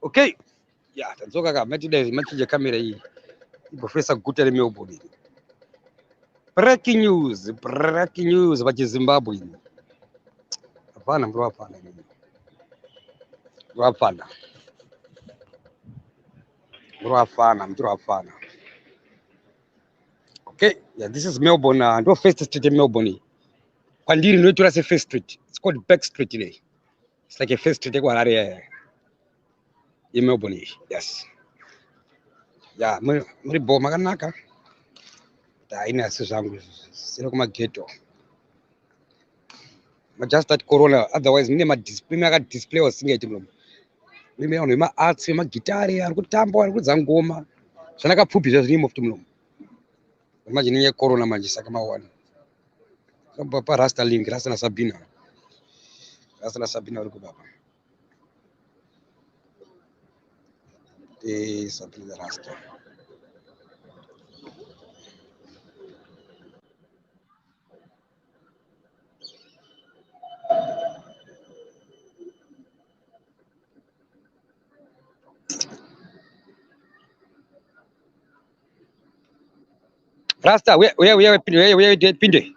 Okay. Yeah, tadzoka ka matidai machije kamera hii. Professor Guta Melbourne. Breaking news vachi Zimbabwe. Hapana bro, hapana. Bro, hapana. Okay, yeah, this is Melbourne. No first street in Melbourne. Kwandiri noitora se first street. It's called Back Street today. It's like a first street in Melbourne. Yes. Yeah, muri bo makanaka. Ina sizangu sino kuma ghetto. Just that corona, otherwise mine ma display wasingeti mlomo. Mime ono ma arts ma guitar ari kutamba ari kudzangoma. Zvanakapfupisa zvirimo futi mlomo. Imagine nye corona manje saka mawana. Pa Rasta link, Rasta na Sabina uri kubaba. Sabina Rasta. Rasta, where pinde?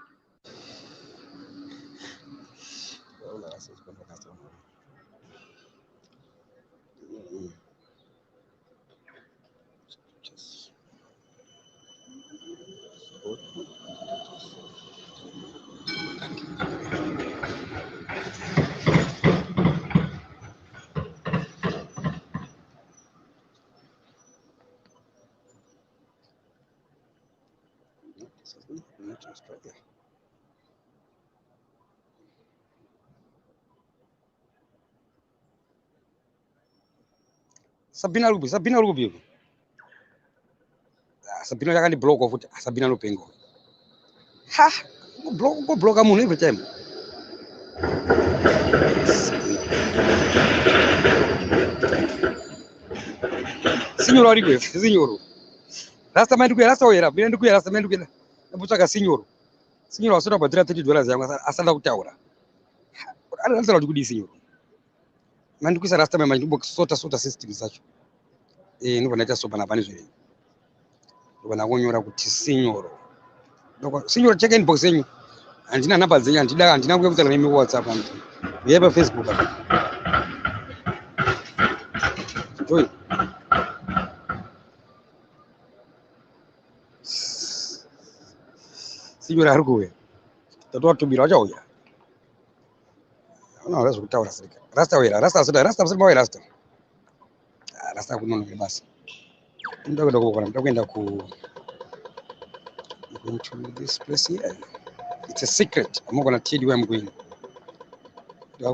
Sabina Ruby. Sabina yakandi block of Sabina Lupengo. Ha! Go block amun every time. Signor Origue, signor. Rasta manduke, Rasta oera, binduke, Rasta manduke. Nabutsaka signor. Signor wasora badira $30 yangu asala kutaura. Anaanza kududi signor. Mandukisa Rasta manduke sota system zacho. Ndiko naita sopa na pani zviri. Ndiko nakonyora kuti signor. Signor check inbox yenyu. Andina namba dzenyu, andina kuita nemi WhatsApp antu. Yeba Facebook. Joy. Signor arikuwe. Tatoa tubira chauya. No, that's kutaura sirika. Rasta wera, Rasta msema Rasta. Rasta kunono basi. Ndakwenda into this place here. It's a secret. I'm not gonna tell you where I'm going.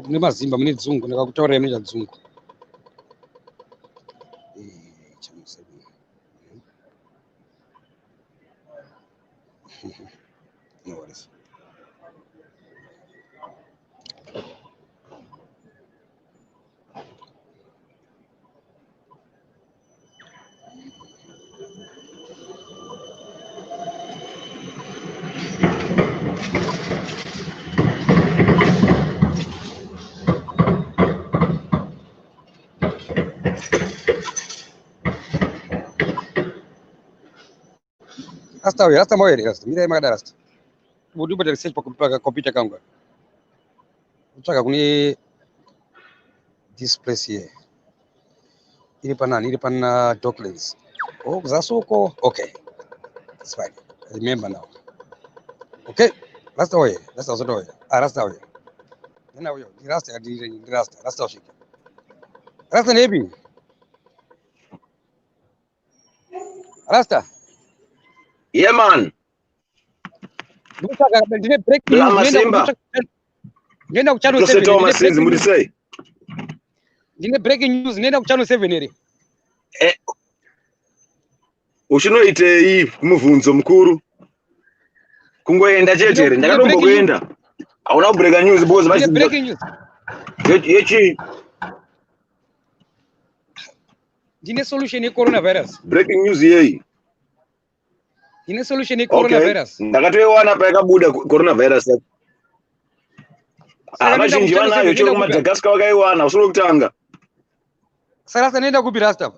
Nema zimba mini dzungu, ndakakutaura mini dzungu. No worries. Rasta moyeri Rasta. Mira magada Rasta. Would you better research pa computer kangu. Utaka kuni this place here. Ili pana Docklands. Oh, Zasoko. Okay. That's fine. I remember now. Okay. Rasta oye. Rasta zote oye. Rasta oye. Nena oye. Rasta oye. Rasta nebi. Rasta. Yeah, man. Ndine breaking news. Nenda kuchano 7. Ndine breaking news. Nenda kuchano 7 ere. Ushinoite iyi muvhunzo mukuru. Kungoenda chete ere. Ndakatombokuenda. Hauna kubreaka news because Ndine breaking news. Yechi. Ndine solution ye coronavirus. Breaking news yeyi. Ine solution ye coronavirus. Ndakatoiwana payakabuda coronavirus. Vazhinji vanayo chero kuMadagascar vakaiwana usoro kutanga. Sasa nenda kupi rasta.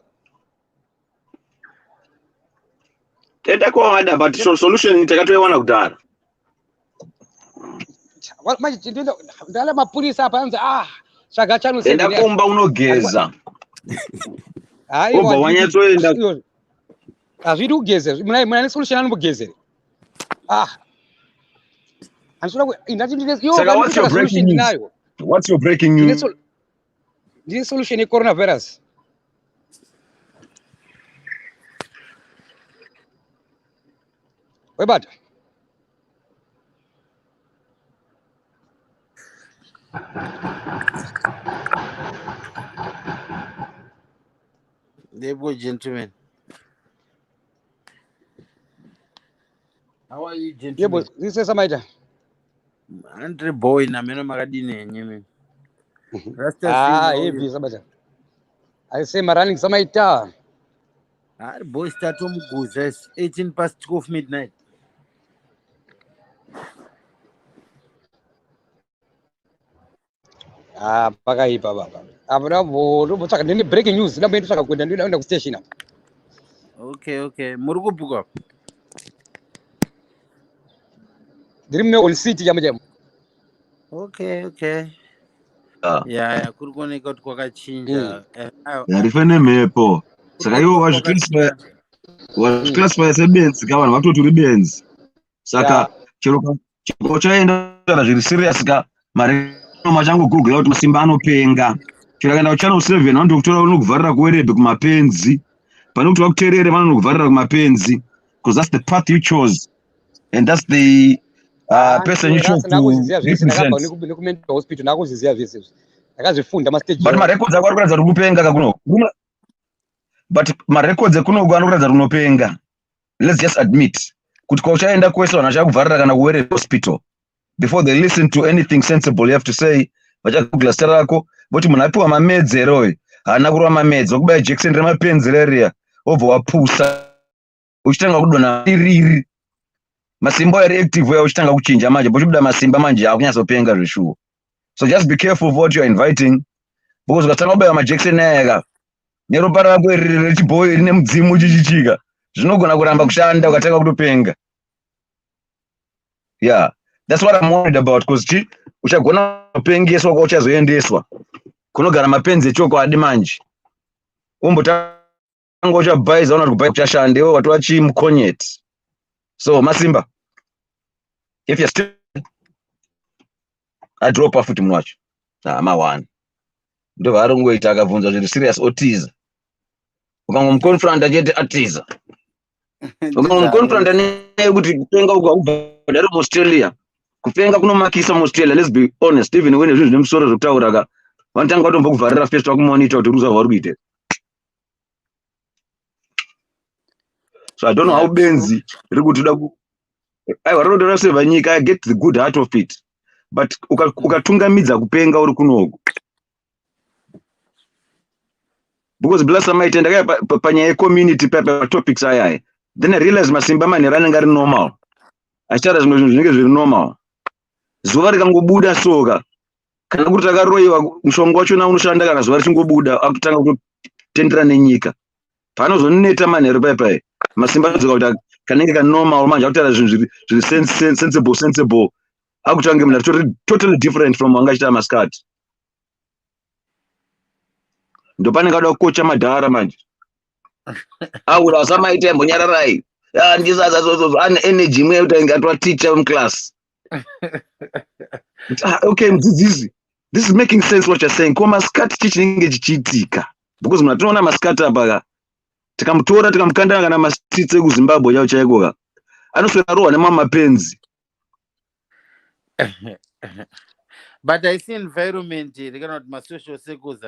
Tenda kwa but solution nitakatoiona kudara. Maji ndala mapurisa hapa anza saka chanu tenda komba unogeza. Hayi Komba wanyatsoenda. Azvidi kugeza. Muna solution anobogezera. Saka what's your breaking news? What's your breaking news? This solution is coronavirus. Wait, but they were gentlemen. How are you, gentlemen? Yeah, boss. This is somebody. Andre boy na meno magadine nyeme. Heavy somebody. I say running somebody. Boy start to mguza 18 past 12 midnight. Paka hii baba. Abra bodo botaka nini breaking news. Labda tutaka kwenda ndio naenda ku station hapo. Okay. Murugo puko. Dirimne on city jambo. Okay. Yeah, kuri kuoneka kuti kwakachinja. Rifene mepo. Saka iwo wazviclassify sebenzi kavanhu vatoti ribenzi. Saka chero chaenda zviri serious ka mari machango google kuti masimba anopenga. Chero kaenda kuchannel 7 vanokutora unokuvharira kuwerebhe kumapenzi. Pane kuti vakuteerere vanokuvharira kumapenzi. Because that's the path you chose. And that's the person you chose to represent. Nekumental hospital nakuzviziva zvese. Ndakazvifunda mastage. But marecords ako arikuratidza kuti kupenga kakuno. But marecords ekunoku anokuratidza kuti unopenga. Let's just admit kuti kwauchaenda kwese vanhu vachakuvharira kana kuwere hospital. Before they listen to anything sensible, you have to say vachagugla zita rako voti munhu apiwa mamedzi eroyi haana kurova mamedzi wakubaya jekiseni remapenzi reria obva wapusa uchitanga kudonha iriri masimba eri active uya uchitanga kuchinja manje bochibuda masimba manje akunyatsopenga zveshuwo. So just be careful of what you are inviting because ukatanga kubaya majekiseni ayaka neropa rako iriri rechibhoyi rine mudzimu uchichichika zvinogona kuramba kushanda ukatanga kutopenga. Yeah, that's what I'm worried about because uchagona kupengeswa kwa uchazoendeswa kunogara mapenzi echokwadi manje umbotanga uchabhaiza una kuti kubhai kuchashandewo wati wachimukonyeti. So masimba, if you're still I drop off futi munhu wacho mawani ndo varongoita akabvunza zviri serious otiza ukangomukonfranta chete atiza ukangomukonfranta nekuti kupenga ukakubva dari muaustralia kupenga kunomakisa muaustralia. Let's be honest, even when zvinhu zvine musoro zvekutaura ka vanotanga vatombokuvharira first vakumonita kuti ruza rwari kuita. So I don't know how benzi riri kuti da aiwa rinodona seva nyika. I get the good heart of it, but ukatungamidza kupenga uri kunoku because blasa maite ndakaya panyaya yecommunity topics ayaya then I realize masimba manhero anenge ari normal achitaura zvimwe zvinhu zvinenge zviri normal. Zuva rikangobuda soka kana kuti takaroyiwa mushonga wachona unoshanda kana zuva richingobuda akutanga kutotendera nenyika panozoneta manhero paipai masimba anozoka kuti kanenge kanormal manje akutaura zvinhu zviri sensible akutange munhu totally different from wanga achita maskati. Ndo panenge ada kukocha madhara manje aura asamaita imbonyararai ndisazazozo ane energy imwe yekuti ainge atova teacher mclass. Okay mudzidzisi, this is making sense what you're saying. Ko maskati chichinenge chichiitika because munhu atinoona maskati apa ka tikamutora tikamukandana kana mastreets ekuzimbabwe chao chaiko ka anoswera rohwa nemamapenzi. But I see environment kana kuti masocial circles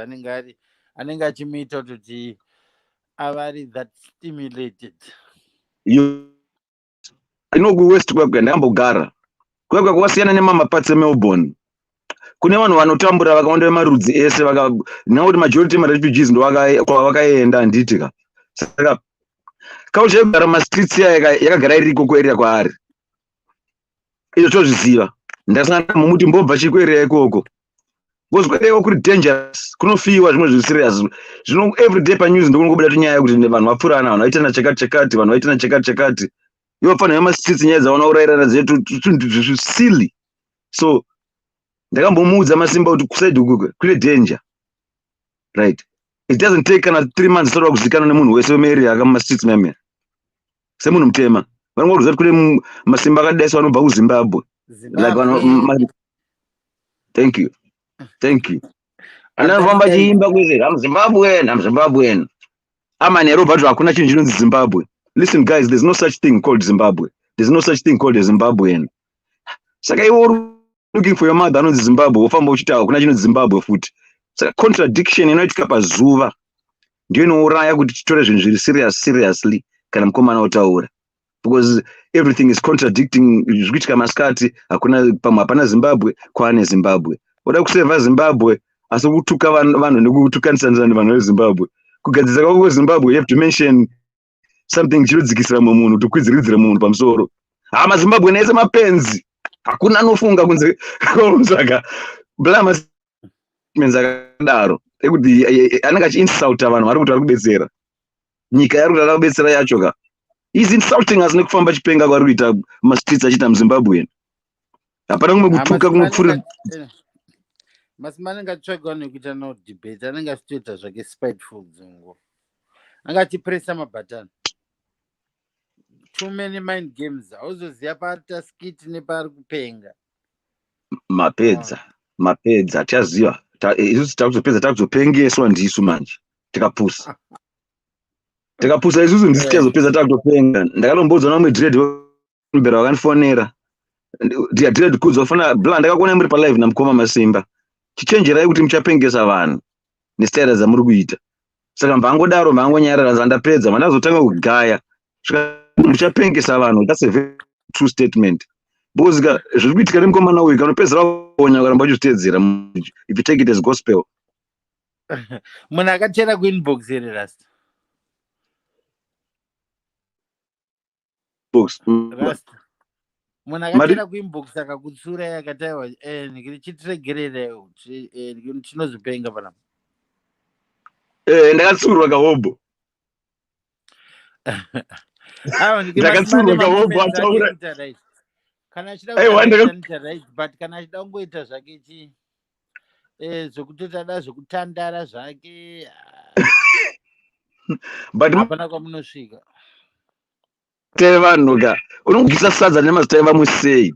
anenge achimuita kuti avari that stimulated. Kuwest kwekwe ndakambogara kwekwe kwasiyana nemamapatsi emelbourne. Kune vanhu vanotambura vakaonda marudzi ese nekuti majority marefugees ndo vakaenda handitika. Saka kauchagara mastreets yakagara iriko kueria kwaari izvo tozviziva. Ndasangana mumuti mbobva chikueria ikoko because kwete kuri dangerous kunofiwa zvimwe zviri serious zvino every day pa news ndokungobuda tunyaya kuti vanhu vapfurana vanhu vaitana chekati vanhu vaitana chekati iwo fana yama streets nyaya dzaona urayirana zetu zvi silly so ndakambomuudza Masimba kuti kuside uku kune danger right it doesn't take kana 3 months sort kuzikana nemunhu wese weMary akama streets meme semunhu mutema vanongorudza kuti kune Masimba akadaiswa anobva kuZimbabwe like vanhu thank you anofamba chiimba kwese I'm Zimbabwean amane Robert hakuna chinhu chinonzi Zimbabwe. Listen guys, there's no such thing called Zimbabwe. There's no such thing called a Zimbabwean. Saka iwo looking for your mother anonzi Zimbabwe wofamba uchitaura hakuna chinonzi Zimbabwe futi. Saka contradiction inoitika pazuva ndio inouraya kuti titore zvinhu zviri seriously kana mukomana otaura. Because everything is contradicting zvichitika masikati hakuna pamwe hapana Zimbabwe kwaane Zimbabwe. Oda kuseva Zimbabwe asi kutuka vanhu nekutukanisana nevanhu veZimbabwe. Kugadzisa kwako Zimbabwe you have to mention something chinodzikisira munhu tukwidziridzira munhu pamusoro. Mazimbabwe nese mapenzi hakuna anofunga kunze saka blama menza akadaro ekuti anenge achiinsulta vanhu vari kuti vari kubetsera nyika yari kuti ari kubetsera yacho ka is insulting us nekufamba chipenga kwari kuita mastreets achita muZimbabwe hapana kumwe kutuka kumupfura Masimba anenge atsvagawo nekuita no debate anenge achitoita zvake spiteful dzongo anga achipresa mabhatani too many mind games auzoziva paari taskiti nepaari kupenga mapedza tichaziva isusu takuzopedza takuzopengeswa ndisu manje tikapusa isusu ndisi tichazopedza takutopenga ndakalombodzwa namwe dread mbera wakandifonera dread kudzofana bla ndakakuona muri palive namukoma Masimba chichenjerai kuti muchapengesa vanhu nestaira dzamuri kuita saka mbangodaro mbangonyarara zandapedza mandazotanga kugaya muchapengesa vanhu that's a very true statement because zviri kuitika nemukomana uyu kanopedzera kuonya karamba uchitedzera if you take it as gospel munhu akachera kuinbox here rasta munhu akachera kuinbox akakutsura akataiwa chitiregerere chinozopenga panapa ndakatsurwa kahobho ndakatsurwa kahobho ataura kana achida but kana achida kungoita zvake zvokutotada zvokutandara zvake but hapana kwamunosvika vanhu ka unogisa sadza nemazita evamwe sei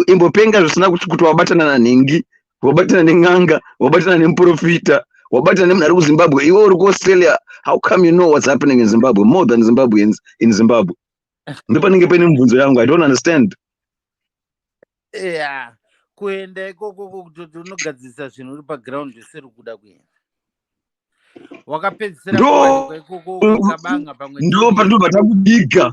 imbopenga zvisina kuti wabatana nanhengi wabatana neng'anga wabatana nemuprofita wabatana nemunhu ari kuZimbabwe iwe uri kuAustralia how come you know what's happening in Zimbabwe more than Zimbabweans in Zimbabwe ndo panenge paine mibvunzo yangu I don't understand kuenda ikoko kuti unogadzisa zvinhu uri paground zvisiri kuda kuenda wakapedzisira ikoko ukabanga pamwe ndo patobva takubiga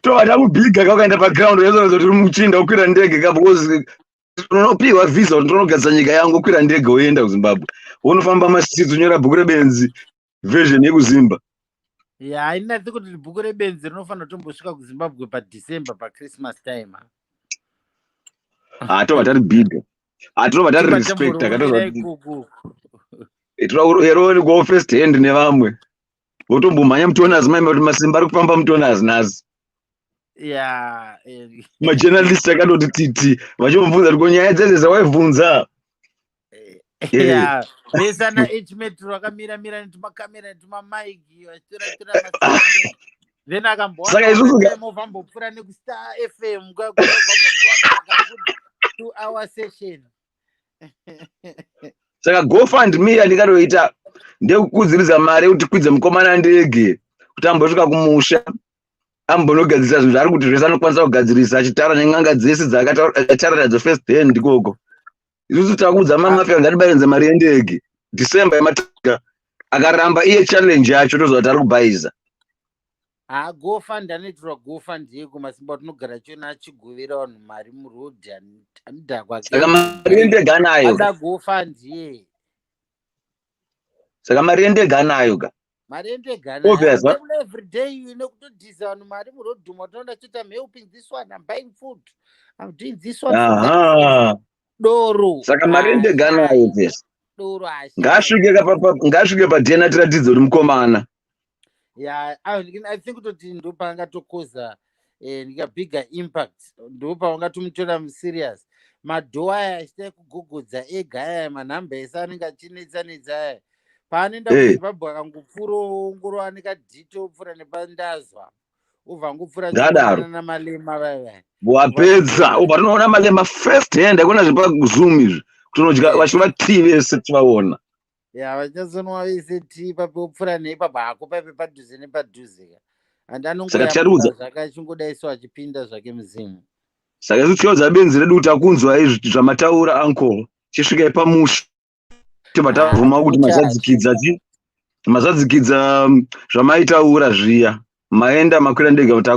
tobva takubiga kaukaenda paground uyazonaza kuti uri muchinda ukwira ndege ka because unopiwa visa kuti ndonogadzisa nyika yangu ukwira ndege uenda kuZimbabwe unofamba mastreets unyora BhukuReBenzi version yekuzimba hainati kuti BhukuReBenzi rinofanira kutombosvika kuZimbabwe paDecember paChristmas time tobva tari biga tobva tari respect ero go first hand nevamwe votombomhanya mutonazi maima kuti Masimba ari kufamba mutonazi nhasi majournalist akandoti titi vachimubvunza kuti nyaya dzese dzawaibvunza vesana hmetro akamira netumakamera netumamaiki vachitora then saka isusu vambopfuura nekustar FM 2-hour session saka GoFundMe andikatoita ndekukudziridza mari kuti kwidze mukomana ndege kuti ambosvika kumusha ambonogadzirisa zvinhu zvaari kuti zvese anokwanisa kugadzirisa achitaura neng'anga dzese dzakataura nadzo first hand ikoko isusu takuudza mamafika ngatibayirenze mari yendege December yematika akaramba iye challenge yacho tozoda kuti ari kubhayiza GoFund anoitirwa GoFund yeko Masimba tinogara chiona achigovera vanhu mari murodhi anodhakwa saka mari yendege anayo ada GoFund ye saka mari yendege anayo ka mari yendege anayo every day nekutodhisa vanhu mari murodhi umo tinoda chiita I'm helping this one I'm buying food I'm doing this one doro saka marende gana ayo pesa doro ngasvike padhena tiratidze kuti mukomana. Yeah, I think kutoti ndo pangatokoza bigger impact ndo paungatomutora serious madhoa aya achitai kugogodza ega aya manhamba ese anenge achinetsanetsa aya paanoenda kuzimbabwe akangopfuura ongorova nekadhito opfuura nepandazwa obva angopfuura chikonana namalema vaya wapedza obva tinoona malema first hand akona zvepazoom izvi kutonodya vachova tii vese tivaona vachazonwa vese tii pape opfuura neipapo hako paipe padhuze nepadhuze handi saka ticharuudza zvake achingodaiso achipinda zvake muzimu saka isu tichaudza benzi redu kuti akunzwa izvi zvamataura uncle tisvikai pamusha tibva tavhuma kuti mazadzikidza zvamaitaura zviya maenda makwira ndega kuti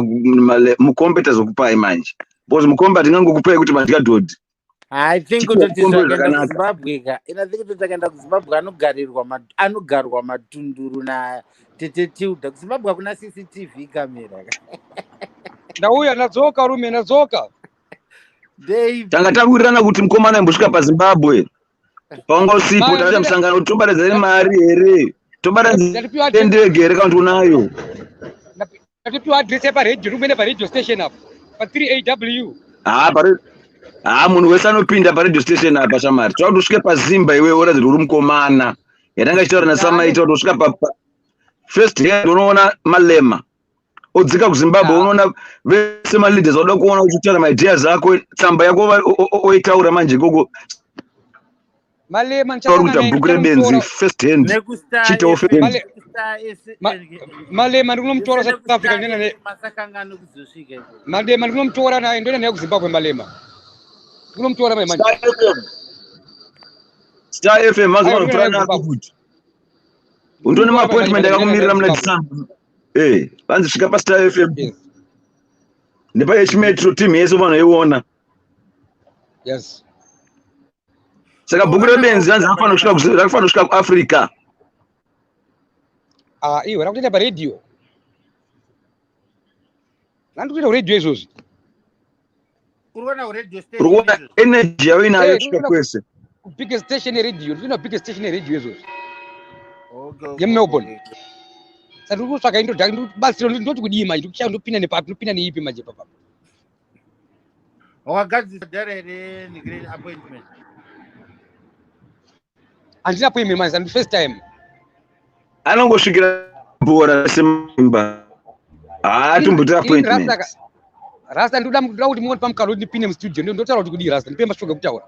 mukombe tazokupai manje because mukombe hatingangokupai kuti madhikadhodhi. I think kutoti zvakaenda kuZimbabwe takaenda kuZimbabwe anogarwa matunduru natete Tilda. kuZimbabwe hakuna CCTV kamera. Ndauya nadzoka rume nadzoka. Tanga tawirirana kuti mukomana imbosvika paZimbabwe. Pangosipo taita musangano kuti tobaradza mari here. Tobaradza ndege here kana unayo. Ndatipiwa address yeparedio rumene paredio station apo. Pa 3AW. Munhu wese anopinda paradio station apa shamari. Tova kusvika paZimba iwe uratidze kuti uri mukomana. Yatanga ichitaura naSamaita kuti usvika pa first hand unoona malema. Odzika kuZimbabwe unoona vese maleaders vauda kuona uchitaura maideas ako tsamba yako oitaura manje ikoko. Malema nchakuita BhukuReBenzi first hand. Chitawo Malema ndinomutora South Africa ndine masakangano kuzosvika. Malema ndinomutora naye ndoenda naye kuZimbabwe Malema. Ndinomutora mai manje. Star FM mazvanotora nako kuti. Undone appointment akakumirira muna December. Vanzi svika pa Star FM. Nepa Metro team yese vanoiona. Yes. Saka BhukuReBenzi vanzi akafanira kusvika kuAfrica. Iwe rakutoenda paradio. Nandokutoenda radio izvozvi. Kuona radio station. Kuona energy yawe inayo kusvika kwese. Biggest station radio. Ndinoona biggest station radio izvozvi. Okay. Melbourne. Saka ndikutsvaka batsiro ndoti kudii manje ndikuchaya ndopinda nepapi ndopinda neipi manje papa. Wakagadzira dhara here negreen appointment. Handina appointment manje ndi first time. Anongosvikira bhora semba. Tumbuta appointment. Rasta ndoda kuti muone pamukalo ndipinde mustudio ndotaura kuti kudii Rasta ndipe mashoga kutaura.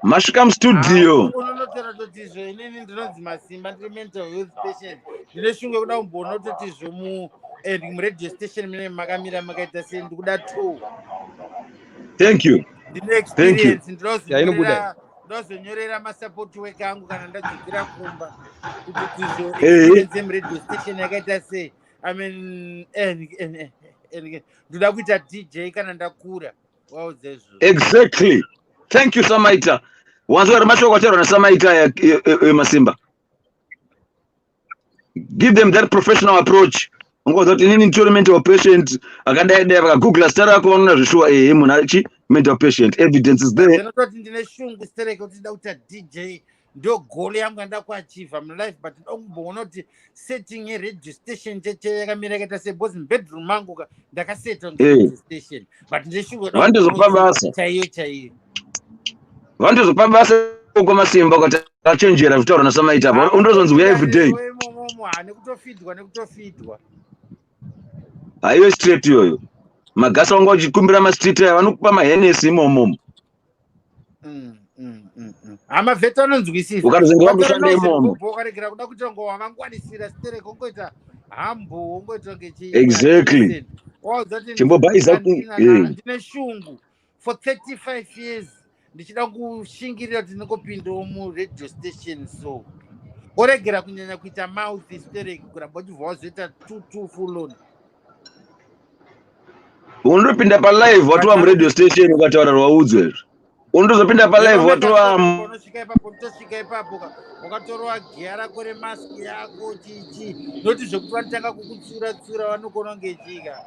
Masvika mustudio. Unonotaura kuti izvo inini ndinonzi Masimba ndiri mental health patient. Ndine shungu yekuda kumboona kuti izvo muradio station mune makamira makaita sei ndikuda tour. Thank you. Ndine experience ndinozonyorera masupport work angu kana ndadzokera kumba kuti izvo experience muradio station yakaita sei. I mean ndoda kuita DJ kana ndakura. Waudze izvo. Exactly. Thank you Samaita. Wanzo ari mashoko kwatero na Samaita ya Masimba. Give them that professional approach. Ngoza kuti nini mental patient akadai vakagoogle star yako vanoona zvishua munhu achi mental patient evidence is there. Ndinoti ndine shungu stereke kuti ndauta DJ ndo goal yangu yandakuachiva mulife but ndongomboona kuti setting yeredio station cheche yakamira yakaita sebose bedroom mangu ndakaseta ngeredio station but ndine shungu vandozopa basa chaiyo vandozopa basa uko Masimba kuti achenjera zvitaura naSamaita apa undozonzi uya every day nekutofidwa aiyo straight iyoyo magasa wanga uchikumbira mastreet aya vanokupa mahenesi imomo. Amavheta anonzwisisa ukazongova kushanda imomo ukaregera kuda kuti wavangwanisira stereke ungoita hambo ungoita exactly chimbobhaisa ndine shungu for 35 years ndichida kushingirira kuti ndingopindawo muradio station so oregera kunyanya kuita mouth stereke kuramba uchibva wazoita two full on. Undopinda palive watova muradio station ukataura rwaudzwe undozopinda palive watova tosvika ipapo wakatorwa giya rako remaski yako chichi noti zvokuti vanotanga kukutsura vanogona kunge chika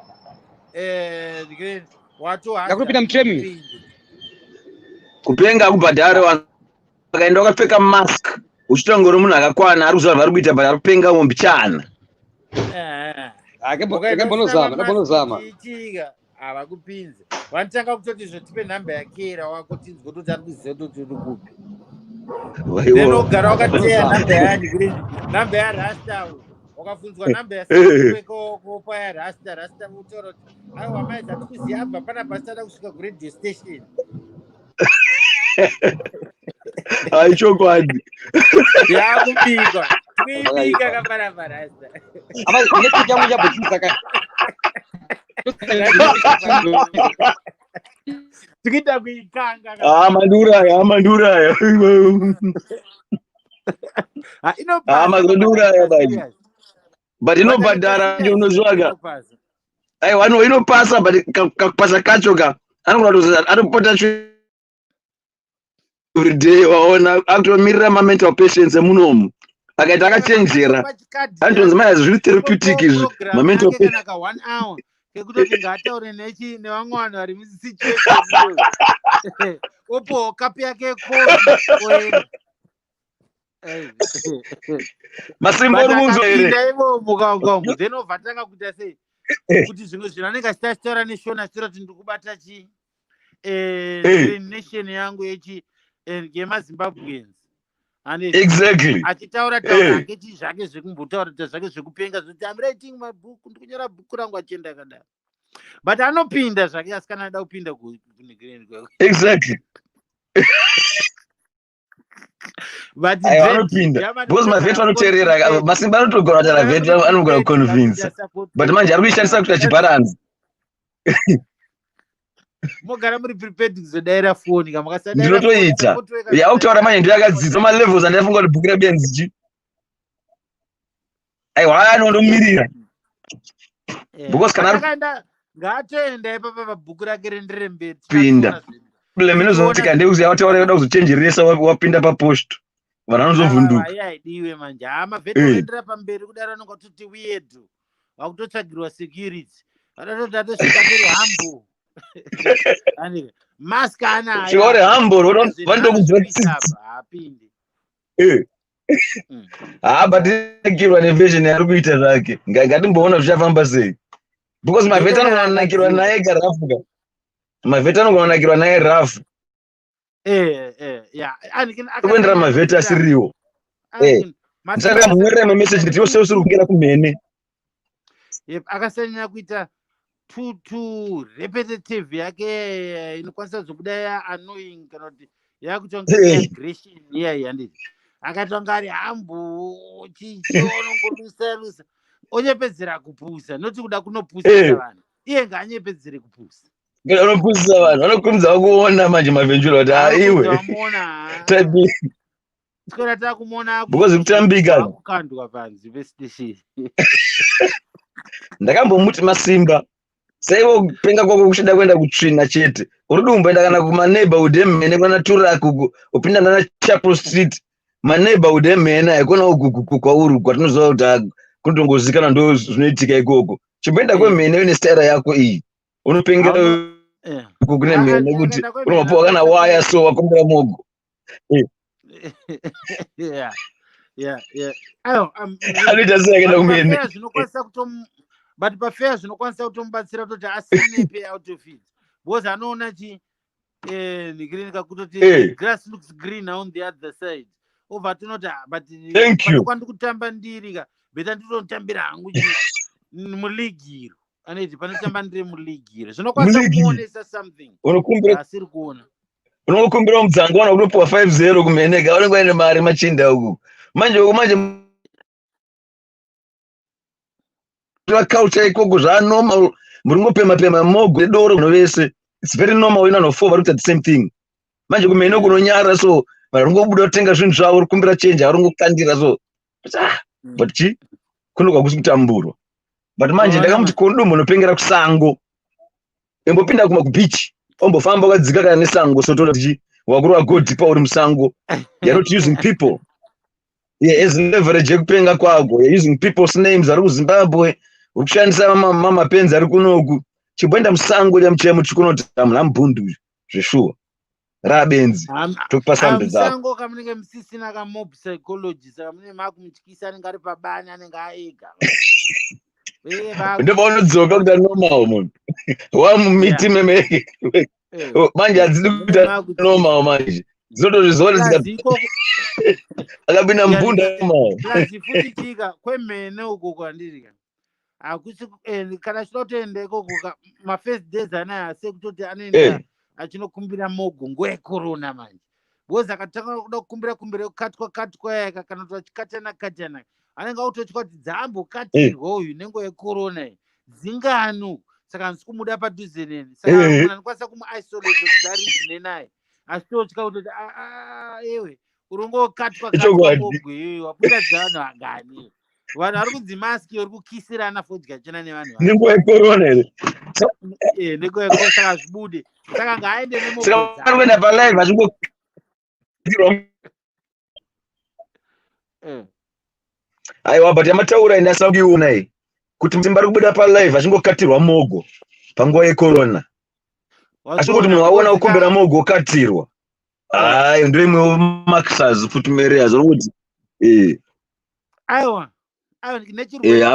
ndakutopinda mutraining kupenga kubhadhara vanhu vakaenda wakapfeka mask uchitongori munhu akakwana ari kuziva vari kuita bhari ari kupenga mbichana akambonozama havakupinze vanotanga kutoti zvotipe nhamba yakera wako tinzwe kuti ari kuziva kuti uri kupi then ogara wakateya nhamba yani nhamba yarasta wakafunzwa nhamba yasakopa yarasta utaura kuti aiwa maizi atikuziva abva pana pasada kusvika kuradio station aichokwadi yakubikwa kuibika kaparapara changu chabhotisaka tikuita kuikanga manduraya mazoduraya bai but inobhadhara nje unozvaga aiwa inopasa but kakupasa kacho ka anopota every day waona akutomirira ma-mental patients emunomu akaita akachenjera anotonzi mayazi zviri therapeutic izvi ma-mental patients 1 hour kekutoti ngataure nevamwe vanhu vari musituation opo kapi yake masimba uri kunzwa here ivo mukamu then obva tanga kuita sei kuti zvimwe zvinhu anenge achitaura neshona achitaura kuti ndikubata chi nation yangu yemazimbabweans exactly achitaura taura ngechi zvake zvekumbotaura zvake zvekupenga zvoti I'm writing my book ndikunyora bhuku rangu achenda akadaro but anopinda zvake asikana ada kupinda kunigreen exactly but anopinda because mavheti vanoteerera masimba anotogona kuti mavheti anogona kuconvince but manje ari kuishandisa kuti achibaranza mogara muri prepared kuzodaira foni kama ndinotoita yakutaura manje ndiyo yakadzidza malevels andaifunga kuti BhukuReBenzi chi aiwa anondomirira because kana ngatoenda ipapa pabhuku rake renderere mberi pinda problem inozotika ndekuziva wataura kuda kuzochenjeresa wapinda papost vanhu vanozovhunduka aidiwe manje mavheti anoendera pamberi kudaro anonga kutoti weird wakutotsvagirwa security adatoti atosvika tiri hambo mask anayo chiore hambo vandokuziva hapindi but nakirwa nevision yari kuita zvake ngatimboona zvichafamba sei because mavheti anonakirwa naye garafuka mavheti anonakirwa naye rafu kuendera mavheti asiriwo ndisaka munyorera mameseji nditiwo seusiri kungera kumhene akasanyanya kuita too repetitive yake inokwanisa kuzobuda annoying kana kuti yakutonga aggression iya handiti akatonga ari hambo chichionongolusa onyepedzera kupusa noti kuda kunopusisa vanhu iye ngaanyepedzere kupusa anopusisa vanhu anokumidza kuona manje mavhenjura kuti aiwe tikora takumona because kutambika kukandwa panzi pestation ndakambomuti masimba saivo kupenga kwako kuchida kuenda kutsvina chete uri dumboenda kana kumaneighborhood emhene kwana turak uku upinda nana Chapel Street maneighborhood emhene haikona uku kwauri kwatinoziva kuti kunotongozikana ndo zvinoitika ikoko chimboenda kwemhene une staira yako iyi unopengera uku kune mhene kuti unomapuwa kana waya so wakombera mogo anoita sei akaenda kumhene but pafea zvinokwanisa kutomubatsira kutoti asinepe out of it because anoona chi nikirinika kutoti grass looks green on the other side obva tinoti but kwandikutamba ndiri ka beta nditotambira hangu muligiro aneti panotamba ndiri muligiro zvinokwanisa kuonesa something asiri kuona unokumbira mudzango wana kutopuwa 5-0 kumheneka unenge aine mari machinda uku manje culture ikoko zvanormal muri ngopema mogo nedoro kuno vese it's very normal wina no4 vari kuita the same thing manje kumene kunonyara so vari ngobuda kutenga zvinhu zvavo uri kumbira change vari ngokandira so but chi kunoka kusi kutamburwa but manje ndakamuti kodumbo unopengera kusango embopinda kubeach ombofamba ukadzika kana nesango sotola tichi wakuru wagodi pauri musango you're not using people as leverage yekupenga kwako you're using people's names ari kuZimbabwe ukushandisa mapenzi ari kunoku chimboenda musango lyamuchemo chikunoti munhu ambundu zveshuwa rabenzi tokupa sample dzako musango kamunenge musisina kamob psychology saka mune makumutyisa anenge ari pabani anenge aega ndopaunodziwoka kuita normal munhu wamumiti meme manje hadzidi kuita normal manje dzotozvizoona akapinda mbunda plazi futi chika kwemene uko kwandiri hakusi kana chida kutoenda ikoko mafirst days anaya sekutoti anoenda achinokumbira mogo nguva yecorona manje because akatanga kuda kukumbira katwa yaka kana kuti achikatana anenge autotya kuti dzambokatirwa uyu nenguva yecorona dzingano saka handisi kumuda padhuze neni saka munhu anokwanisa kumuisolate kuti arizine naye asi totya kutoti ewe urongokatwa mogo iyoyo wabuda dzanhu angani vanhu vari kunzi maski uri kukisirana fodya chena nevanhu nenguva yecorona here nenguva yecorona saka zvibude saka ngaaende nemogokuenda palive achingokatirwa aiwa but yamataura ende asaukiona kuti simba ri kubuda palive achingokatirwa mogo panguva yecorona asi kuti munhu waona kukumbira mogo okatirwa ai ndoimwewo maxas futumereas uri kuti aiwa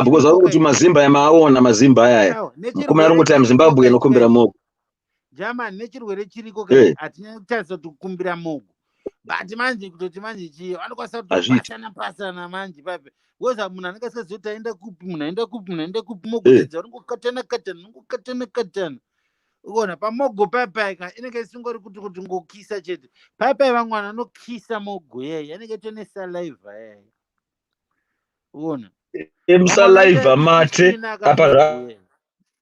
because vari kuti mazimba yamaaona mazimba ayaya mukomana ringoti muzimbabwe inokumbira mogo german nechirwere chiriko hatinyanyi kutarisa kuti kukumbira mogo but manje kutoti manje chiyo anokwanisa kutopasana manje pape weza munhu anenge asikazoti aenda kupi munhu aenda kupi mogodedza ringokatana uona pamogo paipaika inenge isingori kuti ngokisa chete paipai vamwe vanhu anokisa mogo yeye anenge tone saliva yeye uona emusaliva mate apa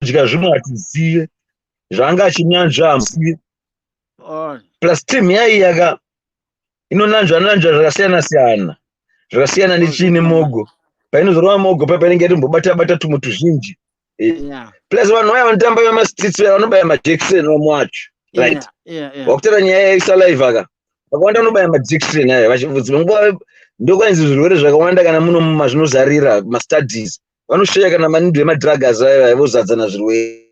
zvadya zvimwe hatizive zvanga achinyanzva hamusivi plus team yaiyaka inonanzva zvakasiyana nechini mogo painozorova mogo painenge yatimbobata tumwe tuzhinji plus vanhu vaya vanotamba vemastreets vaya vanobaya majekiseni vamwe wacho right wakutara nyaya yaisaliva ka vakawanda vanobaya majekiseni aya vachibvunzwa ndokwanzi zvirwere zvakawanda kana muno mazvinozarira mastudies vanosheya kana maningi vemadruggers aya vozadzana zvirwere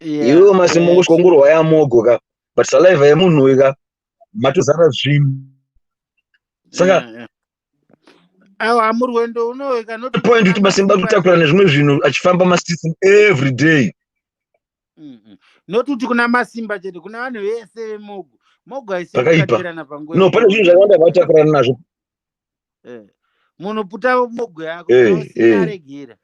iwewo masimbongosvongorwa yamogo ka but saliva yemunhu ka matozara zvinhu saka aiwa murwendo unoika point kuti masimba kutakura nezvimwe zvinhu achifamba mastreets every day not kuti kuna masimba chete kuna vanhu vese vemogo haisikatirana panguva no pane zvinhu zvakawanda vatakurana nazvo munhu puta mogo yako usinaregera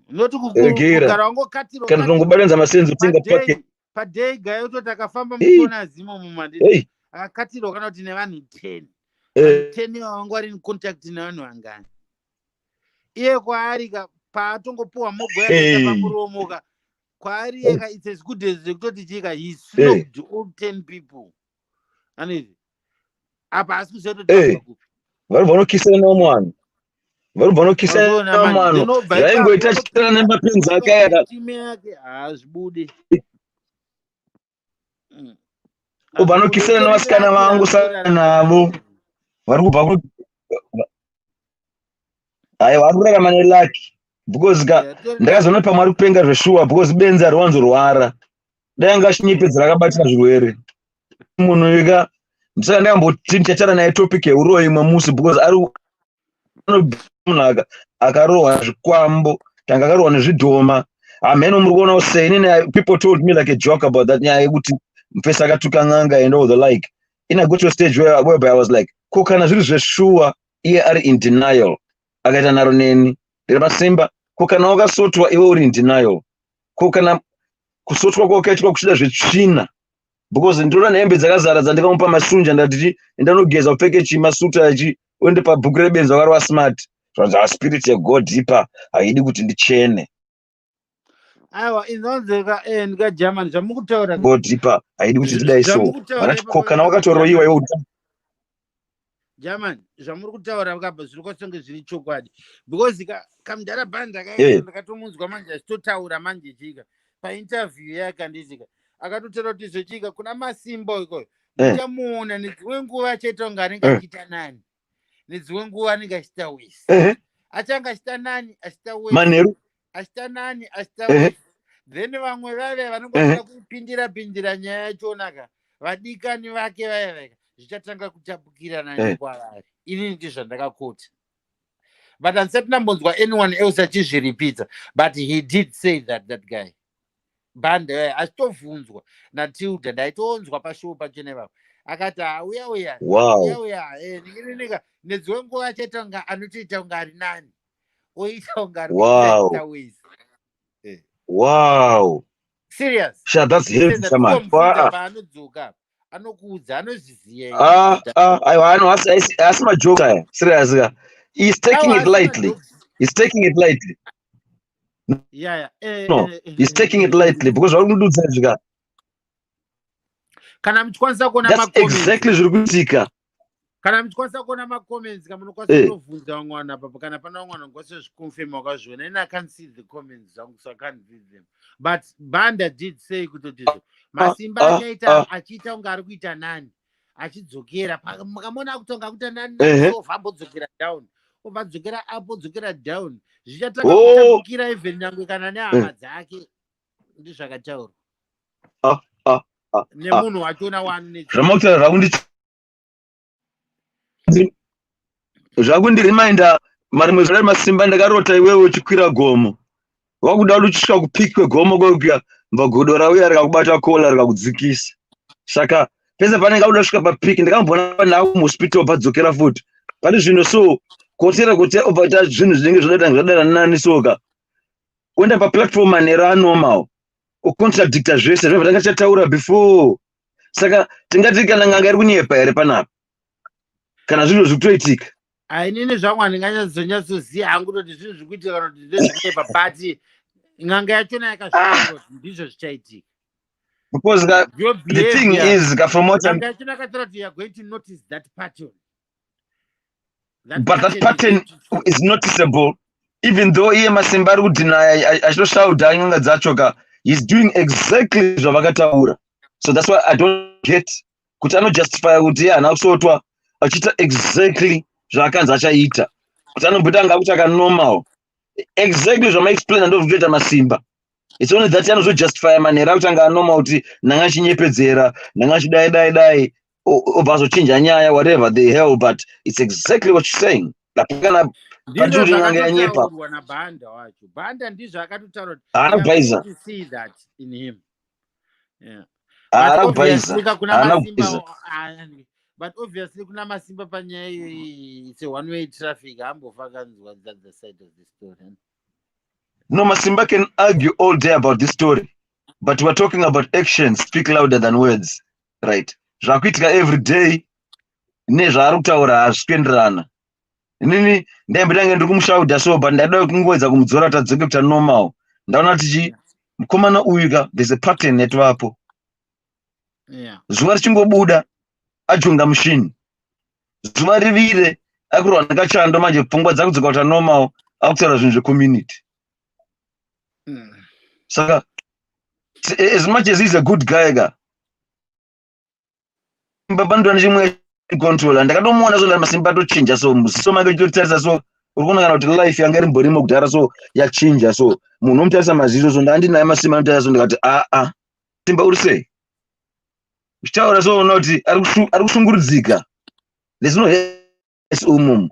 noti kugara wangokatirwa kana tongobatanza masenzo tinga pake padhei gayo toti akafamba mutona zimo mumandii akakatirwa kana kuti nevanhu 10 10 vangu vari incontact nevanhu vangani iye kwaari paatongopuwa mogo yake pamuromo kwaari yeka it's as good as zvekutoti chika he smoked all 10 people anizvi apa asi kuzototi kupi vari vanokisana nomwana zvaingoita chitara nemapenzi akayaka time yake hazvibude vanokisana nevasikana vangu navo vari kubva vari kurarama nelaki because ndakazoona pamwe ari kupenga zveshuwa because benzi ari wanzorwara dai anga achinyepedza rakabatira zvirwere munhu ika saka ndakamboti ndichatara naye topic yeuroi imwe musi because ari munhu akarohwa zvikwambo tanga akarohwa nezvidhoma hameno muri kuonawo sei inini people told me like a joke about that nyaya yekuti mupesa akatuka n'anga and all the like I got to a stage whereby I was like ko kana zviri zveshuwa iye ari in denial akaita naro neni ndiri pasimba ko kana wakasotwa iwe uri in denial ko kana kusotwa kwakaitwa kuchida zvetsvina because ndinoona hembe dzakazara dzandikamupa masunja ndati ndanogeza upfeke chimasuta achi uende pabhukurebenzi wakarwa smart zvanzi spirit yegod ipa haidi kuti ndichene aiwa inonzeka ndikagerman zvamukutaura god ipa haidi kuti ndidai so vanati ko kana wakatoroyiwa iwe german zvamuri kutaura kabva zviri kwasonge zviri chokwadi because kamudhara bhandi ndakatomunzwa manje achitotaura manje chika painterview yake andizika akatotaura kuti zvochika kuna masimba ikoyo muchamuona nedzimwe nguva chetonga anenge achiita nani nedzimwe nguva anenge achiita wesi achanga achiita nani achiita wesi manheru achiita nani achiita wesi then vamwe vave vanongofana kupindira nyaya yachonaka vadikani vake vaya zvichatanga kutapukirana nekwavari. Inini ndizvo ndakakota. But handisati ndambonzwa anyone else achizviripita, but he did say that guy Banda achitovhunzwa naTilda, ndaitonzwa pashow pachene vapo akati uya nika nedzimwe nguva achaita kunga anotoita kunga ari nani oita kunga ari kuita ways. Wow. Serious. Sure, that's heavy, man. Paanodzoka anokuudza anozviziva. I know. That's my joke. Serious. He's taking it lightly. He's taking it lightly. Yeah. No, he's taking it lightly because what we do is kana mchikwanisa kuona that's exactly zvirikuitika. Kana mchikwanisa kuona ma-comments kama munokwanisa kutovhunza vamwana apapo kana pana vamwana ngose zvikonfirm wakazviona. And I can't see the comments so I can't read them. But Banda did say kuti Masimba achiita kunga ari kuita nani achidzokera makamona akutonga kuita nani so vambodzokera down obva dzokera up odzokera down zvichatanga kutapukira even nyangwe kana nehama dzake ndizvakataurwa nemunhu wachiona wani zvakundireminder marimwe zvari Masimba ndakarota iwewe uchikwira gomo wakuda uchisvika kupiki kwegomo kwekuya mbagodo rauya rikakubata kola rikakudzikisa. Saka pese panenge auda kusvika papiki ndakambona panhau muhospital padzokera futi pane zvino so kotera kuti obaita zvinhu zvinenge zvadada nani soka uenda paplatform manera anormal ucontradicta zvese zvabva tanga chataura before. Saka tingati kana nganga iri kunyepa here panapa kana zvinhu zvikutoitika. Inini zvamwe ndinganyatsoziva hangu kuti zvinhu zvikuitika kana kuti ndezvekunyepa but nganga yachona yakasvika kuti ndizvo zvichaitika. Because the thing is from what I'm you are going to notice that pattern. But that pattern is noticeable, even though Masimba ari kudeny achitoshaudha nyanga dzacho he's doing exactly zvavakataura. So that's why I don't get kuti anojustify kuti haana kusotwa achiita exactly zvaakanzi achaita kuti anomboita anga kuti akanormal exactly zvamaexplaina ndozvitoita Masimba. It's only that anozojustify manera kuti anga anormal kuti nanga achinyepedzera nanga achidai obva azochinja nyaya whatever the hell, but it's exactly what you're saying. Lapakana panjuri nanga yanyepa Banda wacho Banda ndizvo akatotaura to see that in him. Yeah. But obviously kuna Masimba panyaya iyoyi it's a one way traffic hambofa kanzwa that's the side of the story. No, Masimba can argue all day about this story, but we're talking about actions speak louder than words, right? Zvakuitika every day nezvaari kutaura hazvikuenderana. Inini ndaimbotanga ndiri kumushaudha so but ndaida kungoedza kumudzora tadzoke kuti normal. Ndaona tichi mukomana uyu there's a pattern yatovapo. Zuva richingobuda ajunga mushini, zuva rivire akurwa nekachando manje pfungwa dzakudzoka kuti normal akutaura zvinhu zvecommunity. Saka as much as he's a good guy mbabando nechimwe controller ndakatomuona so Masimba atochinja so muziso make chitoritarisa so uri kuona kana kuti life yanga irimborimo kudhara so yachinja so munhu unomutarisa maziso so ndandinaye Masimba anotarisa so ndikati Simba uri sei uchitaura so unoona kuti ari kushungurudzika. There's no yes umumu.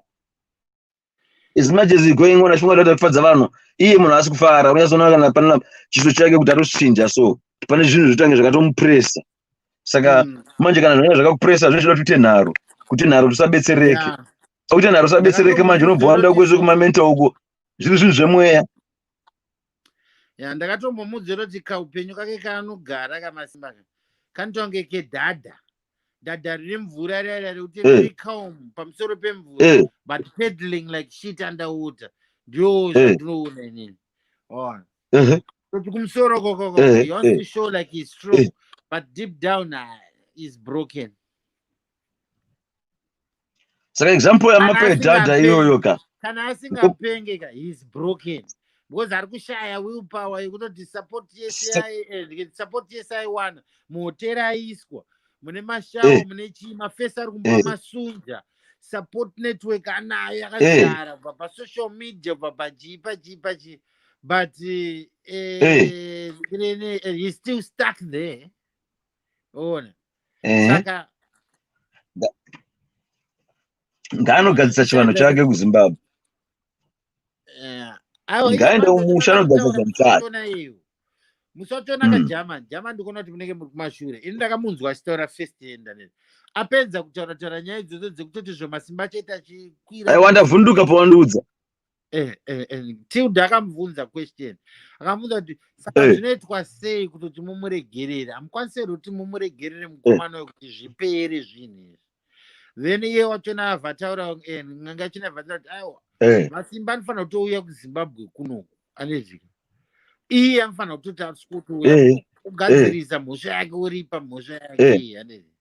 As much as he's going on achifungwa kuti kufadza vanhu iye munhu asi kufara unyazoona kana pana chiso chake kuti atochinja so pane zvinhu zvitange zvakatomupresa. Saka manje kana zvanga zvakakupresa zvinoda kuite nharo kuti nharo tusabetsereke. Kuti nharo usabetsereke manje unobva wanda kwezve kumamenta uko zviri zvinhu zvemweya. Ndakatombomudzira kuti kaupenyu kake kaanogara kaMasimba kanotonge kedhadha rine mvura riyarya rekuti riri calm pamusoro pemvura but pedaling like shit underwater ndio zvandinoona inini. Kuti kumusoro koko he wants to show like he's strong but deep down he's broken. Saka example yamapo yedhadha iyoyo kana asingapenge he's broken because ari kushaya willpower yekutoti support yese aiwana muhotera aiswa mune mashawo mune mafesi ari kumba masunja support network anayo yakazara kubva pasocial media kubva pachii but he's still stuck there. Saka ngaanogadzisa chivanhu chake kuZimbabwe. Ngaenda umusha anogadzisa chivanhu chake. Musatona kaJerman ndikuona kuti munenge muri kumashure. Ini ndakamunzwa achitaura first hand nezi. Apedza kutaura nyaya idzodzo dzekutoti zvomasimba achaita achikwira. Aiwa ndavhunduka pawandiudza. Tilda akamubvunza question. Akamubvunza kuti saka zvinoitwa sei kutoti mumuregerere? Hamukwanisi kuti mumuregerere mukomana wekuti zvipere zvinhu. Then iye wachona avataura nganga achina avataura kuti aiwa masimba anofanira kutouya kuZimbabwe kunoku anezvika. Iye anofanira kutoti asikuti kugadzirisa mhosva yake uripa mhosva yake anezvika.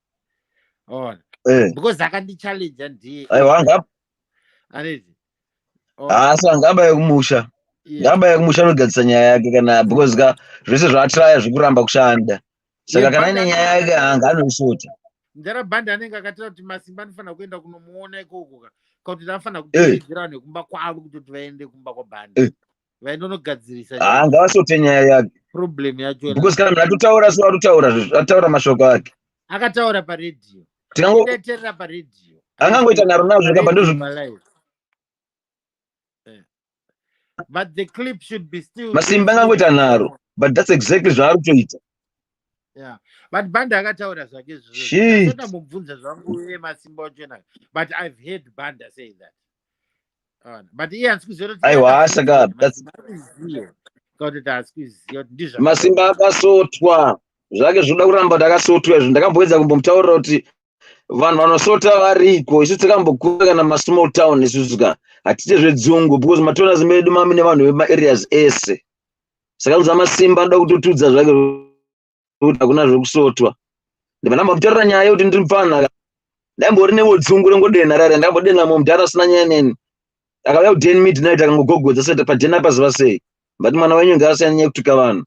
Because akandichallenge ndiye. Aiwa ngapa anezvika. Asa ngamba yekumusha. Ngamba yekusha anogadzisa nyaya yake kana because zvese zvatraya zvikuramba kushanda. Saka kana ine nyaya yake anga anoisota. Ndara banda anenge akatira kuti masimba anofanira kuenda kunomuona ikoko kuti anofanira kutedzera nekumba kwavo kuti vaende kumba kwabanda. Vaindonogadzirisa. Ngavasote nyaya yake. Problem yacho. Because kana ndatotaura so ataura mashoko ake. Akataura paredhiyo. Tingangoteerera paredhiyo. Angangoita naro nazvo zvakabva ndozvo. But the clip should be still masimba angangoita naro, but that's exactly zvaari kutoita. Yeah, but Banda akataura zvake zvozvo. Ndakona mubvunza zvangu masimba ochena. But I've heard Banda say that. But iye asikuziva. Aiwa saka that's kuti taasikuziva ndizvo. Masimba akasotwa. Zvake zvoda kuramba takasotwa izvo. Ndakamboedza kumbomutaurira kuti vanhu vanosota variko. Isu tikambokura kana masmall town isusu hatite zvedzungu because matonasi medu mamine vanhu vemaareas ese. Saka uza masimba anoda kutotudza zvake kuti hakuna zvekusotwa. Ndambotaurira nyaya yekuti ndiri mufana. Ndambori newodzungu rengodena rare ndambodena mumudhara asina nyaya neni. Akauya ku 10 midnight akangogogodza seta padhena paziva sei. But mwana wenyu ngaasanyanye kutuka vanhu.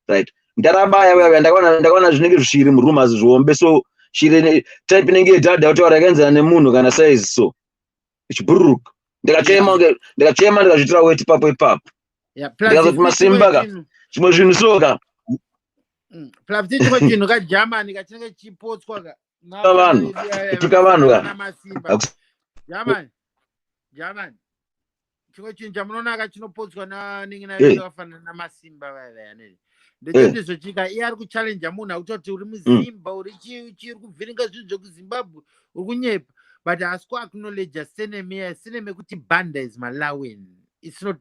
Right. Ndarabaya ndakaona zvinenge zvishiri muroom zvombe so shiri type inenge yedhadha kutaura yakaenzana nemunhu kana size so. Ichibhururuka. Ndikachema ndikazvitira weti papo ipapo. Ndikazoti masimba chimwe zvinhu soka. Plavti chimwe chinhu kaJerman kachinenge chipotswa vanhu kutuka vanhu German chimwe chinhu chamunoona chinopotswa navafanana namasimba vayani ndechizvochika iye ari kuchallenge munhu akutoti uri muzimba uri chiri kuvhiringa zvinhu zvekuZimbabwe uri kunyepa but haasi kuacknowledge surname kuti Banda is Malawian, it's not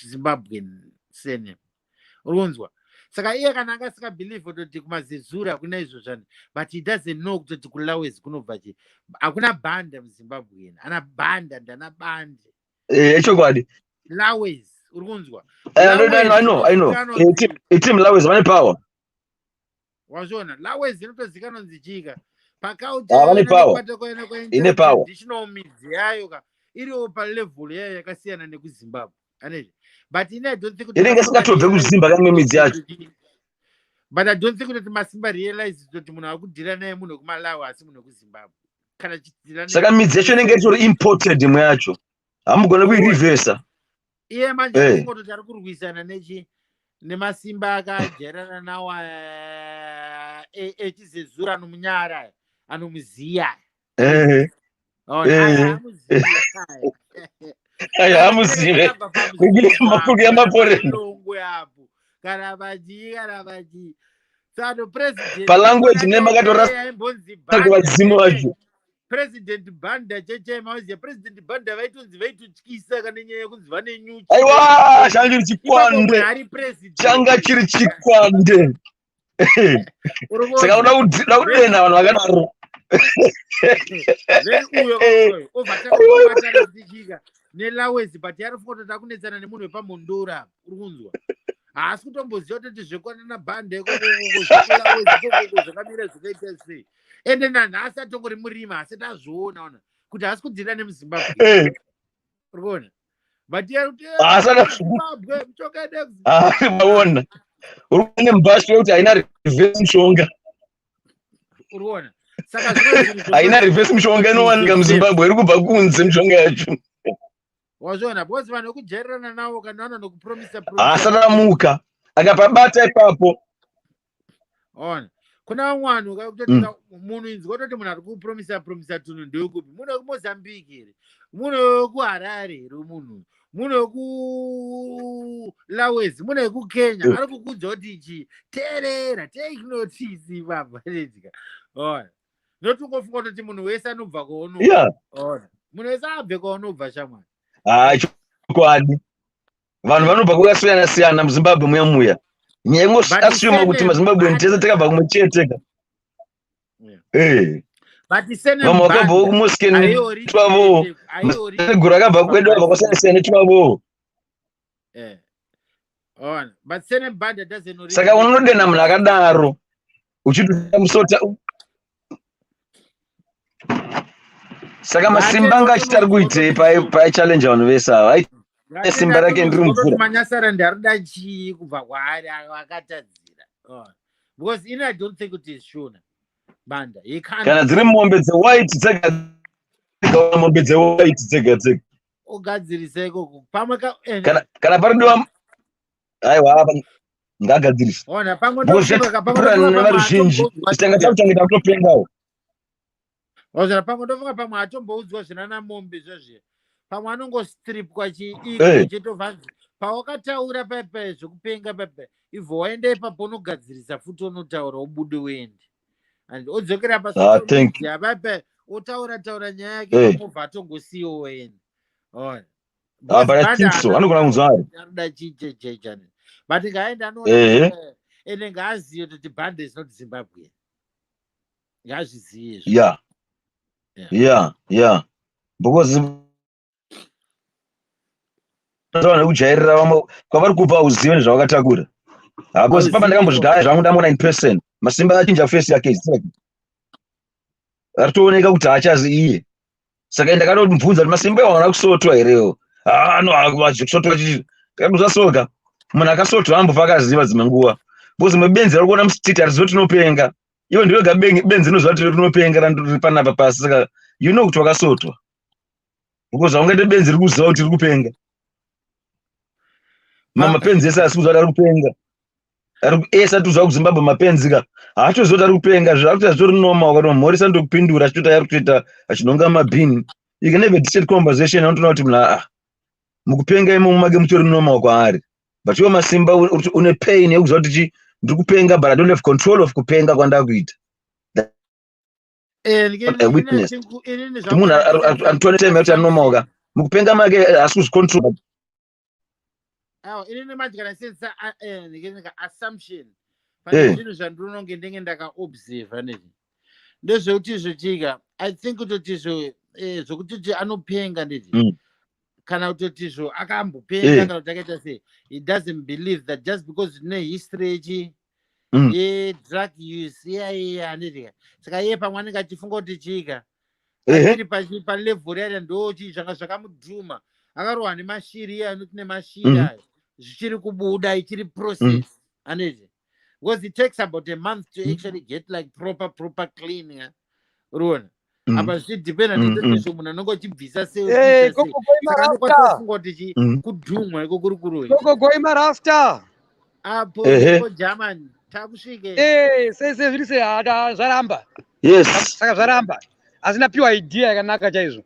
Zimbabwean surname. Uri kunzwa? Saka iye kana anga asingabelieve kuti kumazezura kuna izvo zvani but he doesn't know kuti kuLawes kunobva chi hakuna Banda muZimbabwe ana Banda ndana Bande chokwadi Lawes uri kunzwa? I know team Lawes vane power wazviona. Lawes inotozikanwa nzichika vane power ine power additional midzi yayo iriwo palevel yayo yakasiyana nekuZimbabwe anezvi. But I don't think inenge isingatobve kuZimba kamwe midzi yacho. But I don't think that masimba realize kuti munhu akudhira naye munhu wekumalawi asi munhu wekuZimbabwe. Kana chidhira saka midzi yacho inenge itori imported imwe yacho. Hamugone kuireversa. Iye manje kuti ari kurwisana nemasimba akajerana nawo echizezura nomunyara anomuziya. Hamuzive kukuya maporeno kana vaji sano president palanguage nemakatora kuvadzimu vacho president Banda mauziya president Banda vaitotyisa kana nyaya yekunzi vane nyuchi. Aiwa changa chiri chikwande changa chiri chikwande saka uda kudena vanhu vakadaro. neLawes but yari funga kuti akunetsana nemunhu wepamondora uri kunzwa. Haasi kutomboziva kuti zvekwanana Banda zvakamira zvakaita sei ende nanhasi atongori murima asati azviona kuti haasi kudhira nemuZimbabwe uri kuona but Zimbabwe muchoka maona uri kune mbashu yekuti haina reverse mushonga uri kuona. Haina reverse mushonga inowanika muZimbabwe iri kubva kunze mushonga yacho. wazviona bosi vanhu vekujairana navo kana vanokupromisa asaramuka akapabata ipapo ona kuna vamwe vanhu kutoti munhu inzwa kutoti munhu ari kupromisa tunhu ndewekupi munhu wekumozambique here munhu wekuharare here munhu wekulawesi munhu wekukenya ari kukudza kuti ichi teerera take notice baba retika ona notungofunga kutoti munhu wese anobva kwaunobva ona munhu wese abve kwaunobva shamwari chokwadi vanhu vanobva kwakasiyana muzimbabwe muya nyengo asiyoma kuti mazimbabwe tese takabva kumwe chete vamwe vakabvawo kumoskeni twavo guru akabva kwedu abva kwasiyana twavo saka unonodena munhu akadaro uchitoita musota saka masimba anga achitari kuitei paichallenge vanhu vese ava simba rake ndiri mvura manyasara ndarida chii kubva kwaari akatadzira because I don't think it is shona banda kana dziri mombe dzewhite dzega ogadzirise ikoko pamwe kana paridiwa aiwa ngagadzirisa ona pamwe ndovaruzhinji tanga takuchengeta kutopengawo ozvira pamwe ndofunga pamwe atomboudzwa zvinana mombe izvozvo pamwe anongostripwa chiiko chitovhanzi pawakataura paipai zvekupenga paipai ibvo waenda ipapo unogadzirisa futi unotaura ubude uende and odzokera pasocialmedia paipai otaura nyaya yake pamobva atongosiyiwo uende anogona kunzwa arida chichechechane but ngaenda anoona ende ngaazive kuti band is not Zimbabwe ngaazviziye because vanhu kujairira vamwe kwavari kubva uzive nezvavakatakura because papa ndakambozvigaya zvangu ndamona in person masimba achinja face yake aritooneka kuti haachazi iye saka ndakanobvunza kuti masimba awana kusotwa herewo kusotwa chichi takamuzasoka munhu akasotwa ambobva akaziva dzimwe nguva because mwebenzi ari kuona musititi harizive tinopenga ivo ndiwega benzi inoziva kuti tinopenga randiri panapa pasi saka you know kuti wakasotwa because haungaite benzi riri kuziva kuti riri kupenga mapenzi ese asi kuziva kuti ari kupenga ese atiziva kuzimbabwe mapenzi ka haatoziva kuti ari kupenga zvakuti azvitori noma wakati mhorisa ndokupindura achitota yari kutoita achinonga mabhini you can have a decent conversation anotoona kuti munhu mukupenga imo mumage mutori noma kwaari but iwo masimba une pain yekuziva kuti ndiri kupenga but I don't have control of kupenga kwandakuita witness kuti munhu anotonetema kuti anonomaoka mukupenga make hasi kuzvicontrol inini manje kana sense assumption pane zvinhu zvandirononge ndenge ndakaobserva nezi ndezvekuti zvochika I think kuti zvokuti anopenga ndezi kana kutotizvo akambopenga kana kuti akaita sei he doesn't believe that just because ne history yechi drug use anditika saka iye pamwe anenge achifunga kuti chika achiri palevel yaya ndochi zvanga zvakamudhuma akarohwa nemashiri iye anoti nemashiri ayo zvichiri kubuda ichiri process aniti because it takes about a month to actually get like proper clean urona apa zvichidhipenda ndizvo munhu anenge achibvisa seafunga kuti kudhumwa iko kuri kuroi gogoimarafta apo German takusvike sei zviri sei zvaramba saka zvaramba asina piwa idea yakanaka chaizvo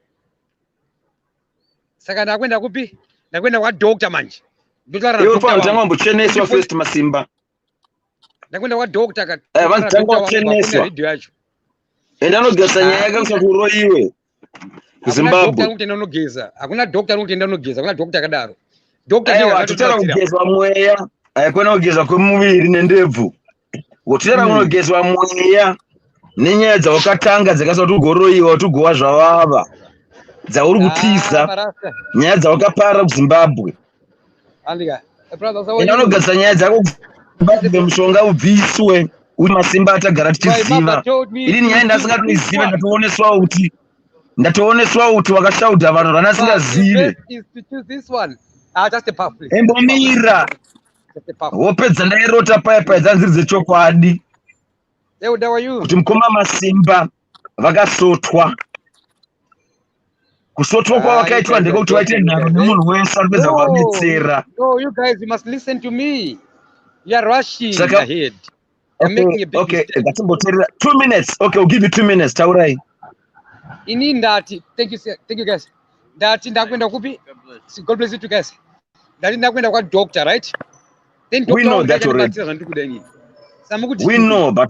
saka ndakwenda kupi ndakwenda kwadoctor manje ndotanga wambocheneswa first masimba ndakwenda kwadoctor radio yacho ende anogeza nyaya yake kusati uroiwe kuzimbabwe unotenda unogeza hakuna doctor unotenda unogeza hakuna doctor akadaro totera kugezwa mweya haikona kugezwa kwemuviri nendebvu kutera kunogezwa mweya nenyaya dzawakatanga dzakasati ugoroiwa kuti ugowa zvavava dzauri kutiza nyaya dzawakapara kuzimbabwe ende anogadzisa nyaya dzako mushonga ubviswe uti masimba atagara tichiziva ini nyaya ndasingatoizive ndatooneswa kuti wakashaudha vanhu vanasingazive embomira wopedza ndairota paipai dzanziri dzechokwadi kuti mukoma masimba vakasotwa kusotwa kwavakaitwa ndekuti vaite nharo nemunhu wese ari kuedza kuvabetsera. No, you guys, you must listen to me. You are rushing Saka- ahead. You're making a big Okay, mistake. ngatimboteerera 2 minutes. Okay, I'll give you 2 minutes. Taurai. Ini ndati, thank you guys. Ndati ndakwenda kupi? God bless you two guys. Ndati ndakwenda kwa doctor, right? Then We know that already. ndabatsira zvandikuda inini. Samukuti We know, but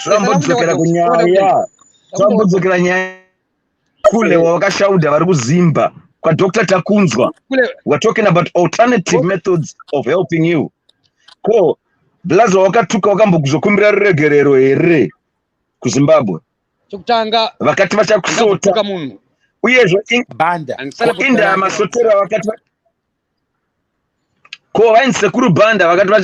twambodzokera kunyaya. Twambodzokera nyaya kule wavakashauda vari kuzimba. Kwa takunzwa. We're talking about alternative methods of helping you. Ko blazo wakatuka wakambokuzokumbira ruregerero here kuZimbabwe. Chokutanga vakati vachakusota munhu. Uyezvo banda. Inda yamasotera vakati ko vainsekuru banda vakati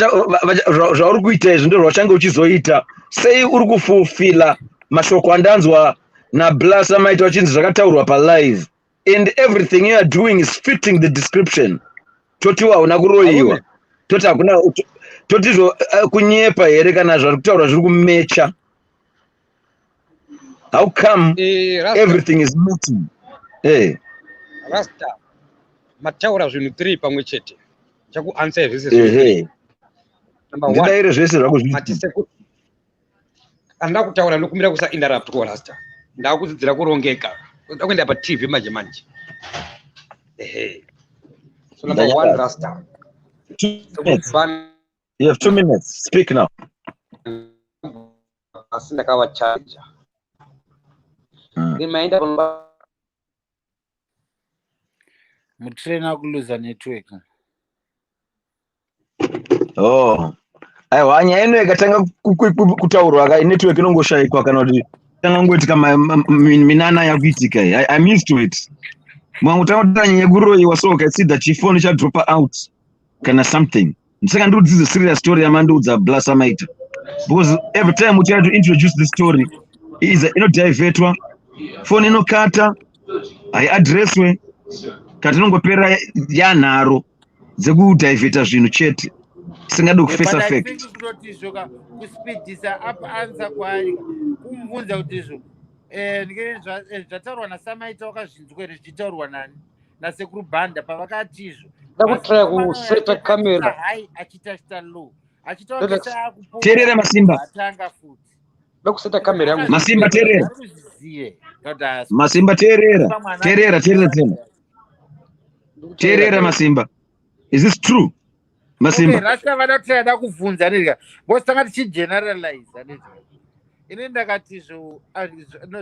zvauri kuita izvi ndizvo vachange uchizoita. Sei uri kufulfila mashoko andanzwa naBlasa maita vachinzi zvakataurwa palive, and everything you are doing is fitting the description. Totiwa hauna kuroyiwa, toti hakuna, totizvo kunyepa here kana zvari kutaurwa zviri kumecha. How come everything is meeting? Rasta mataura zvinhu 3 pamwe chete. Chakuanswer zvese. Number 1. Ndidaire zvese zvakuzviti. Matisekuru. Andina kutaura nokumbira kusa interrupt kwa Rasta. Ndakudzidzira kurongeka. Ndakuenda pa TV manje. So number 1, Rasta. 2 minutes. You have 2 minutes. Speak now. Asinda kawa charge. Nimaenda kwa mutrainer kuluza network. Aiwa nyaya ino ikatanga kutaurwa network inongoshayikwa kana kuti tanga ngoitika minana yakuitika. I'm used to it. Mwangu tanga nyaya kuroyiwa so see that phone cha drop out kana something. Saka ndiudzidze serious story yamandiudza Blasa maita. Because every time we try to introduce the story is inodivetwa, phone inokata, haiadreswe, kati inongopera yanharo dzekudiveta zvinhu chete. Singade kufesa fact. Kuspidisa up answer kwaari kumubvunza kuti izvo zvataurwa naSamaita wakazvinzwa here zvichitaurwa nani nasekuru banda pavakati izvo ndakutry kuseta kamera hai achita low achitaura Terera Masimba. atanga futi ndakuseta kamera yangu Masimba terera. Zive kada Masimba terera. Terera tena. Terera Masimba. Is this true? Masimba. Okay, rasta vanotsada kuvunza nega. Boss tanga tichigeneralize nega. Ini ndakati zvo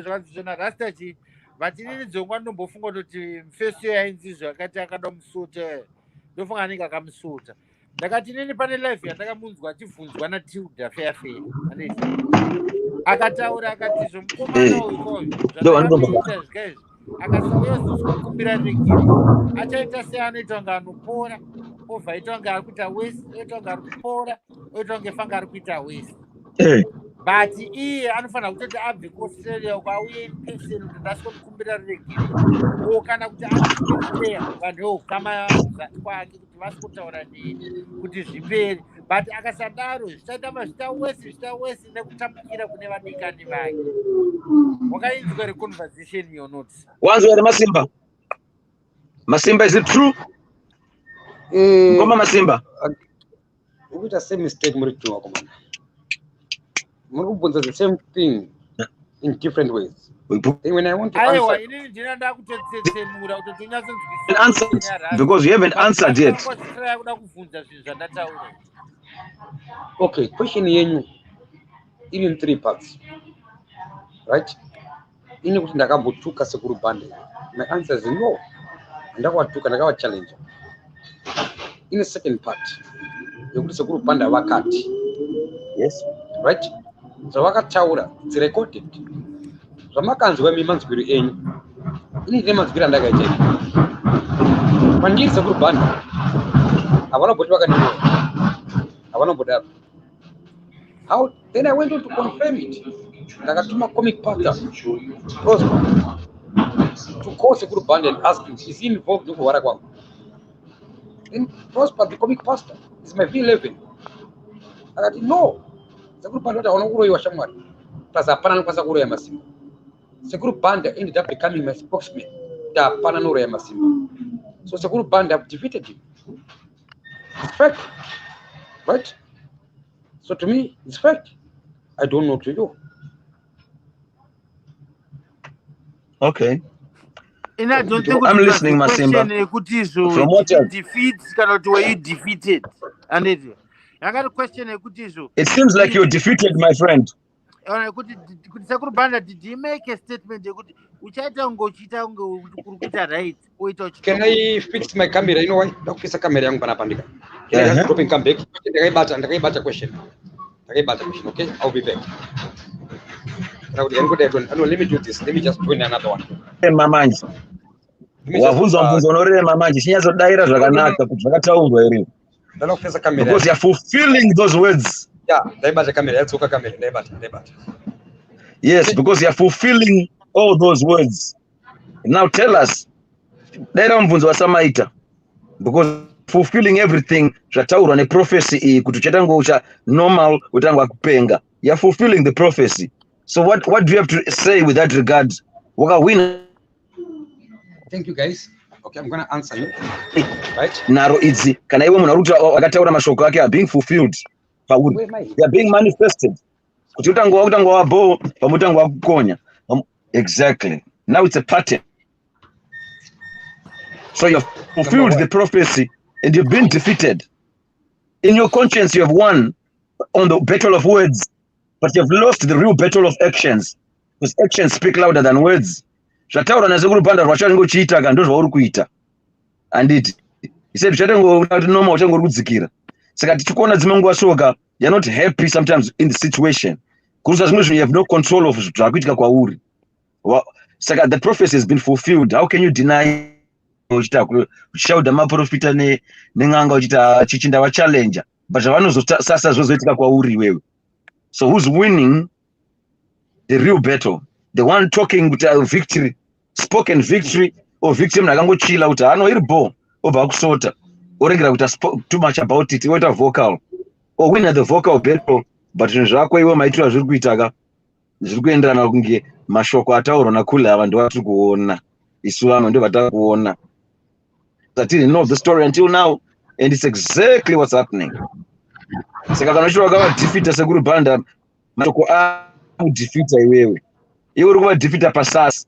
zvakazvona rasta chi vatini dzongwa ndombofunga kuti mfesto yainzi zvakati akada musuta. Ndofunga nega akamusuta. Ndakati nini pane live yandakamunzwa achivhunzwa naTilda fair. Anezi. Akataura akati zvo mukomana uyu zvakati akasauya kumbira regiri achaita seanoita nga anopora obva aita nga ari kuita west oita nga ari kupora oita nga fanga ari kuita west but iye anofanira kutoti abve kuaustralia uko auye inpeseni kuti ndasikomukumbira regiri o kana kuti aia vanhu veukama kwake kuti vasikotaura nini kuti zviperi but akasadaro zvichaita zvita west nekutambukira kune vadikani vake. Wakainzwa re conversation you're not. Wanzwa re Masimba. Masimba, is it true? Ngoma Masimba. Ukuita same mistake muri tu wako mana. Muri kubunza the same thing in different ways. When I want to answer. Aiwa ini ndina ndakutotsetsenura kuti answer because you haven't answered yet. Kuda kuvunza zvinhu zvandataura. Okay, question yenyu in 3 parts. Right? Ini kuti ndakambotuka sekuru bande. My answer is no. Ndakwatuka ndakawa challenge. In the second part, yokuti sekuru bande wakati. Yes. Right? So wakataura, it's recorded. Zvamakanzwa mimanzwiro enyu. Ini nemanzwiro andakaita. Pandiri sekuru bande. Havana boti vakandiwa. Havana bodaro. How? Then I went on to confirm it. Nakatuma comic partner Prosper to call Sekuru Band and ask him, is he involved in Kuwara Kwangu? Then Prosper, the comic pastor, is my V11. I said, no. Sekuru Band wanakuroyiwa shamwari. Plus hapana nokwanisa kuroya Masimba. Sekuru Band ended up becoming my spokesman Tapana no Rema Simba. So Sekuru Band have defeated him. It's fact. Right? So to me, it's fact. I don't know to you. And Okay. I don't think I'm listening, Masimba. From what did you defeat cannot were you defeated? And I got a question. It seems like you're defeated, my friend. Sakuru Banda, did you make a statement which I don't go right? Can I fix my camera? You know why? Don't fix a camera young Panapandika. Can I just drop in come back? I got a question. Okay? I'll be back. Now let me do this. Let me just do another one. Mamanji. Wavunzwa mvunzo unorere mamanji chinyazodaira zvakanaka kuti zvakataurwa ere. Because you're fulfilling those words. Yeah, ndaibata camera, yatsoka camera, ndaibata. Yes, because you're fulfilling all those words. Now tell us, daira mvunzo wasamaita. Because fulfilling everything zvataurwa neprophecy iyi kuti chatangocha normal utangwa kupenga. You're fulfilling the prophecy. So what do you have to say with that regard? Wakawina. Thank you guys. Okay, I'm going to answer you. Right? Naro idzi kana iwe munhu arikuti akataura mashoko ake are being fulfilled. They are being manifested. Kuti utangwa wabo pamutangwa kukonya. Exactly. Now it's a pattern. So you've fulfilled the prophecy and you've been defeated. In your conscience you have won on the battle of words, but you've lost the real battle of actions. Because actions speak louder than words. Zvataura nasekuru Banda rwachangochiita ka ndozvauri kuita. Anditi. He said zvachangoita normal uchangorudzikira. Saka tichikuona dzimwe nguva soka, you're not happy sometimes in the situation. Kurusa zvimwe you have no control of zvakuitika kwauri. Saka the prophecy has been fulfilled. How can you deny uchita kushauda maprofita nenganga uchita chichinda wa challenger, but zvavanozosasa zvozoitika kwauri wewe. So who's winning the real battle? The one talking with a victory, spoken victory, or victim nakangochila kuti ano iri bo obva kusota orengera kuti spoke too much about it, oita vocal or win at the vocal battle, but zvinhu zvako iwe maitiro zviri kuita zviri kuenderana kunge mashoko ataurwa nakula ava ndo vatiri kuona isu vamwe ndo vatiri kuona. I didn't know the story until now, and it's exactly what's happening. Saka kana uchiro wakava defeater sekuru Banda, mashoko akudefeater iwewe. Iwe uri kuva defeater pasasa.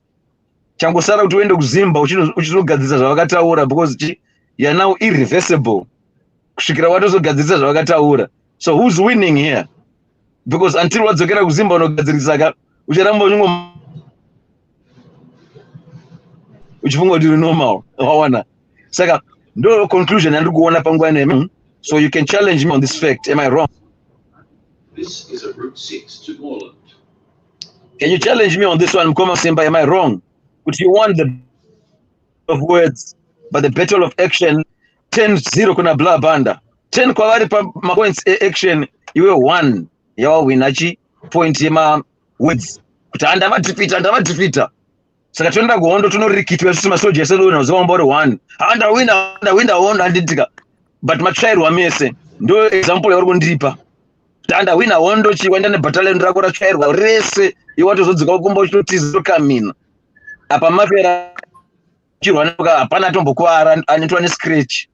Changosara kuti uende kuzimba uchizogadzisa zvavakataura, because you are now irreversible. Kusvikira watozogadzisa zvavakataura. So who's winning here? Because until wadzokera kuzimba unogadzirisa uchiramba uchifunga kuti normal. Wawana. Saka ndo conclusion andiri kuona panguva ino. So you can challenge me on this fact. Am I wrong? This is a Route 6 to Moreland. Can you challenge me on this one, Mkoma Simba? Am I wrong? But you won the of words, but the battle of action 10-0 kuna bla Banda. 10 kwa vari pa points action iwe 1 yawa winachi point yema words. Kuti andava defeater. Saka toenda kuhondo tonorikitwa sisi masoja esedo unoziva mbori 1. Anda hondo anditika. But matsvairwa mese ndo example yauri kundipa. Anda wina hondo chiwenda nebattalion rako ratsvairwa rese iwatozodzika kukomba uchitotiza kamina. Apa mafera chirwa noka hapana tombokuara anitwa nescratch.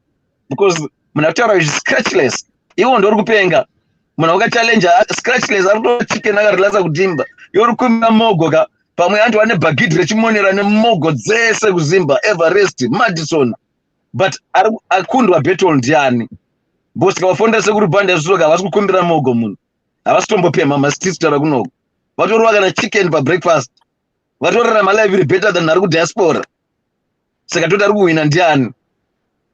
Because muna kutaura izvi scratchless. Iwo ndori kupenga. Muna ukachallenge scratchless arito chicken akarelasa kudimba. Yori kumira mogo ka pamwe antu ane bagidi rechimonera nemogo dzese kuzimba Everest, Madison. But akundwa battle ndiani? Boss kawafunda sekuru Banda zvoga havasi kukumbira mogo munhu. Havasi tombopema mastisitara kunoko. Vatorwa kana chicken pa breakfast. Vatorara malive better than ari kudiaspora. Saka toti ari kuwina ndiani?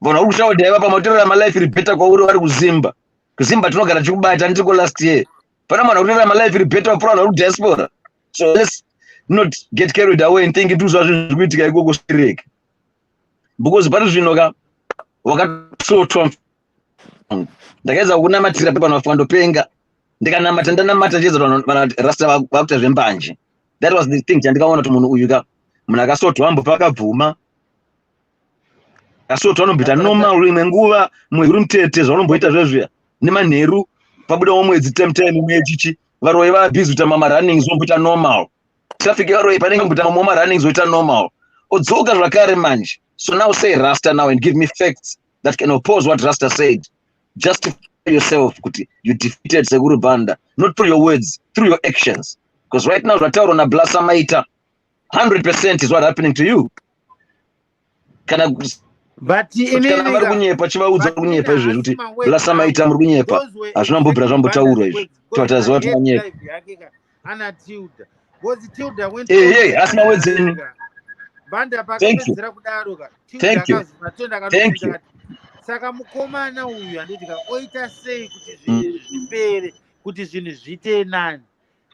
Vona uri kushaudha iva pamatorara malive better kwauri vari kuzimba. Kuzimba tinogara chikubata ndiko last year. Pana mwana kutorara malive better kwa ari kudiaspora. So let's not get carried away and think it was zviri kuitika ikoko strike. Because pari zvinoka wakasotwa ndakaedza kunamatira pano fandopenga ndikanamata ndanamata chedza vana rasta vakuita zvembanje. That was the thing chandikaona kuti munhu uyu munhu akasotwa ambo pakabvuma akasotwa anomboita normal rimwe nguva mwedzi uri mutete zvaunomboita zvezviya nemanheru pabuda womwedzi time mechichi varoi vabhizi kuita mama runnings vomboita normal. Traffic varoi panenge mboita mama runnings voita normal. Odzoka zvakare manje. So now say Rasta now and give me facts that can oppose what Rasta said. Justify yourself, kuti. You defeated Seguru Banda, not through your words, through your actions. Because right now, Ratauro na Blasa Maita, 100% is what happening to you. Kana but kana vari kunyepa chivaudza kunyepa izvezvi kuti Blasa Maita muri kunyepa hazvina mbobvira zvambotaura izvi tataziva kuti manyepa ana Tilda was Tilda went asina words in. Banda pakapedzera kudaro ka Thank you. Saka mukomana uyu anditi ka oita sei kuti zvipere kuti zvinhu zviite nani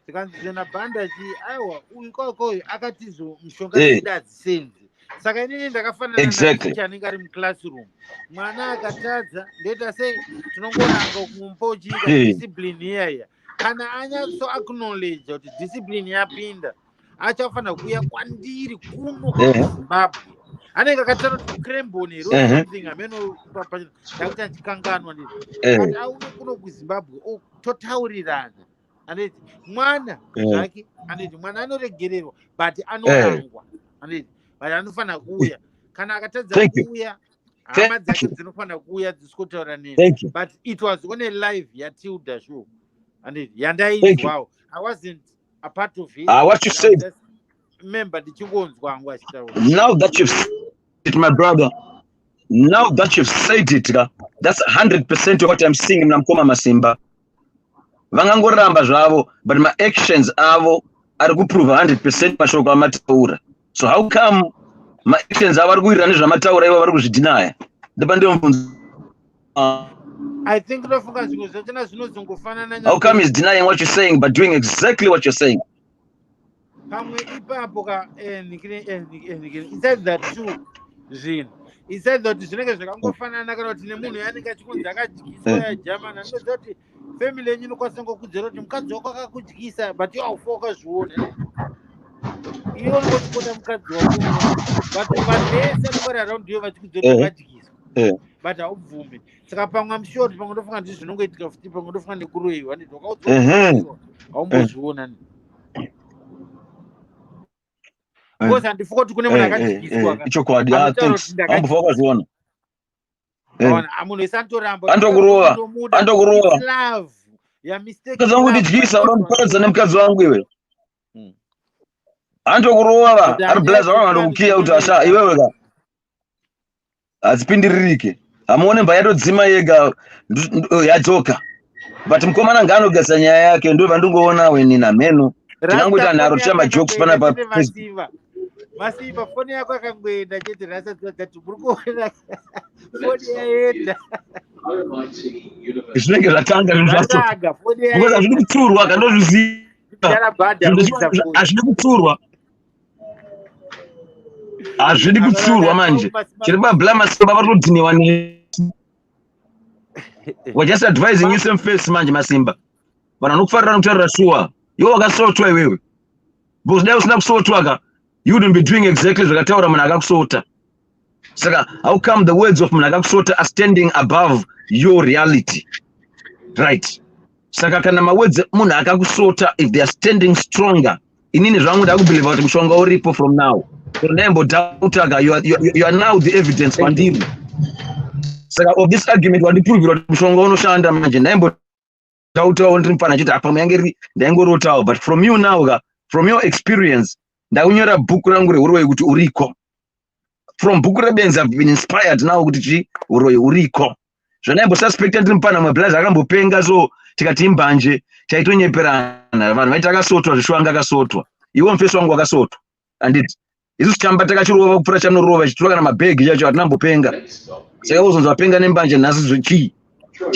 tikanzvena Banda chi aiwa uyu koko akatizo mishonga dzisenzi saka inini ndakafanana na anenge ari muclassroom mwana akatadza ndeta sei tinongona kumumpochi discipline iyaya kana anyatso acknowledge kuti discipline yapinda achafanira kuya kwandiri kuno kuZimbabwe anenge akataura kuti Kremboni something ameno ndakuti achikanganwa nditi kuti auye kuno kuZimbabwe totaurirana anditi mwana zvake anditi mwana anoregererwa but anorangwa anditi but anofanira kuuya kana akatadza kuuya hama dzake dzinofanira kuuya dzisikutaura neni but it was on a live yaTilda show anditi yandainzwawo I wasn't a part of it. What you said. Remember the chigonzwa ngwa chitaura. Now that you've said it, my brother, now that you've said it, that's 100% of what I'm seeing in Namkoma Masimba. Vangangoramba zvavo, but my actions avo are kuprove 100% mashoko amataura. So how come my actions avo ari kuita nezvamataura ivo vari kuzvidinaya? I think ndofunga zvinhu zvachona zvinozongofanana. How come he's denying what you're saying but doing exactly what you're saying? Pamwe ipapo ka he said that too zvinhu he said that zvinenge zvakangofanana kana kuti nemunhu yanenge achikunzi akadyiswa yaJamani anoziva kuti family yenyu inokwanisa ngokudzera kuti mukadzi wako akakudyisa but iwe haufa wakazviona iwe unongochikona mukadzi wako but vanhu vese anongori around iwe vachikudzera kuti wakadyiswa but haubvumi saka pamwe amshoti pamwe ndofunga ndizvo zvinongoitika futi pamwe ndofunga nekuroyiwa nditi wakaudzwa haumbozviona because handifunga kuti kune munhu akadyiswa ichokwadi hambofa wakazviona munhu wese anotoramba andokurova mukadzi wangu ndidyisa unomuparadza nemukadzi wangu iwe andokurova ari blaza wangu andokukiya kuti asha iwewe ka hadzipindiririke hamuone mba yatodzima yega yadzoka but mukomana ngaanogasa nyaya yake ndo vandingoona wenina mheno tinangoita nharo ticha majokes panapa Masiva foni yako akangoenda chete rasa dzati muri kuona foni yaenda zvinenge zvatanga because hazvidi kutsurwa kandozviziva hazvidi kutsurwa hazvidi kutsurwa manje chiri pabla Masimba vatodhiniwa we're just advising you same face manje Masimba vanhu vanokufarira nokutaurira shuwa iwe wakasotwa iwewe because dai usina kusotwa ka you wouldn't be doing exactly zvakataura munhu akakusota saka how come the words of munhu akakusota are standing above your reality right saka kana mawords munhu akakusota if they are standing stronger inini zvangu ndakubhelieva kuti mushonga uripo from now ndaimbodautaga you are now the evidence kwandiri saka of this argument wandipuruvira kuti mushonga unoshanda manje ndaimbodautawo ndiri mufana chiti apa muyange ndaingorotawo but from you now from your experience ndakunyora bhuku rangu rehuroi kuti uriko from BhukuReBenzi I've been inspired now kuti chi uroi uriko zvanaimbosuspecta ndiri mupana mweblaza akambopenga so tikati imbanje chaitonyeperana vanhu vaiti akasotwa zvishwanga akasotwa iwo mufesi wangu wakasotwa anditi isusu chamba takachirova kupfuura chanorova chitora kana mabhegi chacho atinambopenga saka uzonzi wapenga nembanje nhasi chii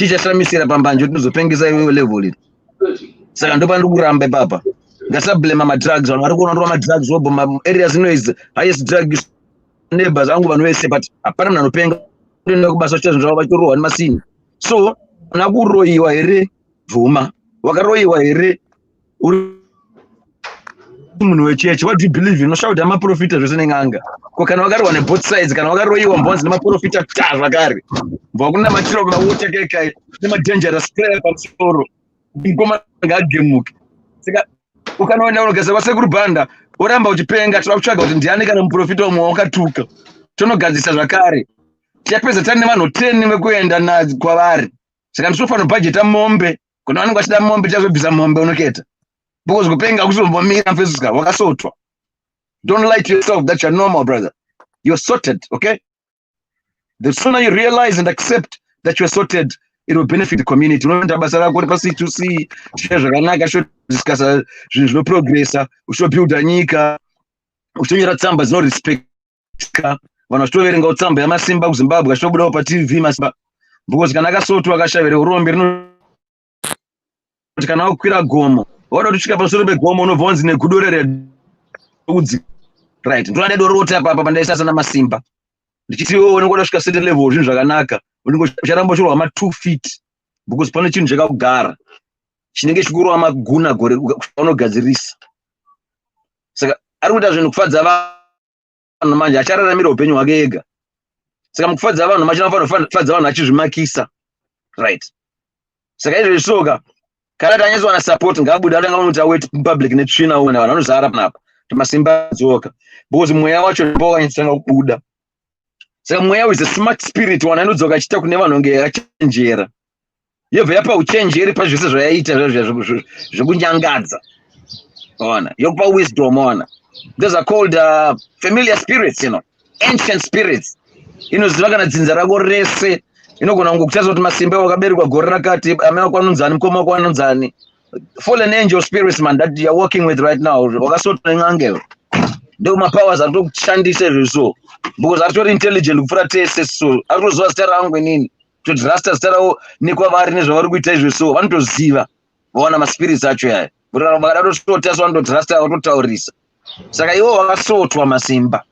chashamisira pambanje tinozopengesa iwewe level iri saka ndopa ndikuramba ipapa ngasablema madrugs vanhu vari kuona ndova madrugs obo maareas inois highest drug neighbors angu vanhu vese but hapana munhu anopenga unoenda kubasa chazvo zvavo vachorohwa nemasini so una kuroyiwa here bvuma wakaroyiwa here uri munhu wechechi what do you believe in unoshauta amaprofita zvese nen'anga ko kana wakarohwa neboth sides kana wakaroyiwa mbonzi nemaprofita ta zvakare mbwa kuna matiro kunawater kekai nemadangerous spray pamusoro ngoma ngagemuke saka ukanoenda unogasa kwasekuru Banda Oramba uchipenga toda kutsvaga kuti ndiani kana muprofita umwe wakatuka. Tonogadzisa zvakare. Tichapedza tane vanhu 10 vekuenda kwavari. Saka ndinofanira budgeta mombe. Kuna vanenge vachida mombe tichazobvisa mombe unoketa. Because kupenga kuzombomira mfesuka wakasotwa. Don't lie to yourself that you're normal, brother. You're sorted, okay? The sooner you realize and accept that you're sorted, it will benefit the community. Unoenda basa rako uri pasi2C, share zvakanaka, should discuss zvinhu zvinoprogressa, ushobuilda nyika, uchitonyera tsamba dzinorespectka, vanhu vachitoverenga tsamba yamasimba kuZimbabwe, achitobudawo paTV masimba. Because kana akasotwa akashavira urombe kuti kana wakwira gomo, wada kusvika pamusoro pegomo unobva wanzi negudo redzi. Right, ndinoda dorota apa pandaisasa namasimba. Ndichiti wewe unenge kusvika certain level zvinhu zvakanaka, unenge ucharamba chirwa 2 feet. Because pane chinhu chakagara. Chinenge chikurwa maguna gore unogadzirisa. Saka ari kuita zvinhu kufadza vanhu manje achararamira upenyu hwake ega. Saka mukufadza vanhu manje anofanira kufadza vanhu achizvimakisa. Right. Saka izvo zvisoka kana tanyeswa na support ngabuda atanga unoita wait public netsvina una vanhu vanozara panapa. Masimba dzoka. Because mweya wacho ndopawanyitsanga kubuda. Saka mweya is a smart spirit wana anodzoka achita kune vanhu nge achenjera. Yobva yapa uchenjeri pazvose zvayaita zvekunyangadza. Ona, yokupa wisdom ona. Those are called familiar spirits, you know, ancient spirits. Inoziva kana dzinza rako rese. Inogona kutaridza kuti masimba wakaberekwa gore rakati, amene kwanonzani mukoma kwanonzani. Fallen angel spirits man that you are working with right now. Wakasotwa ngangelo. Ndio mapowers atokushandisa zviso. Because atori intelligent kufura tese so. Atozwa zita rangu nini? Kuti rasta zita rawo nekwavari nezvavari kuita izvo so. Vanotoziva. Vaona ma spirits acho yaya. Kuti vakadotota so vanoti rasta vatotaurisa. Saka iwo wakasotwa masimba.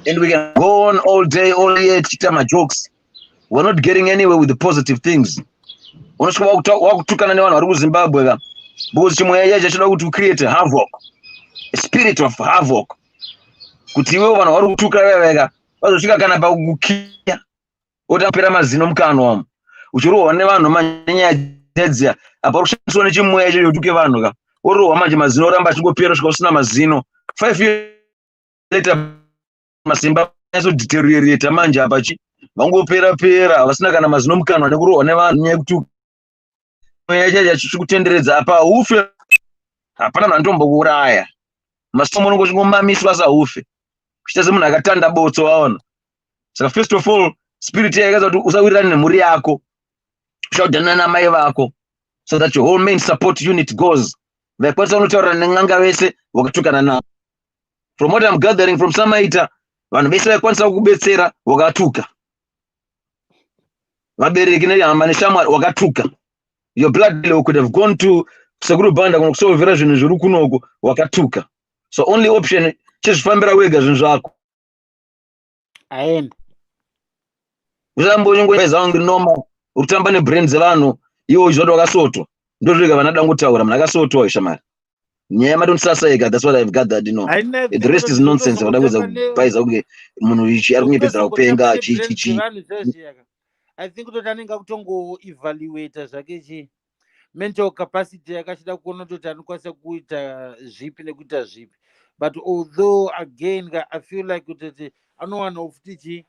And we can go on all day all year chita ma jokes. We're not getting anywhere with the positive things. Unosvika wakutukana nevanhu vari kuZimbabwe ka. Because chimweya chachida kuti create havoc. A spirit of havoc. Kuti iwe vanhu vari kutuka veveka vazosvika kana pakukiya otapera mazino mukanwa uchirohwa nevanhu manyanya dzedza apa kushandiswa nechimweya chotuke vanhu ka orohwa manje mazino oramba achingopera svika usina mazino 5 years later masimba deteriorate manje apa vangopera vasina kana mazino mukanwa nekurohwa nevanhu nyaya yekutuka mweya chikutenderedza apa ufe hapana vanhu vatombokuuraya masomo nongomamiswa saufe kuchita semunhu akatanda botso waona. Saka first of all spirit yakaza kuti usawirirane nemhuri yako, ushaudhana namai vako, so that your whole main support unit goes. Vaikwanisa unotaurira nen'anga vese wakatukana navo. From what I'm gathering from Samaita, vanhu vese vaikwanisa kukubetsera wakatuka. Vabereki nehama neshamwari wakatuka. Your blood could have gone to Sekuru Banda kunokusolvera zvinhu zviri kunoko wakatuka. So only option chezvifambira wega zvinhu zvako. Aenda. Usambonyongweza wangu normal. Utamba nebrain dzevanhu iwo izvo wakasotwa. Ndozvika vanada ngotaura munhu akasotwa shamari. Nyaya don't ega, that's what I've gathered, you know. The rest is nonsense. Vada kuza kupaiza kunge munhu ichi ari kunyepedzera kupenga chichi. I think kuti anenge kutongo evaluate zvake chi mental capacity yakachida kuona kuti anokwanisa kuita zvipi nekuita zvipi. But although again I feel like kuti anowana ufutichi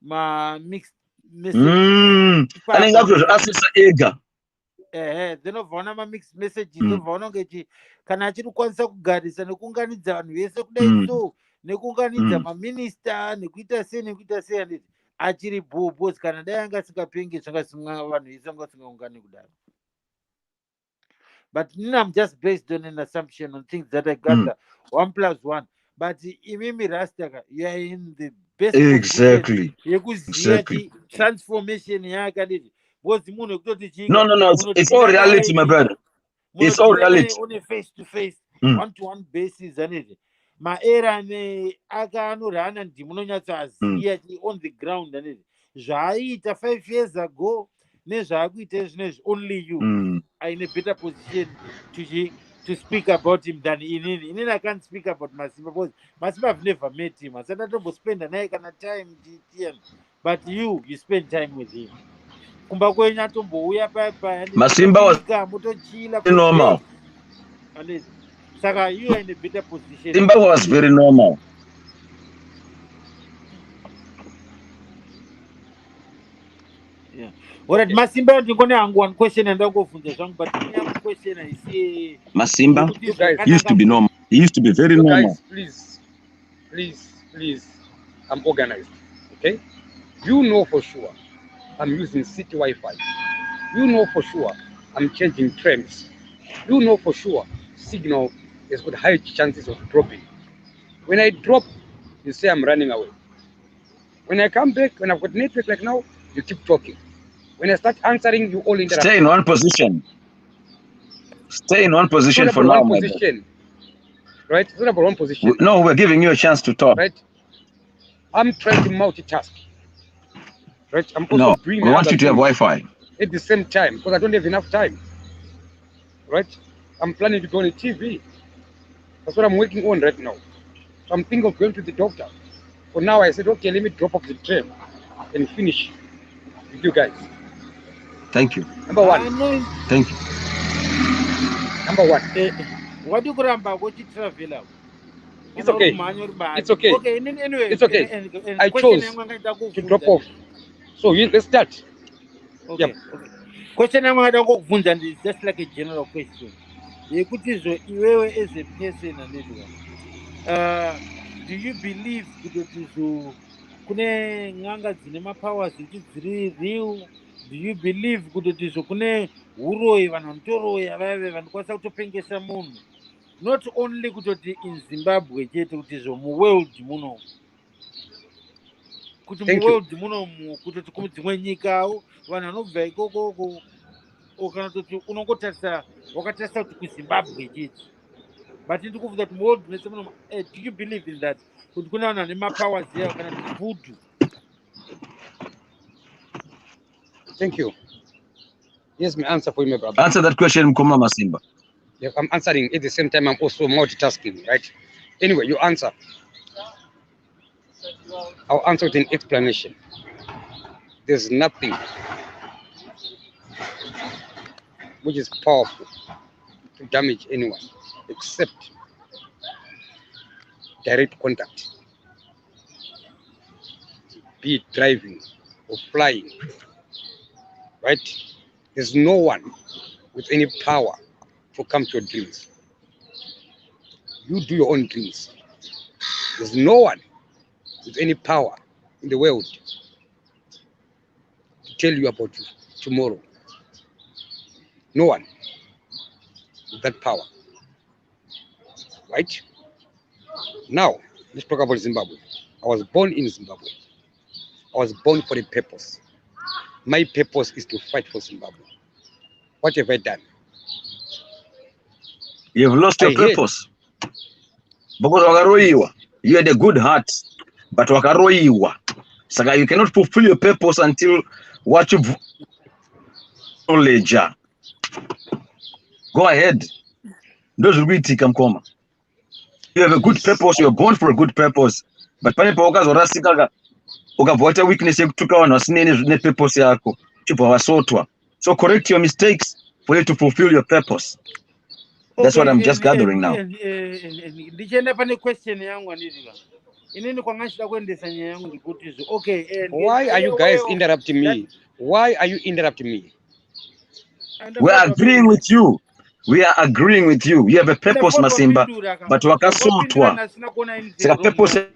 ma mixed message. Anenge akuzviasesa ega. Then obvaona ma mixed messages obvaona ngechi kana achiri kwanisa kugarisa nekuunganidza vanhu vese kudai so nekuunganidza maminista nekuita sei anditi achiri bobo kana dai anga asingapengi zvangasimwa vanhu vese vanga vasingaungani kudaro. But I'm just based on an assumption on things that I gather 1 + 1. But imimi Rastaka, you are in the best exactly. Transformation yake. No, it's all reality, my brother. It's all reality. On a face-to-face, one-to-one basis, and it. My era ne akano rana ndimunonyatsaziya on the ground, and it. Zvaita 5 years ago, nezvakuita only you are in a better position to speak about him than in I can't speak about Masimba because Masimba have never met him. I said I don't spend a night and a time, but you spend time with him. Masimba was normal. Saka, you are in a better position. Zimbabwe was very normal. Yeah. Alright, Masimba, you're going to ask one question and I'll go for the song, but the question I see. Masimba You guys, used to be normal. He used to be very you normal. guys, please, I'm organized. Okay? You know for sure I'm using city Wi-Fi. You know for sure I'm changing trends. You know for sure signal has got high chances of dropping. When I drop, you say I'm running away. When I come back, when I've got network like now, you keep talking. When I start answering, you all interrupt. Stay in one position. Stay in one position for now, my boy. Right? It's not about one position. No, we're giving you a chance to talk. Right? I'm trying to multitask. Right? I'm also No, doing we want other you to have things Wi-Fi. at the same time because I don't have enough time. Right? I'm planning to go on TV. That's what I'm working on right now. So I'm thinking of going to the doctor. For now, I said, okay, let me drop off the train and finish with you guys. Thank you. Number one. Thank you. Number one. What do you remember? What you travel out? It's okay. It's okay. Okay, anyway. It's okay. I chose to drop off. So let's start. Okay. Yep. Okay. Question I'm going to is just like a general question. Iwewe as a person and anyone. Do you believe kune nganga dzine mapowers dziri real? Do you believe kuti kune uroi vanhu vanotoroya vave vanokwanisa kutopengesa munhu? Not only kutoti in Zimbabwe chete kuti muworld muno. Kuti muworld muno kutoti kumdzimwe nyikawo vanhu vanobva ikoko kana kuti unongotarisa wakatarisa kuti kuZimbabwe chete. But ndiri kubvunza kuti muworld mese muno, do you believe in that? Kuti kune vanhu vane mapowers here kana kuti voodoo? Thank you. Here's my answer for you, my brother. Answer that question, Mkoma Masimba. Yeah, I'm answering at the same time. I'm also multitasking, right? Anyway, you answer. I'll answer with an explanation. There's nothing which is powerful to damage anyone except direct contact. Be it driving or flying, right? There's no one with any power to come to your dreams. You do your own dreams. There's no one with any power in the world to tell you about tomorrow. No one with that power. Right? Now, let's talk about Zimbabwe. I was born in Zimbabwe. I was born for a purpose. My purpose is to fight for Zimbabwe. What have I done? You've lost your purpose. Because wakaroiwa. You had a good heart, but wakaroiwa. So you cannot fulfill your purpose until what you've knowledge. Go ahead. Those will be Mkoma. You have a good purpose, you're born for a good purpose. But pane paukazorasika ukabvota weakness yekutuka vanhu vasine purpose yako chibva vasotwa. So correct your mistakes for you to fulfill your purpose. That's what I'm just gathering now. Ndichenda pane question yangu andizika. Inini kwangachida kuendesa nyaya yangu ndikuti okay. Why are you guys interrupting me? Why are you interrupting me? We are agreeing with you. We are agreeing with you. You have a purpose, Masimba, but wakasotwa. Saka purpose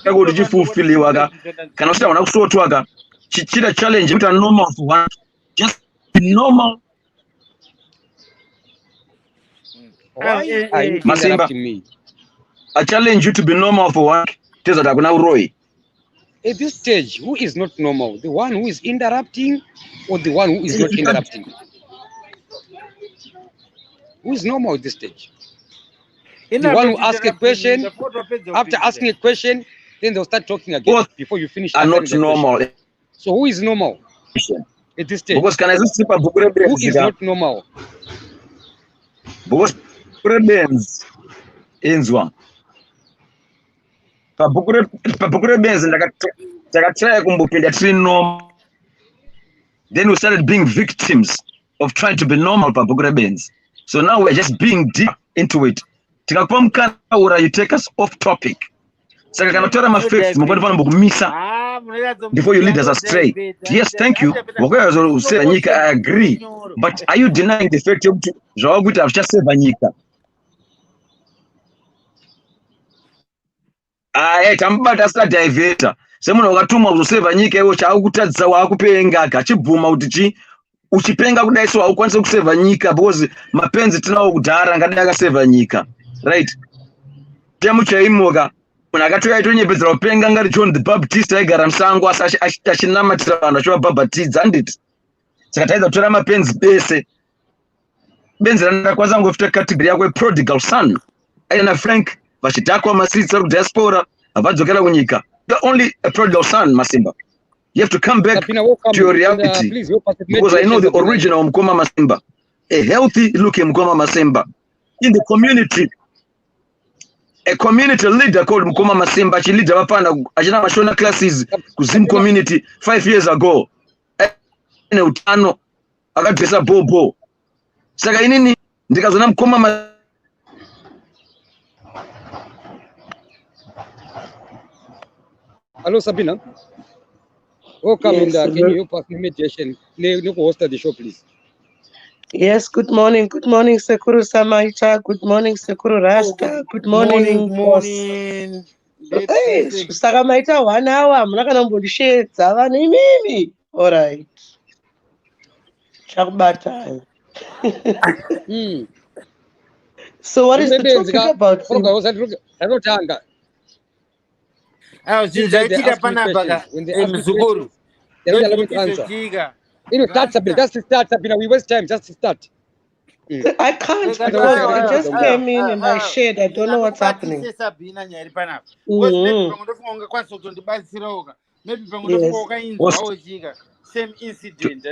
yako ndijifulfilliwa kana usina wana kusotwa chichira challenge with a normal for one. Just be normal. Why are you interrupting me? I challenge you to be normal for one. Teza takuna uroi. At this stage, who is not normal? The one who is interrupting or the one who is not interrupting? Who is normal at this stage? The one who asks a question, after asking a question, then they'll start talking again. Both before you finish. Are not normal. Question. So who is normal at this stage? Because can I just who is not normal? Because BhukuReBenzi enzwa. BhukuReBenzi ndakatry kumbopinda tiri normal. Then we started being victims of trying to be normal BhukuReBenzi. So now we're just being deep into it. tikakupa mukana ura you take us off topic. Saka kana tora mafacts mukoni pano mbokumisa before you lead us astray. Yes, thank you. Wakazo useva nyika, I agree. But are you denying the fact yokuti zvawakuita azvichaseva nyika? Tambata asita diveta. Semunhu wakatumwa kuzoseva nyika iwo chaakutadzisa waakupenga achibvuma kuti uchipenga kudai so haukwanisi kuseva nyika because mapenzi tinawo kudhara ngadai akaseva nyika. Right? Chamuchaimoka munhu akatouya aitonyepedzera kupenga ngati John the Baptist aigara musango asi achinamatira vanhu achivabhabhatidza handiti. Saka taidza kutora mapenzi bese. Benzi randakwanisa kungofita category yako prodigal son. Aina Frank vachidhakwa masitsa kudiaspora havadzokera kunyika. You're only a prodigal son, Masimba. You have to come back to your reality. Because I know the original Mkoma Masimba. A healthy looking Mkoma Masimba. In the community. A community leader called Mkoma Masimba. She leads Wapana. Ajina Mashona classes. Kuzim community 5 years ago. Ene utano. Akadresa bobo. Saka inini. Ndikazona Mkoma Hello, Sabina. Welcome in the, can you help us in mediation? You host the show, please. Yes, good morning. Good morning, Sekuru Samaita. Good morning, Sekuru Rasta. Good morning, boss. Hey, Samaita, 1 hour. I'm not going to bullshit. Mimi. All right. Shabbat time. So what is the topic about? Zvinzaitika panapa muzukuru. Just start, Sabina. We waste time. Just start. I can't because I just came in and I shared. I don't know what's happening. Yes. Same incident.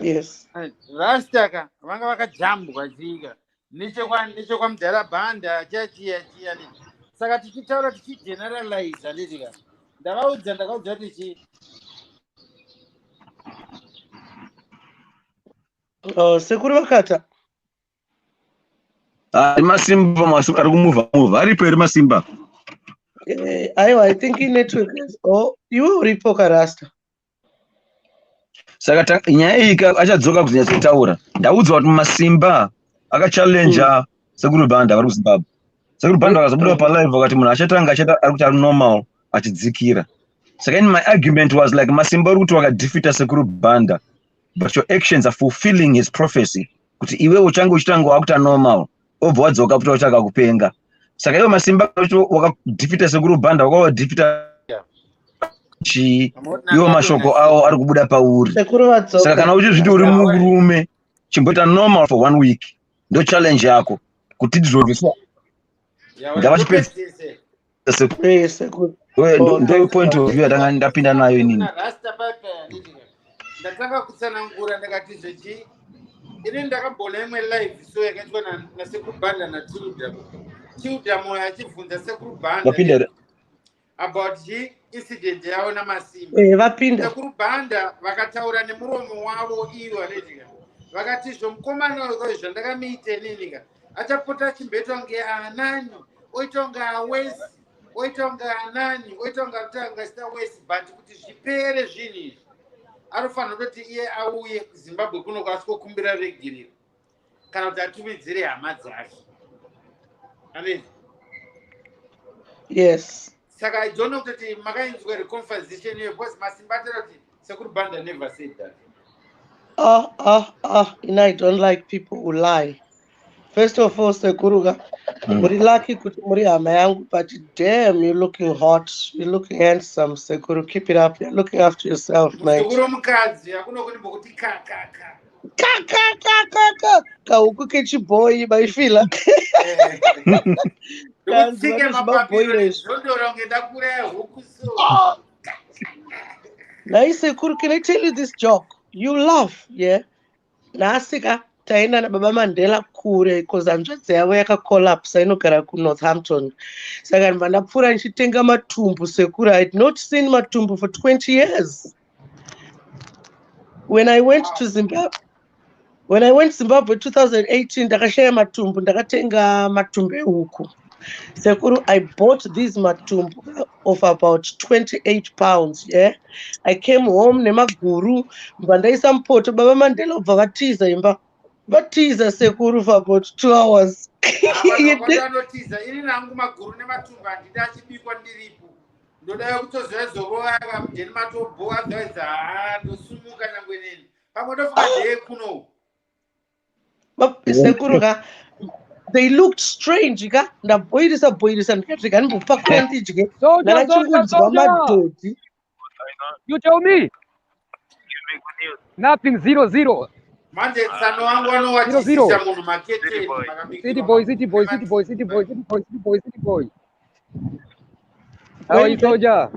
Yes. Rastaka vanga vakajambwa zviga nechekwa mudharabhanda chachiya saka tichitaura tichigeneralize ndizika ndakaudza tichi Sekuru Vakata. Masimba ari kumuvha aripo eri Masimba. I think in network. Oh, you ripoka Rasta. Saka nyaya iyi achadzoka kuzinyatsotaura. Ndaudzwa kuti Masimba akachallenja Sekuru Banda vari kuZimbabwe. Sekuru Banda akazobuda palive vakati munhu achatanga ari kuti ari normal achidzikira. Saka in my argument was like Masimba uri kuti wakadefeata Sekuru Banda, but your actions are fulfilling his prophecy kuti iwe uchange uchitanga wakuta normal obva wadzoka kuti uchaka kupenga. Saka iwe Masimba wakadefeata Sekuru Banda wakawadefeata iwo mashoko awo ari kubuda pauri. Saka kana uchizviti uri murume chimboita normal for 1 week ndo challenge yako kuti tidzorwiswa ndava chipedza ndo point of view yatanga ndapinda nayo inini. Ndatanga kutsanangura ndakati zvechi ini ndakambona imwe live so yakaitwa naSekuru Banda naTilda moyo achibvunza Sekuru Banda about the incident yavo naMasimba. Vapinda Sekuru Banda vakataura nemuromo wavo ivo aletika vakati zvomukomana uyo zvandakamiite ninika achapota achimbetwa ngeanani oita kunge awesi oita kunge anani oita kunge kutanga sita wesi but kuti zvipere zvinhu izvi anofanira kuti iye auye kuZimbabwe kuno kwasikokumbira regiriro kana kuti atumidzire hama dzake. Amen. Yes. Saka I don't know kuti makainzwa reconversation here because Masimba atera kuti Sekuru Banda never said that. I don't like people who lie. First of all, Sekuruga, muri lucky kuti muri hama yangu, but damn, you're looking hot, you're looking handsome, Sekuru. Keep it up. You're looking after yourself, mate. Sekuru mukadzi akuno kuti mbokuti ka. Kauku kechiboy, my fila. Ndikutsike mapapiro ndondora ngenda kure huku so. Now, Sekuru, can I tell you this joke? You laugh, yeah? Nasika taenda na Baba Mandela kure because hanzvadzi yavo yakacollapse inogara kuNorthampton. Saka ndapfuura ndichitenga matumbu Sekuru. I had not seen matumbu for 20 years. When I went to Zimbabwe, When I went Zimbabwe 2018, ndakashaya matumbu, ndakatenga matumbu ehuku. Sekuru, I bought these matumbu of about 28 pounds, yeah? I came home nemaguru, mbandaisa mpoto, Baba Mandela ubva vatiza imba. Vatiza Sekuru for about 2 hours. Vanotiza ini nangu maguru nematumbu handida achibikwa ndiripo. Ndoda kutozvezoroa mujeni matombo adzoedza ndosumuka nyangwe neni. Pamwe ndofunga ndeye kuno. Sekuru, they looked strange, ndaboilisa ndikati ndimbopakuwa ndidye. Ndakachingudza madhodhi. You tell me. Nothing 0-0. Manje tsano wangu wanowatisisa munhu makete. City boy. How are you, soldier?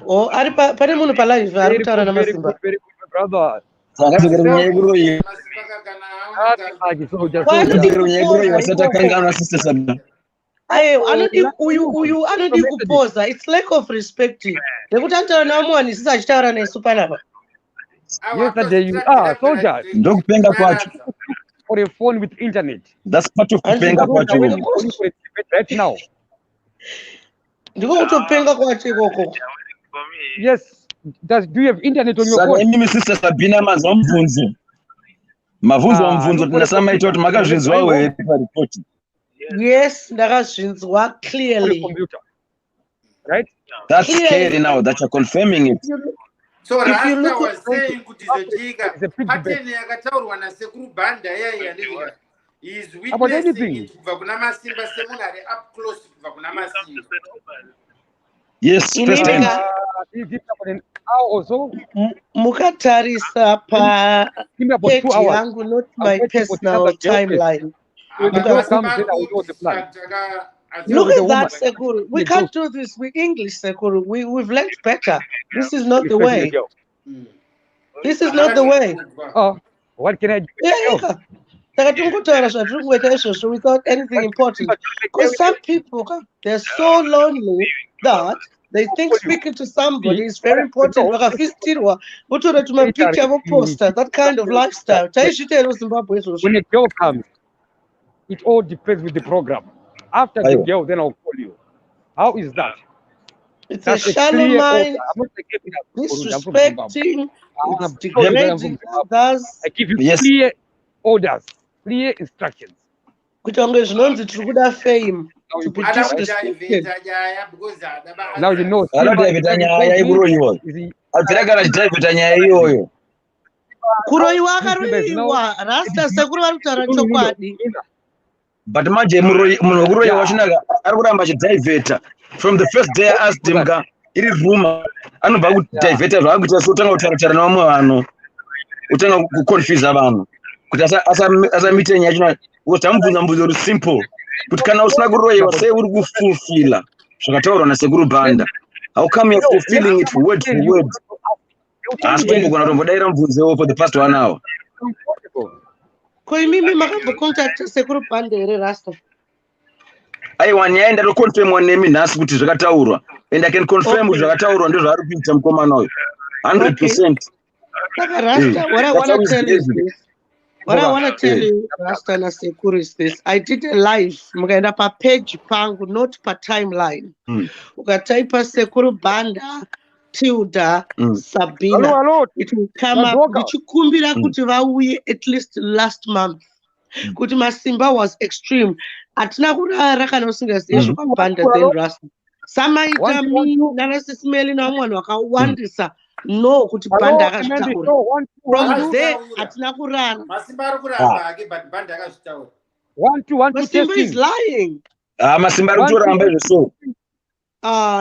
Oh, pane munhu palive ari kutaura namasimba. Very good, brother. Anodi kupoza. It's lack of respect. Nekuti antaura namuwani sisi achitaura nesu panapa. Yesterday you are soldier. Ndokupenga kwacho. For a phone with internet. That's part of kupenga kwacho. Right now. Ndiko kutopenga kwacho ikoko. Yes. Do you have internet on your phone? Saka imi sister Sabina mazomvunzo. Mavunzo wamvunzo tinasama ito kuti makazvinzwawo here pareport. Yes, ndakazvinzwa clearly. Computer. Right? That's scary now that you're confirming it. So Rasta was saying kuti zochika pattern yakataurwa nasekuru Banda yaya ndivika. He is witnessing it kubva kuna masimba semunhu ari up close kubva kuna masimba. Yes, first time. Also, mukatarisa pa page yangu, not my personal timeline. Look at that, Sekuru. We can't do this. We English, Sekuru. We've learned better. This is not the way. This is not the way. Oh, what can I do? Yeah. Without anything important. Because some people, they're so lonely that they think speaking to somebody is very important. That kind of lifestyle. When a girl comes, it all depends with the program. After the girl, then I'll call you. How is that? It's a shallow mind, disrespecting, it's degrading others. I give you clear orders, clear instructions. Fame to be disrespected. Now you know. But manje muroyi wachinaga arikuramba achidivheta. From the first day I asked him ga iri rumor anobva kudivheta zvakuita sotanga kutaura nevamwe vanhu. Utanga kuconfuse vanhu. Kuti asamite nyaya chino kuti amubvunza mubvunzo uri simple. Kuti kana usina kuroyiwa sei uri kufulfilla zvakataurwa nasekuru Banda. How come you're fulfilling it word for word? Asi tombogona tombodaira mubvunzo for the past 1 hour. Koimimi makambocontact Sekuru Banda here Rasta. Aiwa nyaya ndatoconfirmwa nemi nhasi kuti zvakataurwa. And I can confirm kuti zvakataurwa ndozvaari kuita mukomana uyu. 100%. Saka Rasta, what I want to tell you is this. What I want to tell you, Rasta and Sekuru, is this. I did a live, mukaenda pa page pangu, not pa timeline. Ukataipa Sekuru Banda, Tilda, Sabina. Hello. It will come up. Ndichikumbira kuti vauye at least last month. Kuti Masimba was extreme. Atina kurara kana usingaziye kwa Banda then Rasta. Samaita mi nanasesimeli na mwana wakawandisa. No, kuti Banda akazvitaura. From there, atina kurara. Masimba ari kuramba ake but Banda akazvitaura. 1-2 Masimba is lying. Masimba ari kutoramba izvo.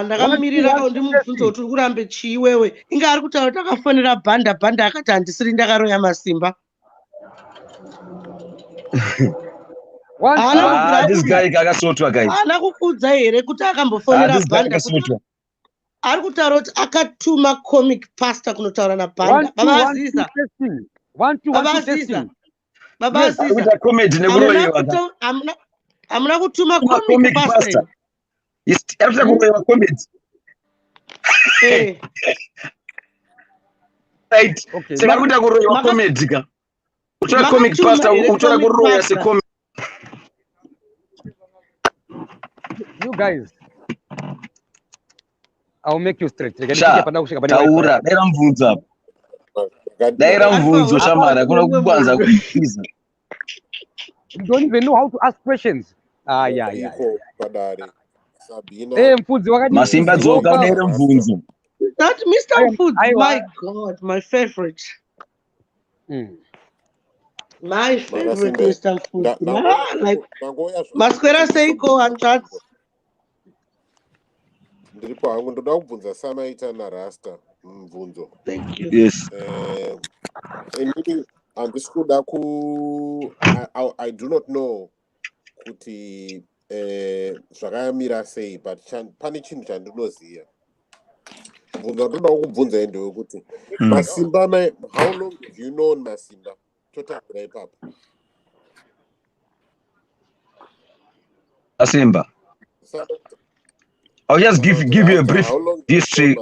Ndakamirira ndimubvunza kuti uri kurambe chii iwewe. Inga ari kutaura kuti akafonera Banda akati handisiri ndakaroya Masimba. This guy akasotwa guys. Ana kukudza here kuti akambofonera Banda. Ari kutaura kuti akatuma comic pastor kunotaura naBanda. Baba Aziza. Baba Aziza. Amuna kutuma comic pastor. After kuroyiwa comedy. Right. Saka kuita kuroyiwa comedy ka. Utora comic pasta, utora kuroya se comic. You guys, I'll make you straight. Sha, taura, daira mvunza shamara, kuna kubanza kuiza. You don't even know how to ask questions. Yeah. Mfudzi wakati Masimba dzoka daira mvunza. That Mr. Foods, my God, my favorite. My favorite Mr. Foods. Like Masquera say go and chat. Ndiripo hangu ndoda kubvunza samaita narasta mubvunzo. Thank you. Yes. Inini handisi kuda I do not know kuti zvakayamira sei, but pane chinhu chandinoziva. Mubvunzo ndoda kubvunza ndewekuti Masimba, how long have you known Masimba? Totambira ipapo. Masimba. I'll just give you a brief history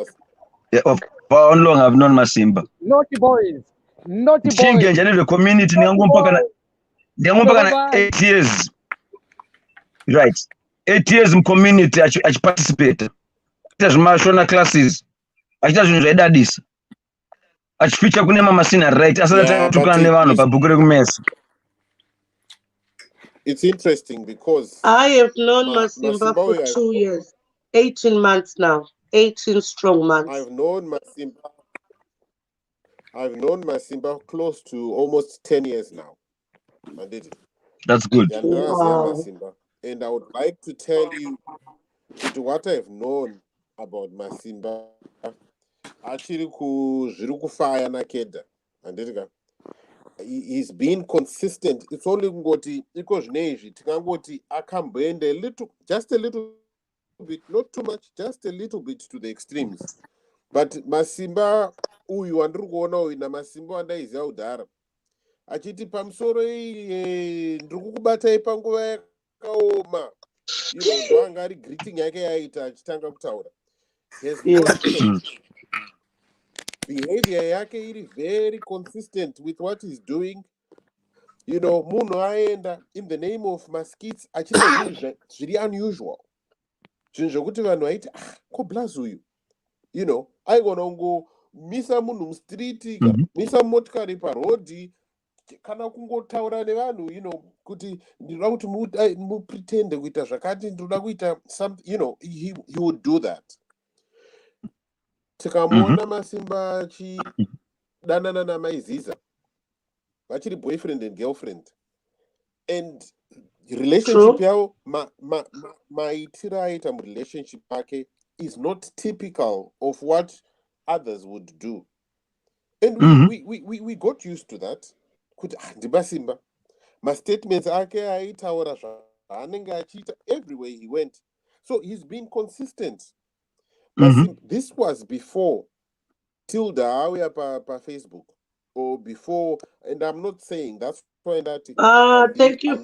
of how long I've known Masimba. Naughty boys. Chinge the community mpaka na 8 years. Right. 8 years in community I participate. Achimashona classes. Achita zvinhu zvaidadisa. Achificha kune mamasina right. Asati tukana nevanhu pabhukure kumesa. It's interesting because I have known Masimba for 2 years. 18 months now. 18 strong months. I've known Masimba close to almost 10 years now. I did it. That's good. Wow. And I would like to tell you what I've known about Masimba. Actually, zviri kufaya nakeda. Andika. He's been consistent. It's only ngoti iko zvinezvi tikangoti akamboenda just a little bit, not too much, just a little bit to the extremes. But Masimba uyu wandiri kuona uyu naMasimba wandaiziva kudhara achiti pamusoro ndiri kukubatai panguva yakaoma, ndovanga ari greeting yake yaita achitanga kutaura. Behavior yake iri very consistent with what he's doing. Munhu aenda in the name of maskits achita zvinhu zviri unusual, zvinhu zvokuti vanhu vaiti ko blazi uyu aigona kungomisa munhu mustreet, misa motikari parodhi, kana kungotaura nevanhu kuti ndinoda kuti mupretende kuita zvakati, ndinoda kuita something, he would do that. Tikamuona Masimba achidanana naMaiziza vachiri boyfriend and girlfriend, and relationship yavo maitiro aita murelationship yake is not typical of what others would do, and we got used to that. Kuti ndiMasimba, mastatements ake aitaura zvaanenge achiita everywhere he went, so he's been consistent. This was before Tilda auya pa Facebook, or before, and I'm not saying that's why that. Thank you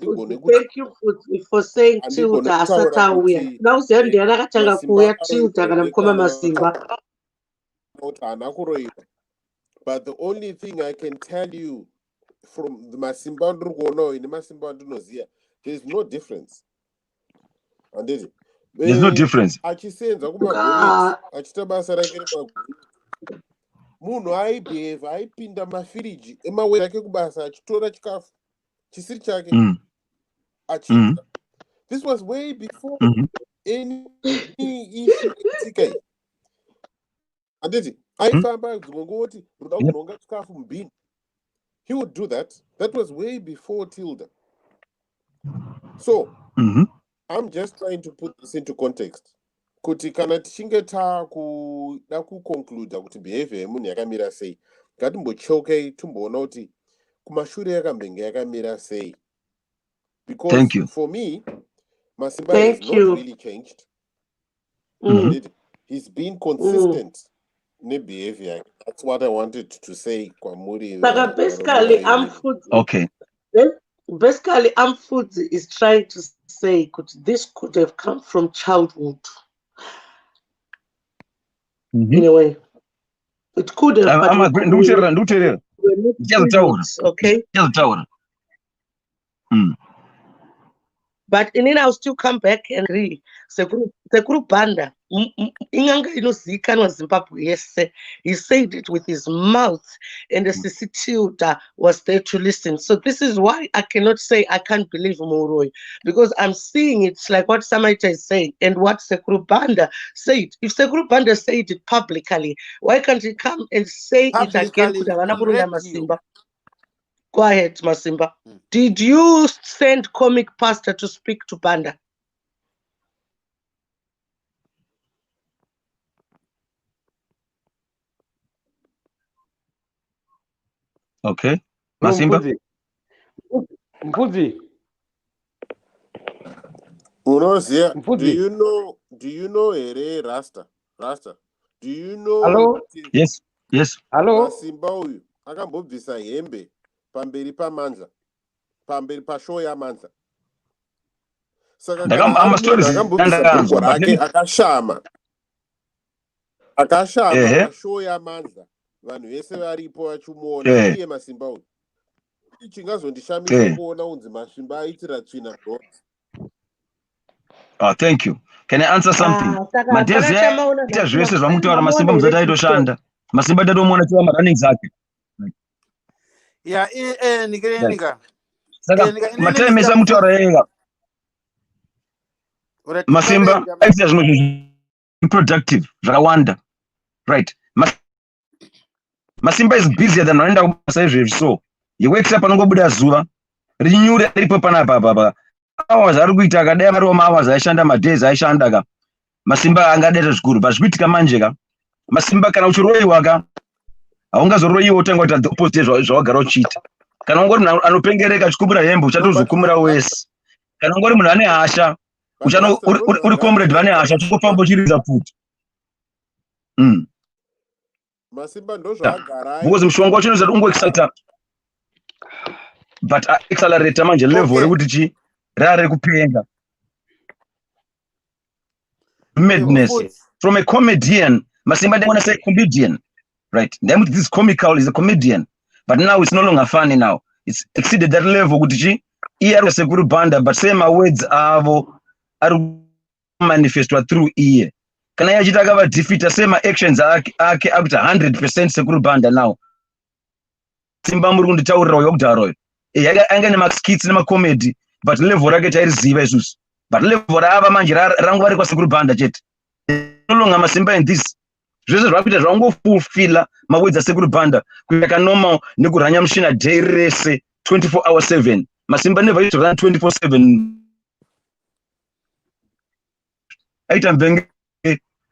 for saying Tilda asata auya. Now ndiana akatanga kuuya Tilda kana mukoma Masimba. But the only thing I can tell you from the Masimba ndrugono in Masimba ndinoziya, there's no difference. And there's no difference. Achisenza kumagonyeti achita basa rake remagonyeti, munhu aibhehave aipinda mafiriji emawere ake kubasa achitora chikafu chisiri chake achidya. This was way before any issue itika iyi. Anditi aifamba dzingongoti ndoda kunhonga chikafu mubhini, he would do that. That was way before Tilda. So I'm just trying to put this into context. Kuti kana tichinge takuda kuconcluda kuti behavior yemunhu yakamira sei, ngatimbochokei tumboona kuti kumashure yakambenge yakamira sei. Because for me, Masimba has not really changed. He's been consistent behavior. That's what I wanted to say. Basically, Basically, Amfudzi is trying to say this could have come from childhood. In a way, it could have. We're not Ndichazotaura. it, okay? Ndichazotaura. But inini I'll still come back and agree. Sekuru Banda, inganga inozikanwa Zimbabwe yese. He said it with his mouth, and the Sisitilda was there to listen. So this is why I cannot say I can't believe Moroi, because I'm seeing it's like what Samaita is saying and what Sekuru Banda said. If Sekuru Banda said it publicly, why can't he come and say it again? Publicly on radio. Masimba. Go ahead, Masimba. Did you send Comic Pastor to speak to Banda? Okay. Masimba? Mpudzi. Unoziya, Mpudzi. do you know here Rasta? Do you know? Hello? Yes. Hello? Masimba uyu akambobvisa hembe pamberi pamanza, pamberi pashow yamanza. Saka kana Ama stories akambobvisa bhuku rake akashama pashow yamanza, vanhu vese varipo vachimuona iye Masimba uyu. Chingazondishamisa kuona unzi Masimba aitira tsvina God. Oh, thank you. Can I answer something? Matezi yaita zvese zvamutaura Masimba muzati aitoshanda. Masimba tatomuona chiva marunning zake. Yeah, nikirenika. Saka matime esa mutaura yega. Masimba aita zvimwe productive zvakawanda. Right. Masimba is busier than anoenda kubasa izvezvi so. He wakes up anongobuda zuva. Rinyure ripo panapa. Hours ari kuita akadai ariwo hours aishanda madays aishanda ka. Masimba angadeta zvikuru pazvikuitika manje ka. Masimba kana uchiroiwa ka haungazoroiwa utanga kuita the opposite zvawagara uchiita. Kana ungori munhu anopengereka achikumbira hembe uchatozokumira wese. Kana ungori munhu ane hasha uri comrade vane hasha uchingofamba uchiridza futi. Masimba ndozvaagara. Because mushonga wacho unoziva ungoexcita. But accelerate manje level rekuti chi rare kupenga. Madness. From a comedian, Masimba didn't want to say comedian. Right. Then this is comical, he's a comedian. But now it's no longer funny now. It's exceeded that level. Kuti ear Sekuru Banda, but same words avo are manifested through ear. Can I actually talk about defeat? Same actions are up to 100% Sekuru Banda now. Simba murundi tauro yokudaro. Anga ne max skits ne comedy, but level rake tairiziva isusu. But level rava manje rangu vari kwa Sekuru Banda chete. No longer Masimba in this. Zvese zvakuita zvangofulfilla mawedzi aSekuru Banda kuita normal nekuranya mushina day rese 24 hours 7. Masimba never used to run 24/7. Aita mbenge,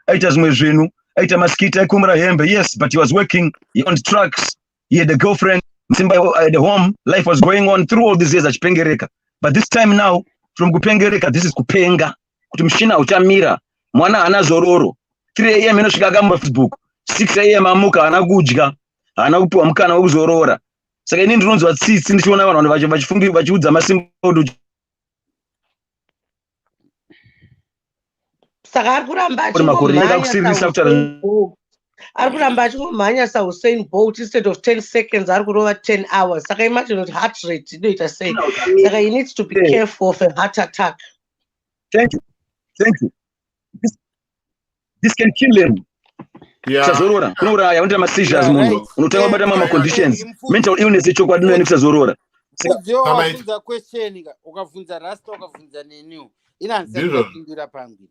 aita zvimwe zvinhu, aita maskiti aikumira hembe. Yes, but he was working, he owned trucks, he had a girlfriend. Masimba at the home, life was going on through all these years achipengereka. But this time now, from kupengereka, this is kupenga. Kuti mushina uchamira, mwana hana zororo. 3 AM inosvika kamba Facebook, 6 AM amuka hana kudya, hana kupiwa mukana wekuzorora. Saka ini ndinonzwa tsitsi ndichiona vanhu vachifungira vachiudza Masimba kuti saka ari kuramba achingomhanya saUsain Bolt instead of 10 seconds ari kurova 10 hours. Saka imagine kuti heart rate inoita sei. Saka he needs to be careful of a heart attack. Thank you. This can kill him. Kusazorora kunouraya unoita ma-seizures munhu unotanga kubata ma-conditions mental illness yechokwadi inoenda kusazorora. Wakavunza question ukavunza Rasta ukavunza neniu inanzi kupindura pangu.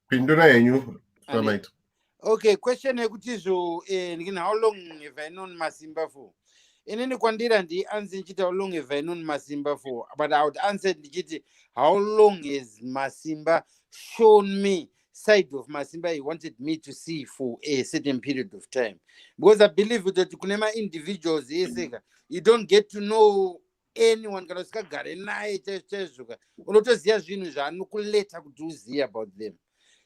Pindura yenyu Samaita. Okay, question yekuti zvo how long have I known Masimba for? Inini kwandira anzi nchiti how long have I known Masimba for? But I would answer nchiti how long has Masimba shown me side of Masimba he wanted me to see for a certain period of time. Because I believe that kunema individuals you don't get to know anyone kana usikagare naye chezvuka unotoziva zvinhu zvaanokuleta kuti uzive about them.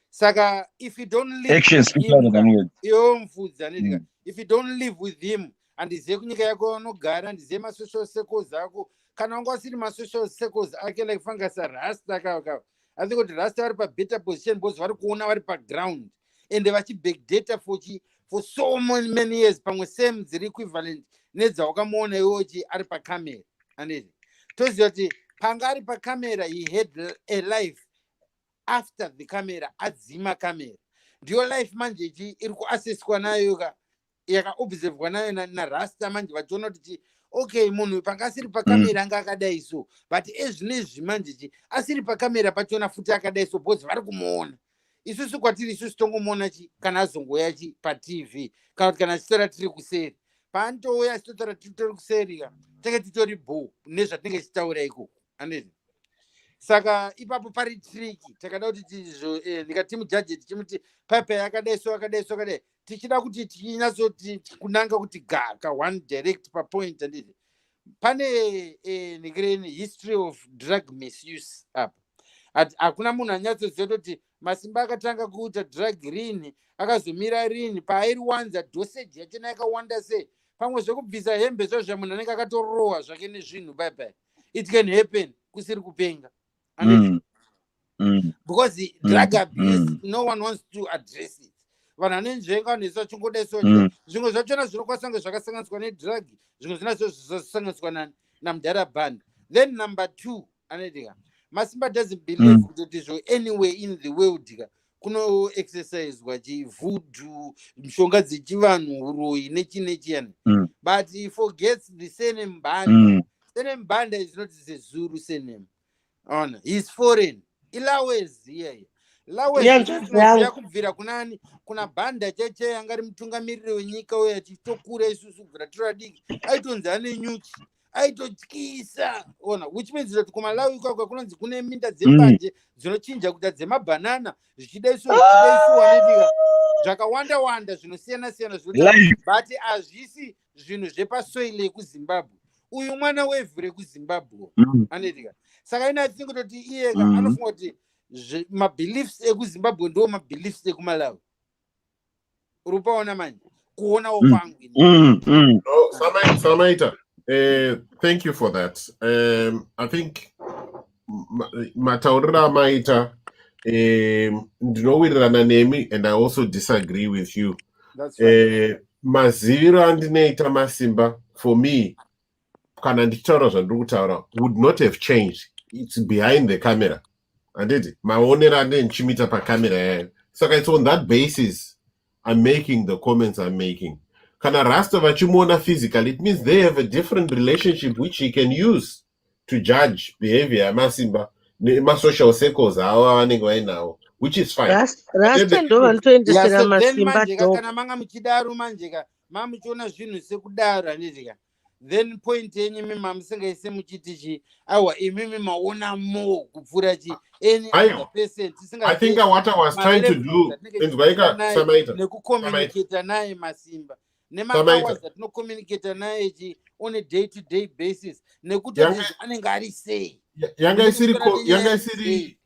Saka if you don't live actions with him, if you don't live with him andizive kunyika yako anogara andizive ma-social circles ako kana wanga usiri ma-social circles ake like fangasa Rasta kaka. I think kuti Rasta vari pa-better position because vari kuona vari pa-ground and vachi-back data for so many years pamwe same dziri equivalent nedzawakamuona iwochi ari pakamera anditi toziva kuti panga ari pakamera he had a life after the camera adzima kamera ndiyo life manje ichi iri kuasseswa nayo yakaobservwa nayo narasta manje vachiona kuti okay munhu panga asiri pakamera anga akadai so but ezvinezvi manje ichi asiri pakamera pachiona futi akadai so bcause vari kumuona isusu kwatiri isusu tongomuona chi kana azongoya chi patv kana kuti kana chitora tiri kuseri paanotouya achitotora titori kuseri tenge titori bho nezvatinenge chitaura ikoko anditi saka ipapo pari triki takada kuti ndikati mujaji tichimuti pipe yakadai so akadai so akadai tichida kuti tinyatsoti kunanga kuti ka one direct papoint anditi pane nikireni history of drug misuse apa hakuna munhu anyatsoziva kuti Masimba akatanga kuita drug rini akazomira rini paairiwanza dosage yachena yakawanda sei pamwe zvekubvisa hembe zvozvo munhu anenge akatorowa zvake nezvinhu bye it can happen kusiri kupenga because drug abuse no one wants to address it vanhu anenjenga nesa chingodeso zvimwe zvachona zvinokwanisa kunge zvakasanganiswa nedrug zvimwe zvinazo zvizosanganiswa namudharabhanda. Then number 2 anoitika Masimba doesn't believe that is anywhere in the world kuno exercisewa voodoo mishonga dzechivanhu uroi nechiyani but he forgets the surname Banda. Surname Banda is not the Zulu surname. He's foreign. Ilawezi here. Yakubvira kunani kuna Banda cheche yangari mutungamiriri wenyika uya achitokura isusu kubvira tiradiki aitonzi ane nyuchi aitotyisa which means that kumalawi ikako kunonzi kune minda dzembanje dzinochinja kuita dzemabanana zvichidaiso wanoitika zvakawanda zvinosiyana but hazvisi zvinhu zvepasoil yekuzimbabwe uyu mwana wevhu rekuzimbabwe anoitika saka ina think kuti iye anofunga kuti mabeliefs ekuzimbabwe ndo mabeliefs ekumalawi urupaona manje kuonawo kwangu Samaita, thank you for that. I think mataurira maita ndinowirirana nemi and I also disagree with you. Maziviro andinoita Masimba for me kana ndichitaura zvandiri kutaura would not have changed. It's behind the camera. Anditi maonero ane nchimita pacamera yayo. Saka it's on that basis I'm making the comments I'm making. Kana Rasta vachimuona physical, it means they have a different relationship which he can use to judge behavior Masimba ma social circles awanenge vainawo, which is fine. Rasta ndo vanotoendesera Masimba kana manga muchidaro manjeka mamuchiona zvinhu sekudaro andizika then point yenyu mamusingaise muchitichi awa imimi maona more kupfura chi any other person. I think what I was trying to do is nekucommunicate naye Masimba nema-hours that no communicate naye chi on a day-to-day basis nekuti anenge ari sei yanga isiri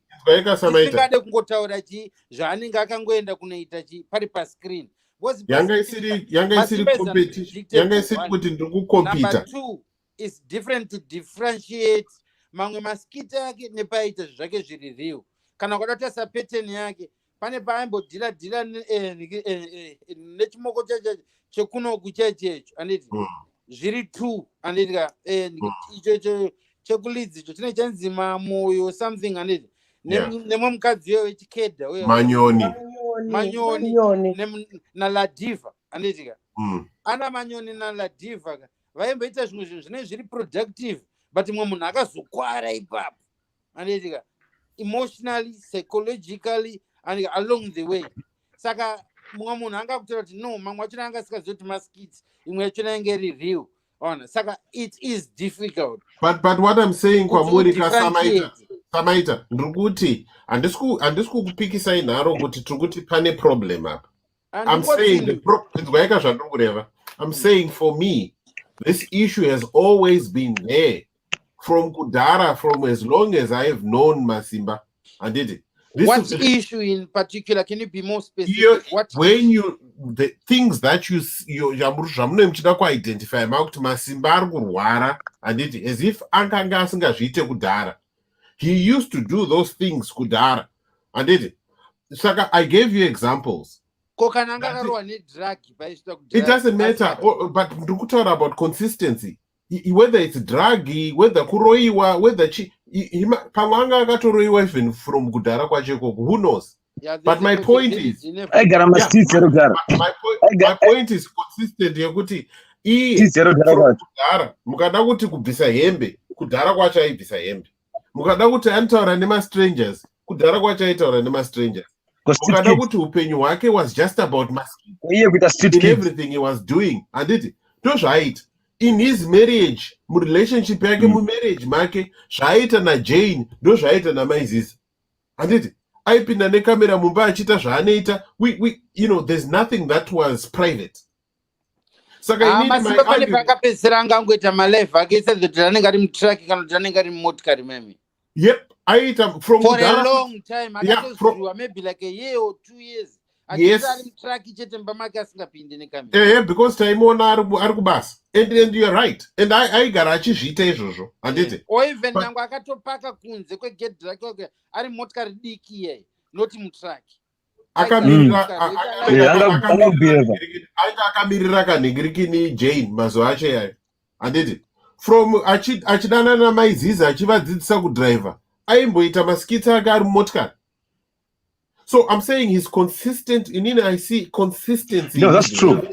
isingade kungotaura chi zvaanenge akangoenda kunoita chi pari pascreen. Yanga isiri kuti ndiri kukompita. Number 2 is different to differentiate mamwe maskita yake nepaita zvake zviri real kana ukadata pattern yake pane paimbodhila nechimoko chekunoku chechecho anditi zviri 2 anditika icho chekulidzi icho chine chanzi Mamoyo something anditi nemwe mukadzi wewe wechikedha manyoni naLadiva anditika ana Manyoni naLadiva vaimboita zvimwe zvinhu zvine zviri productive but mwe munhu akazokwara ipapo anditika emotionally psychologically and along the way. Saka mumwe munhu angakutaura kuti no mamwe achona anga asikazoti maskits imwe yachona yange iri real. Saka it is difficult. But what I'm saying kwamuri Samaita ndikuti handisi kukupikisai nharo kuti tiri pane problem apa. I'm saying I'm saying for me this issue has always been there from kudara, from as long as I have known Masimba. And did it. What issue in particular? Can you be more specific? The things that you identify Masimba kurwara and it as if ankanga asingazviite kudara. He used to do those things kudara and did it. Saka, I gave you examples. Kokananga karowa nedrug paisvika It doesn't matter, but ndikutaura about consistency. Whether it's drug, whether kuroiwa, whether pamwe anga akatoroiwa even from kudhara kwacho ikoko, who knows? But my point is, my point is consistent yekuti from kudhara mukada kuti kubvisa hembe, kudhara kwacho aibvisa hembe. Mukada kuti anotaura nema-strangers, kudhara kwacho aitaura nema-strangers. Mukada kuti upenyu hwake was just about masking in everything he was doing. Anditi, ndozvaaita. In his marriage, relationship yake mumarriage make, zvaaita naJane, ndozvaaita namaizisa. Anditi, aipinda nekamera mumba achita zvaanoita. You know, there's nothing that was private. Saka inini my argument. Pakapedzisira angangoita malive ake sezvoti anenge ari mutraki kana kuti anenge ari mumotikari memi. Yep, from for a long time. Maybe like a year or 2 years. Yes. Because time on Argubas. And you're right. And I got achizvita I did it. Or even Nangakatopaka Kunze could get like I'm motkar diki, not mutraki. Akamiraka Nigrikini Jane Mazoache. I did it. From Achidana na Maiziza, achivadzidisa kudriver. Aimboita maskita agaru motkar. So I'm saying he's consistent. I see consistency. No, that's true.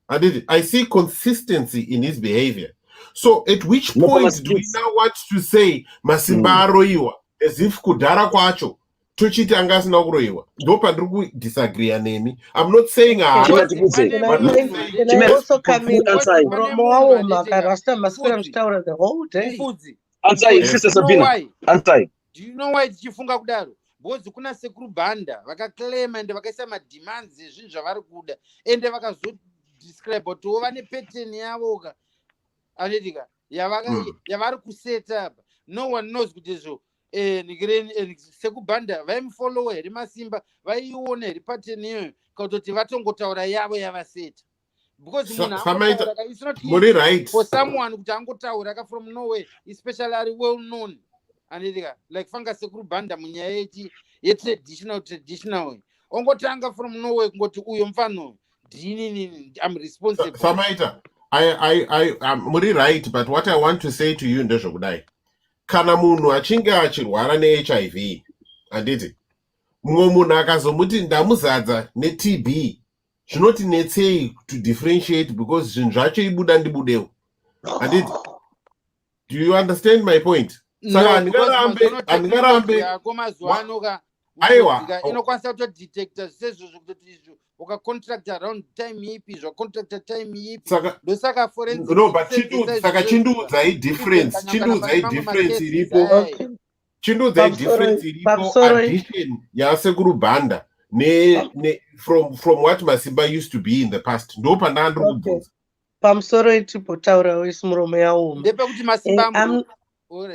I see consistency in his behavior. So at which point do we now want to say Masimba aroiwa as if kudara kwacho tuchiti angasina kuroiwa? Ndopa ndiri disagree anemi. I'm not saying can I also come in Romo Makarasta Maskura Mstaura the whole day? Sister Sabina. Do you know why chifunga kudaro? Because kuna sekuru banda vakaclaim and vakaisa mademands ezvinhu zvavari kuda ende vakazodescribe kuti vane pattern yavo anoitika yavari kuset up. No one knows kuti izvo sekubanda vaimufollowa here masimba vaiona here pattern iyoyo kutoti vatongotaura yavo yavaseta. Because it's not easy for someone kuti angotaura from nowhere, especially are well known. And like fanga sekuru banda munyaya traditional ongotanga from nowhere ngoti uyo mfano ndini I'm responsible. Samaita, I'm muri right, but what I want to say to you ndezvokudai, kana munhu achinge achirwara neHIV anditi mumwe munhu akazomuti ndamuzadza neTB zvinotinetsei to differentiate because zvinhu zvacho ibuda ndibudewo anditi. Do you understand my point? Saka andingarambe aiwa inokwanisa kutodetecta sezvo kuti izvo ukacontract around time ipi zvacontracta time ipi ndosaka forensic. No, but saka chinduudzai difference iripo addition yasekuru bhanda from what Masimba used to be in the past. Ndopanda ndiri kubvunza pamusoro itipotaurawo isi muromo yauma. Ndepekuti Masimba I'm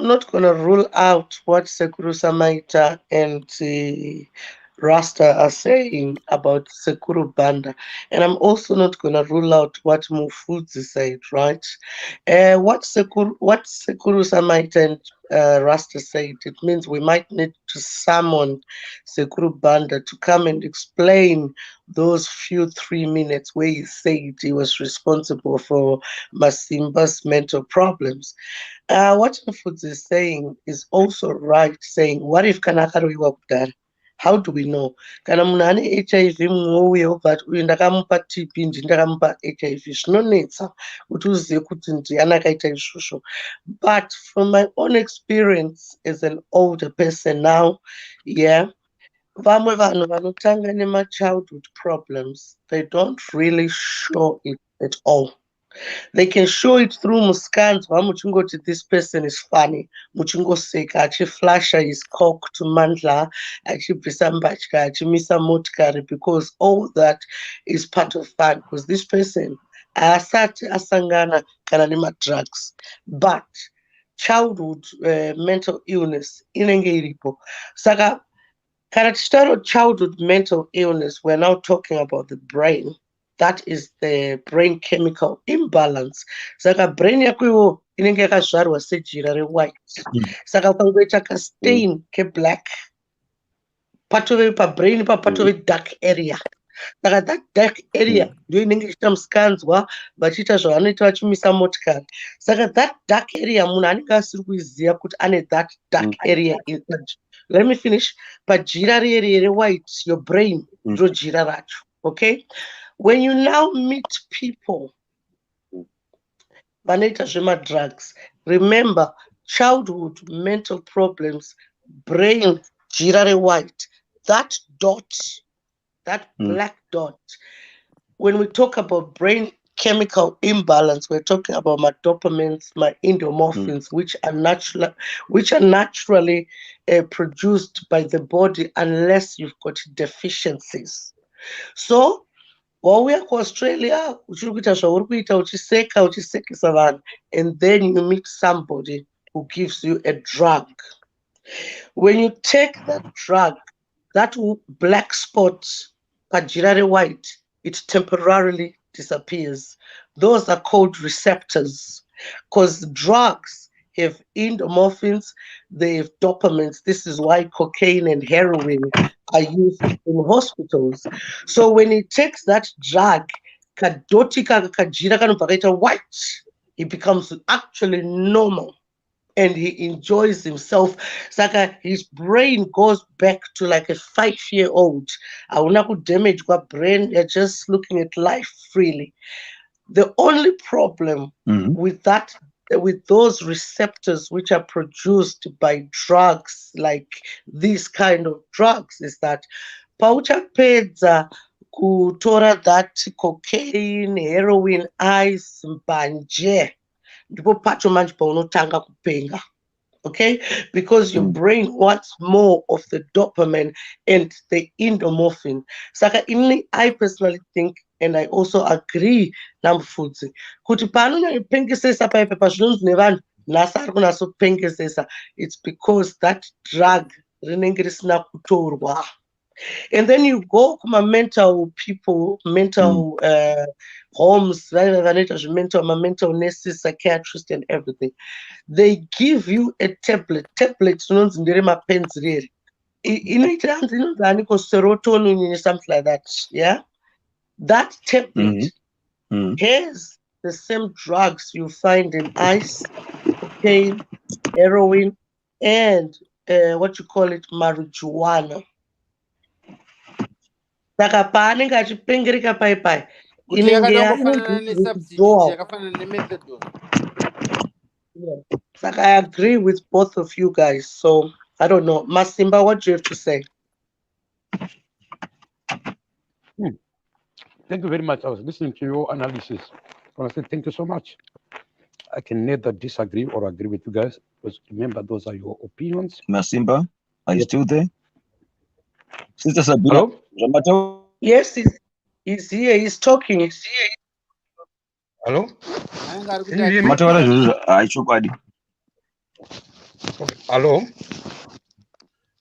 not gonna rule out what Sekuru Samaita and Rasta are saying about Sekuru Banda, and I'm also not gonna rule out what Mufudzi said, right? What Sekuru Samaita and Rasta said, it means we might need to summon Sekuru Banda to come and explain those few 3 minutes where he said he was responsible for Masimba's mental problems. What Mufudzi is saying is also right, saying, what if Kanakaruiwa kudara? How do we know? Kana munhu ane HIV mwoyo but uyu ndakamupa TB ndakamupa HIV zvinonetsa kuti uzive kuti ndiani akaita izvozvo. But from my own experience as an older person now, vamwe vanhu vanotanga nema-childhood problems, they don't really show it at all. They can show it through muskanzwa muchingoti this person is funny, muchingoseka achiflasha his cock to mandla, achibvisa mbatya, achimisa motikari, because all that is part of fun, because this person asati asangana kana nema-drugs. But childhood mental illness inenge iripo. Saka kana tichitaura childhood mental illness, we're now talking about the brain. That is the brain chemical imbalance. Saka brain yako iwo inenge yakazvarwa sejira rewhite. Saka ukangoita kastain keblack, patove pabrain papatove dark area. Saka that dark area ndio inenge ichiita musikanzwa vachiita zvavanoita vachimisa motikari. Saka that dark area munhu anenge asiri kuiziva kuti ane that dark area. Let me finish. Pajira riye white, your brain ndo jira racho. Okay? When you now meet people vanoita zvema-drugs, remember childhood mental problems, brain jira white, that dot, that black dot. When we talk about brain chemical imbalance, we're talking about my dopamines, my endomorphins, which are naturally produced by the body unless you've got deficiencies. So wauya kuAustralia uchiri kuita zvauri kuita uchisekesa vanhu, and then you meet somebody who gives you a drug. When you take that drug, that black spot pajira white, it temporarily disappears. Those are called receptors, because drugs have endomorphins, they have dopamines. This is why cocaine and heroin are used in hospitals. So when he takes that drug, kadoti kajira kanobva kaita white, he becomes actually normal and he enjoys himself. Saka his brain goes back to like a 5-year-old. Hauna damage kwa brain, you're just looking at life freely. The only problem with that, with those receptors which are produced by drugs, like these kind of drugs, is that pauchapedza kutora that cocaine, heroin, ice, mbanje, ndipo pacho manje paunotanga kupenga. Okay, because your brain wants more of the dopamine and the endomorphin. Saka I personally think, and I also agree, Namfudzi, kuti paanonyapengesesa paipe pazvinonzi nevanhu nhasi ari kunatsopengesesa, it's because that drug rinenge risina kutorwa. And then you go kuma mental people, mental homes, mental nurses, psychiatrists, and everything. They give you a tablet. Tablets, serotonin, something like that. Yeah, that tablet has the same drugs you find in ice, cocaine, heroin, and what you call it, marijuana. Saka paanenge achipengereka paipai Saka I agree with both of you guys. So I don't know, Masimba, what do you have to say? Thank you very much. I was listening to your analysis. I want to say thank you so much. I can neither disagree or agree with you guys, because remember, those are your opinions. Masimba, are you still there? Sister Sabina. Hello? Yes, he's here. He's talking. Hello? Can you hear me? Hello?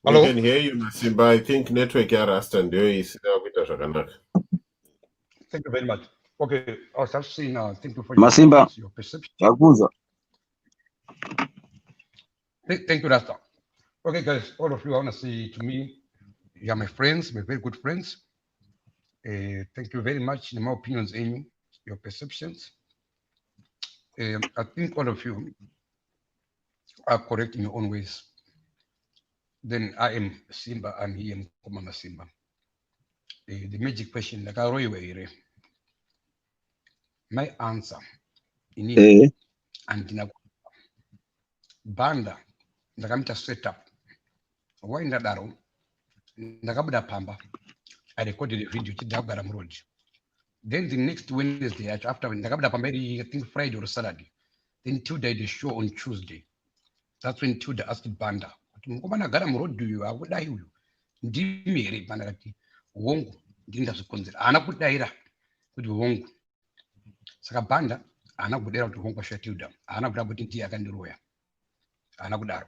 We can hear you, Masimba. I think network yarasta ndio isinakuita zvakanaka. Thank you very much. Okay, I was just saying, thank you for Masimba, your perception. Thank you, Rasta. Okay, guys, all of you, I want to say to me, you are my friends, my very good friends. Thank you very much in my opinions, in your perceptions. I think all of you are correct in your own ways. Then I am Simba and he am Komama Simba. The magic question, like I wrote, my answer in and banda ndakamita setup waenda daro ndakabuda pamba. I recorded a video chidagara road. Then the next Wednesday after ndakabuda pamba, I think Friday or Saturday, then Tuesday the show on Tuesday. That's when Tuesday asked Banda, "Mkomana gara road do you? I would die you." Ndimere banda kati wongo ndinda zvikonzera ana kudaira kuti wongo. Saka Banda ana kudera kuti wongo shatilda ana kuda kuti ndiye akandiroya ana kudaro.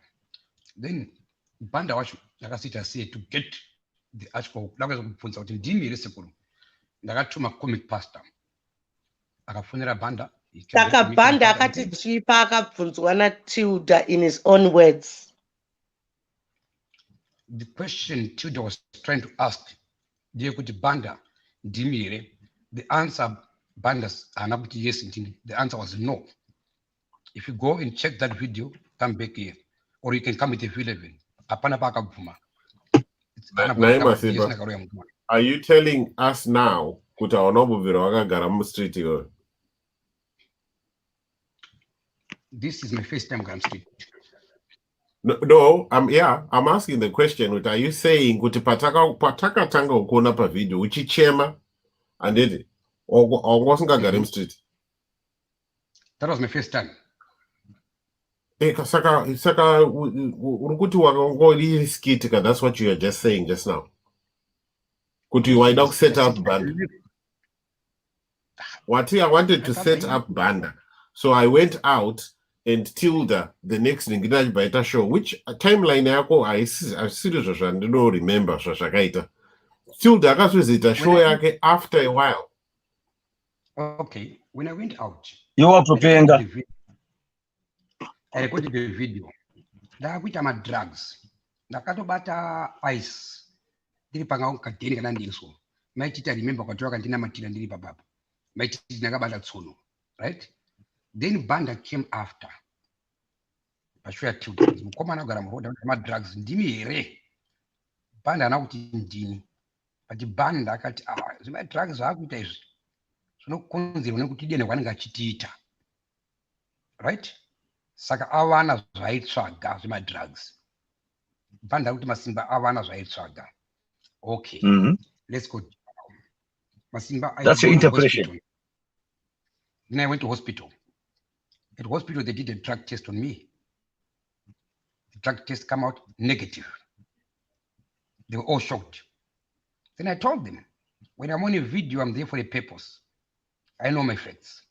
Then Banda wacho yakasita say to get the article ndakaza kubvunza kuti ndimire sekuru ndakatuma comic pastor akafonera Banda. Saka Banda akati chipa akabvunzwa na Tilda in his own words. the question Tudor was trying to ask, Banda, Dimire, the answer, Bandas, and yes, the answer was no. If you go and check that video, come back here. Or you can come with a V11. Naima Simba, are you telling us now kuti aunobvira wakagara mustreet iyoyo? This is my first time going street. No, I'm asking the question. What are you saying? Kuti pataka tanga ukuona pa video uchichema anditi wasingagari mustreet? That was my first time. Saka urukuti wakangori skitika. That's what you are just saying just now. Could you wind up set up banda? What I wanted to set up banda. So I went out and Tilda the next Nginaj Baita show, which timeline yako I seriously don't remember Shashakaita. Tilda akaswizita show yake after a while. Okay, when I went out, you were preparing. I recorded the video. Which are my drugs. Nakatobata ice. Diripanga unkateni kana ndiriso. Maitita remember kwa toka kantina matila ndiri baba. Maitita nakabata tsono. Right? Then Banda came after. Pashua Tilda. Mukoma na gara mroda ma drugs ndimi ere. Banda anakuti ndini. But Banda akati zima drugs hakuita izvi. Sono konzero nekuti dene kwanenge achitiita. Right? Saka awana zvaitsvaga zvema drugs. Banda kuti Masimba awana zvaitsvaga. Okay. Let's go. Masimba, that's your interpretation. Then I went to hospital. At hospital, they did a drug test on me. The drug test came out negative. They were all shocked. Then I told them, when I'm on a video, I'm there for a purpose. I know my facts.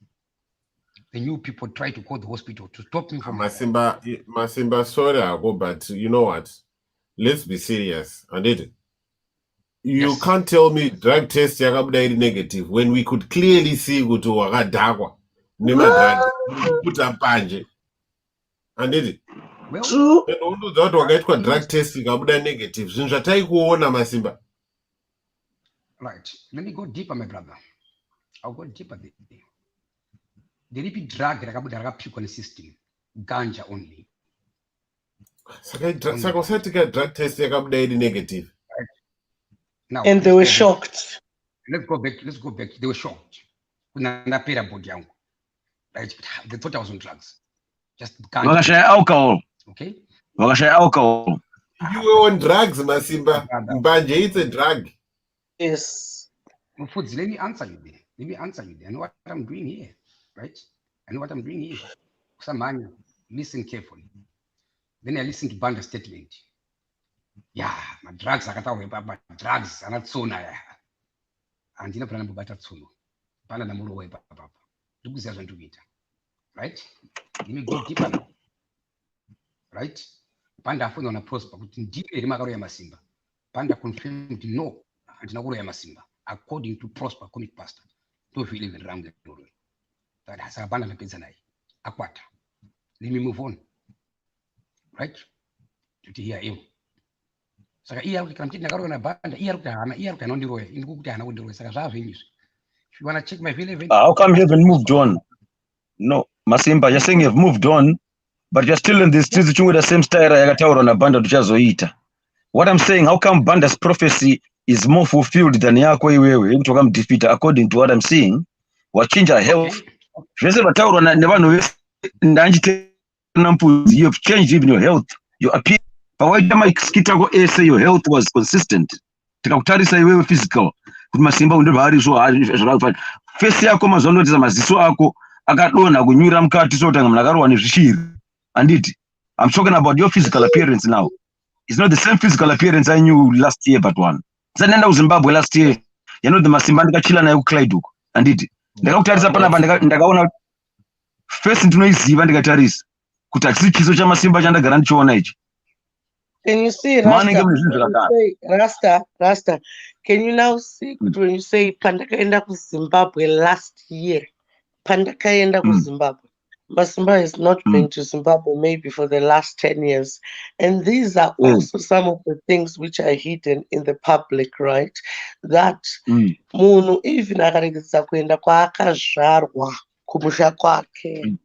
The new people try to call the hospital to stop me from Masimba, sorry, I go, but you know what? Let's be serious. And you can't tell me drug test yakabudai negative when we could clearly see kuti wakadhakwa nemadrugs put up panje. And True. unodza kuti wakaitwa drug test ikabuda negative zvinhu zvataikuona Masimba. Right. Let me go deeper, my brother. I'll go deeper there. The repeat drug rakapikwa on the system. Ganja only. Saka usatika drug test yakabuda iri negative. Now, And they were shocked. Let's go back. They were shocked. Right? They thought I was on drugs. Just ganja. Alcohol. Okay. Alcohol. You were on drugs, Masimba. Mbanje, it's a drug. Yes. Foods, let me answer you there. I know what I'm doing here. Right? I know what I'm doing here. Samanya, listen carefully. Then I listened to Banda's statement. Yeah, my drugs akatawe drugs anatsona ya. Andina pana mbata tsono. Banda na mulo wepa papa. Ndikuziya zvandikuita. Right? Let me go deeper now. Right? Banda afuna na prosper kuti ndiye iri makaro ya Masimba. Banda confirmed no, andina kuro ya Masimba according to Prosper comic pastor. Don't feel even wrong. That has a banda napedza naye. Akwata. Let me move on. Right? To hear him. Saka iya kuti kana ndakaro na banda iya kuti anondiroya indikuti hana kundiroya saka zvazvenyizvi. If you want to check my V11, how come you haven't moved on? No, Masimba, you're saying you've moved on, but you're still in this streets with the same style yakataura na banda tuchazoita. What I'm saying, how come Banda's prophecy is more fulfilled than yako iwewe ekuti wakamudefeata? According to what I'm seeing, wachinja health. Zvese vataura nevanhu vese ndanjite nampudzi, you've changed even your health, your appearance. Pawaita maskitako ese your health was consistent. Tikakutarisa iwewe physical kuti Masimba undobva ari zvakafana. Face yako mazuva anotisa maziso ako akadonha kunyura mukati sotanga munhu akarohwa nezvishiri. Anditi, I'm talking about your physical appearance now. It's not the same physical appearance I knew last year but one. Sanenda kuZimbabwe last year. You know the Masimba ndikachila naye kuClyde uko. Anditi, ndakakutarisa panapa ndakaona face ndinoiziva ndikatarisa kuti hatisi chiso chaMasimba chandagara ndichiona ichi. Can you see Rasta? Can you now see when you say pandakaenda ku Zimbabwe last year? Pandakaenda ku Zimbabwe. Masimba has not been to Zimbabwe maybe for the last 10 years. And these are also some of the things which are hidden in the public, right? That munhu even akaregesa kuenda kwaakazvarwa kumusha kwake,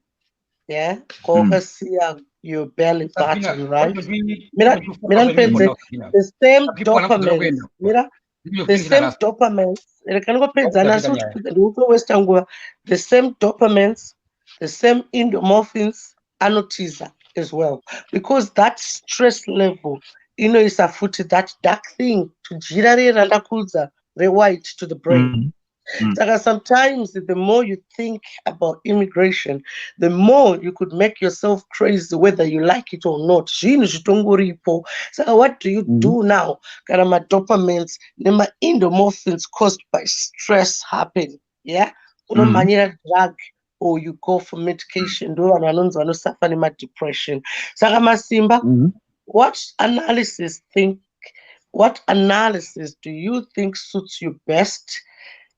yeah, kwakasiya your belly button, right? Mira, the same dopamines, mira, the same dopamines, the same dopamines, the same endomorphins, anotiza as well. Because that stress level, is a foot, that dark thing to jirare randakuza, the white to the brain. So sometimes the more you think about immigration, the more you could make yourself crazy whether you like it or not. So what do you do now? My dopamines, my endomorphins caused by stress happen. Yeah? Drug or you go for medication. Suffer my depression. Masimba, what analysis do you think suits you best?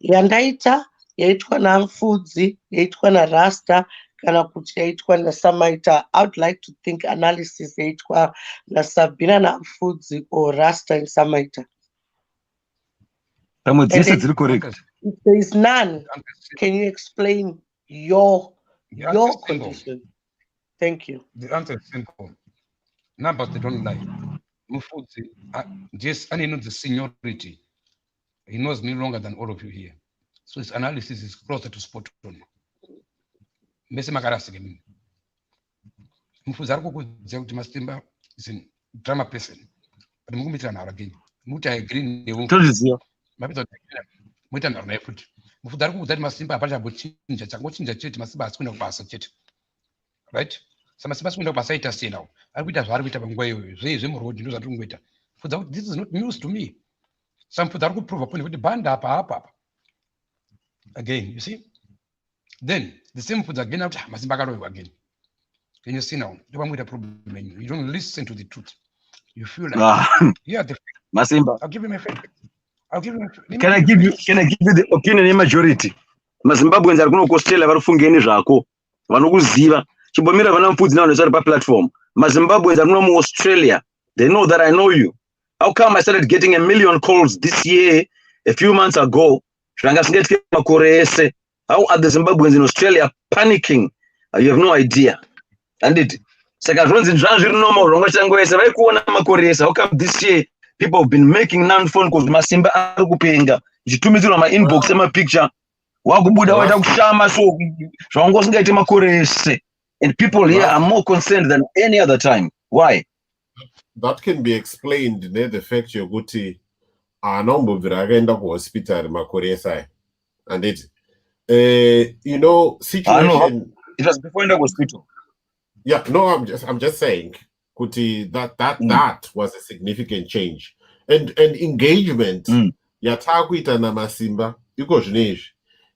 Yandaita yaitwa na Mfudzi, yaitwa na Rasta, kana kuti yaitwa na Samaita. I would like to think analysis yaitwa na Sabina na Mfudzi or Rasta and Samaita. If there is none, can you explain your condition? Thank you. The answer is simple. Numbers, they don't lie. Mufudzi, just I know the seniority. He knows me longer than all of you here. So his analysis is closer to spot on. Mese makarasi again. Mufudzi arikukudzia kuti Masimba is a drama person. But mukumitra nawo again. Muti I agree newo. Tozizia. Mapita muita nawo naye futi. Mufudzi arikukudzia kuti Masimba apacha bochinja changochinja chete Masimba asikuenda kubasa chete. Right? So Masimba asikuenda kubasa ita sena. Arikuita zvari kuita panguva iyoyo. Zvemurodi ndizvo zvatiri kungoita. Mufudzi akuti this is not news to me. Some people are going to prove upon the band up. Again, you see? Then the same food again out Masimbakaro again. Can you see now? The one with a problem. You don't listen to the truth. You feel like yeah, the Masimba. I'll give you my favorite. Can I give you the opinion in majority? Mazimbabweans are going to kostela varufungeni zvako. Vanokuziva. Chibomira vana Mfudzi now on platform. Mazimbabweans are no Australia. They know that I know you. How come I started getting 1 million calls this year, a few months ago? How are the Zimbabweans in Australia panicking? You have no idea. And it. How come this year people have been making non-phone calls? Masimba akupenga. Chitumizirwa my inbox my picture. And people here are more concerned than any other time. Why? That can be explained near the fact you're good to a number of the hospital Makoresai. And it situation. It was before in the hospital. Yeah, no, I'm just saying Kuti that was a significant change. And engagement Yatakwita na Masimba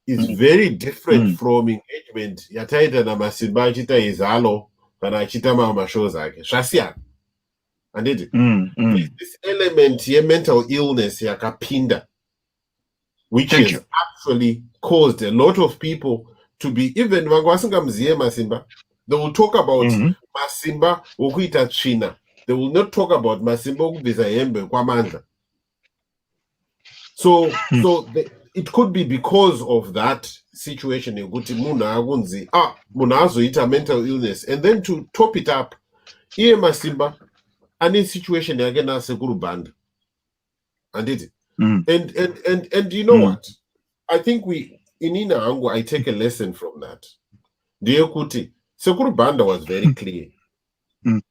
is very different from engagement Yataita na Masimba chita izalo kana chita mama shows ake. Shasian. And it this element here, mental illness yakapinda, which has actually caused a lot of people to be even Masimba. They will talk about Masimba ukuita China. They will not talk about Masimba ukubizayembe kwamandla. So it could be because of that situation. Munazo ita mental illness, and then to top it up, here Masimba. And in situation again as a group band, and it and you know what? I think in Inaangu I take a lesson from that. Dear Kuti, Sekuru Banda was very clear, and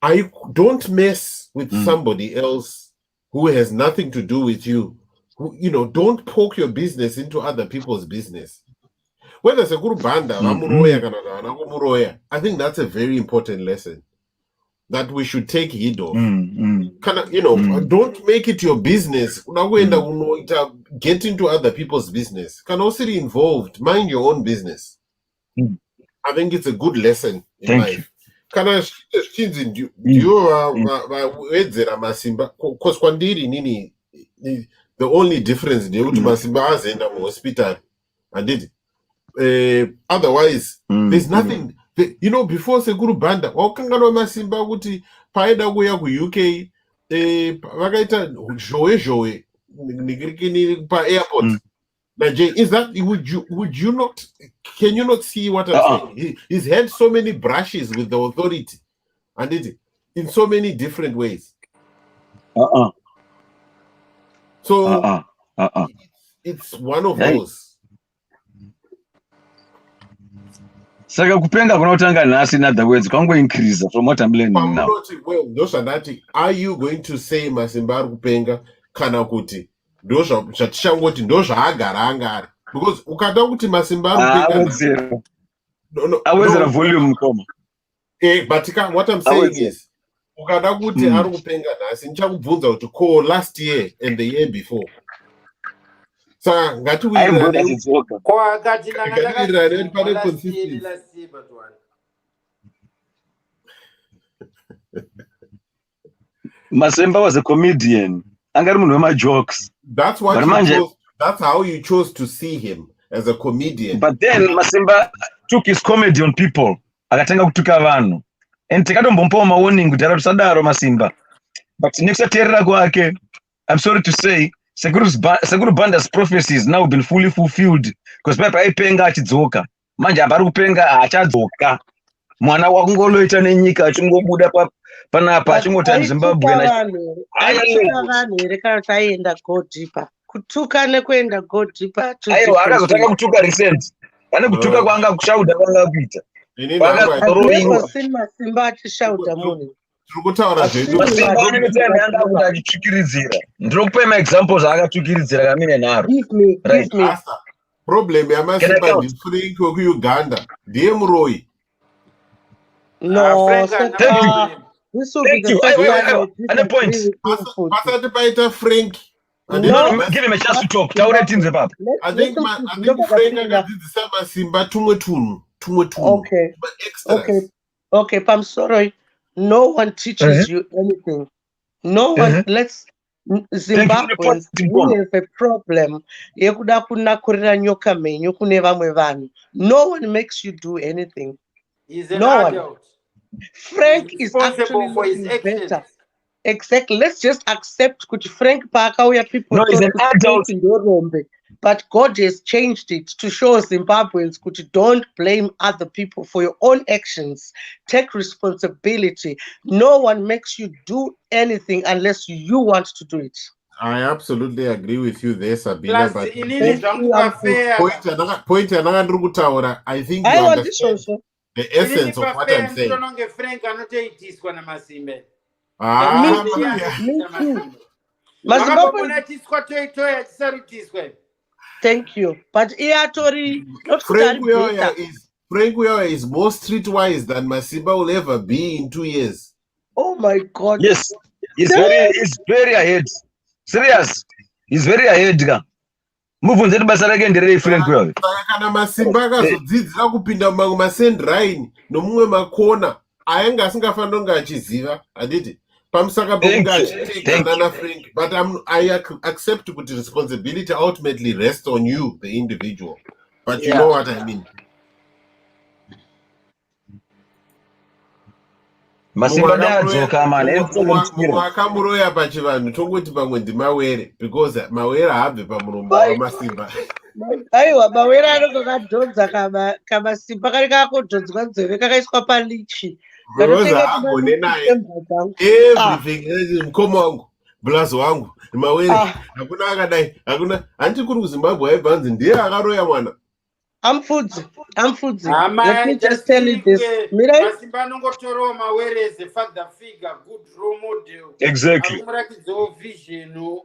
I don't mess with somebody else who has nothing to do with you. Who, don't poke your business into other people's business. Whether Sekuru Banda, I think that's a very important lesson that we should take heed of. Don't make it your business. Get into other people's business. Can also be involved. Mind your own business. I think it's a good lesson in life. Can I do because the only difference the Masimba has in the hospital and Otherwise, there's nothing. You know, before Sekuru Banda, wakanganwa masimba kuti paida kuya ku UK, vakaita zhowe pa airport. Is that would you not? Can you not see what I'm saying? He's had so many brushes with the authority, and in so many different ways. So it's one of those. Saka kupenga kunotanga nhasi, in other words, kango increase from what I'm learning now. Well, are you going to say Masimba kupenga kana kuti ndozva zvatishangoti ndozvaagara angari? Because ukada kuti Masimba kupenga awezera volume koma. But what I'm saying is ukada kuti ari kupenga nhasi ndichakubvunza kuti ko last year and the year before. Saka ngatiwirirane pane consistency. Masemba was a comedian. Angari munhu wema-jokes. That's how you chose to see him, as a comedian. But then Masemba took his comedy on people. Akatanga kutuka vanhu. And tikatombompawo mawarning kuti aratusadaro Masimba. But nekusateerera kwake, I'm sorry to say, Sekuru Banda's prophecy has now been fully fulfilled. Because papa aipenga achidzoka. Manje apari kupenga achadzoka. Mwana wakungoloita nenyika achingobuda panapa achingoti Zimbabwe aenda go deeper. Kutuka nekuenda go deeper. Aiwa akazotanga kutuka recent. Ane kutuka kwanga kushauda kwanga kuita. Masimba achishauda munhu. Masimba anetime yanga kuti achitsvikiridzira. Ndinokupa examples akatsvikiridzira kamine nharo. Give me. Problem yaMasimba ndifrink wekuUganda ndiye muroyi. No, thank you. This will be the and a point. Pasati paita Frank. Give him a chance to talk. I think Frank akadzidzisa Masimba tumwe tunhu. Okay, I'm sorry. No one teaches you anything. No one. Zimbabweans have a problem. Yekuda kunakurira nyoka menyu kune vamwe vanhu. No one makes you do anything. He's an adult. Frank is actually for his better. Exactly. Let's just accept kuti Frank Parker where people he's an adult. But God has changed it to show Zimbabweans kuti don't blame other people for your own actions. Take responsibility. No one makes you do anything unless you want to do it. I absolutely agree with you there, Sabina. But point I think you understand the essence of what I'm saying. Thank you. But Frank Weah is more streetwise than Masimba will ever be in 2 years. Oh my God. Yes. He's very ahead. Serious. He's very ahead. Muvunze basa rake nderere Frank Weah. Kana Masimba akazodzidzira kupinda mumwe masend line nomumwe makona ayenga asingafanira kunge achiziva handiti pamusaka pokunge achitekana naFrank. But I accept kuti responsibility ultimately rests on you, the individual. But you know what I mean. Masimba ndadzoka mane akamuroya pachivanhu tongoti pamwe ndimawere because mawere haabve pamuromo waMasimba. Aiwa mawere anenge kadhodza kaMasimba kari kakodhodzwa nzeve kakaiswa palichi. Agone naye everything mukoma wangu blazi wangu mawere hakuna akadai hakuna handiti kuri kuZimbabwe aibvanzi ndiye akaroya mwana. I'm Fudzi. Let me just tell you this. Masimba anongotorowa mawere as a father figure, good role model. Exactly. Vision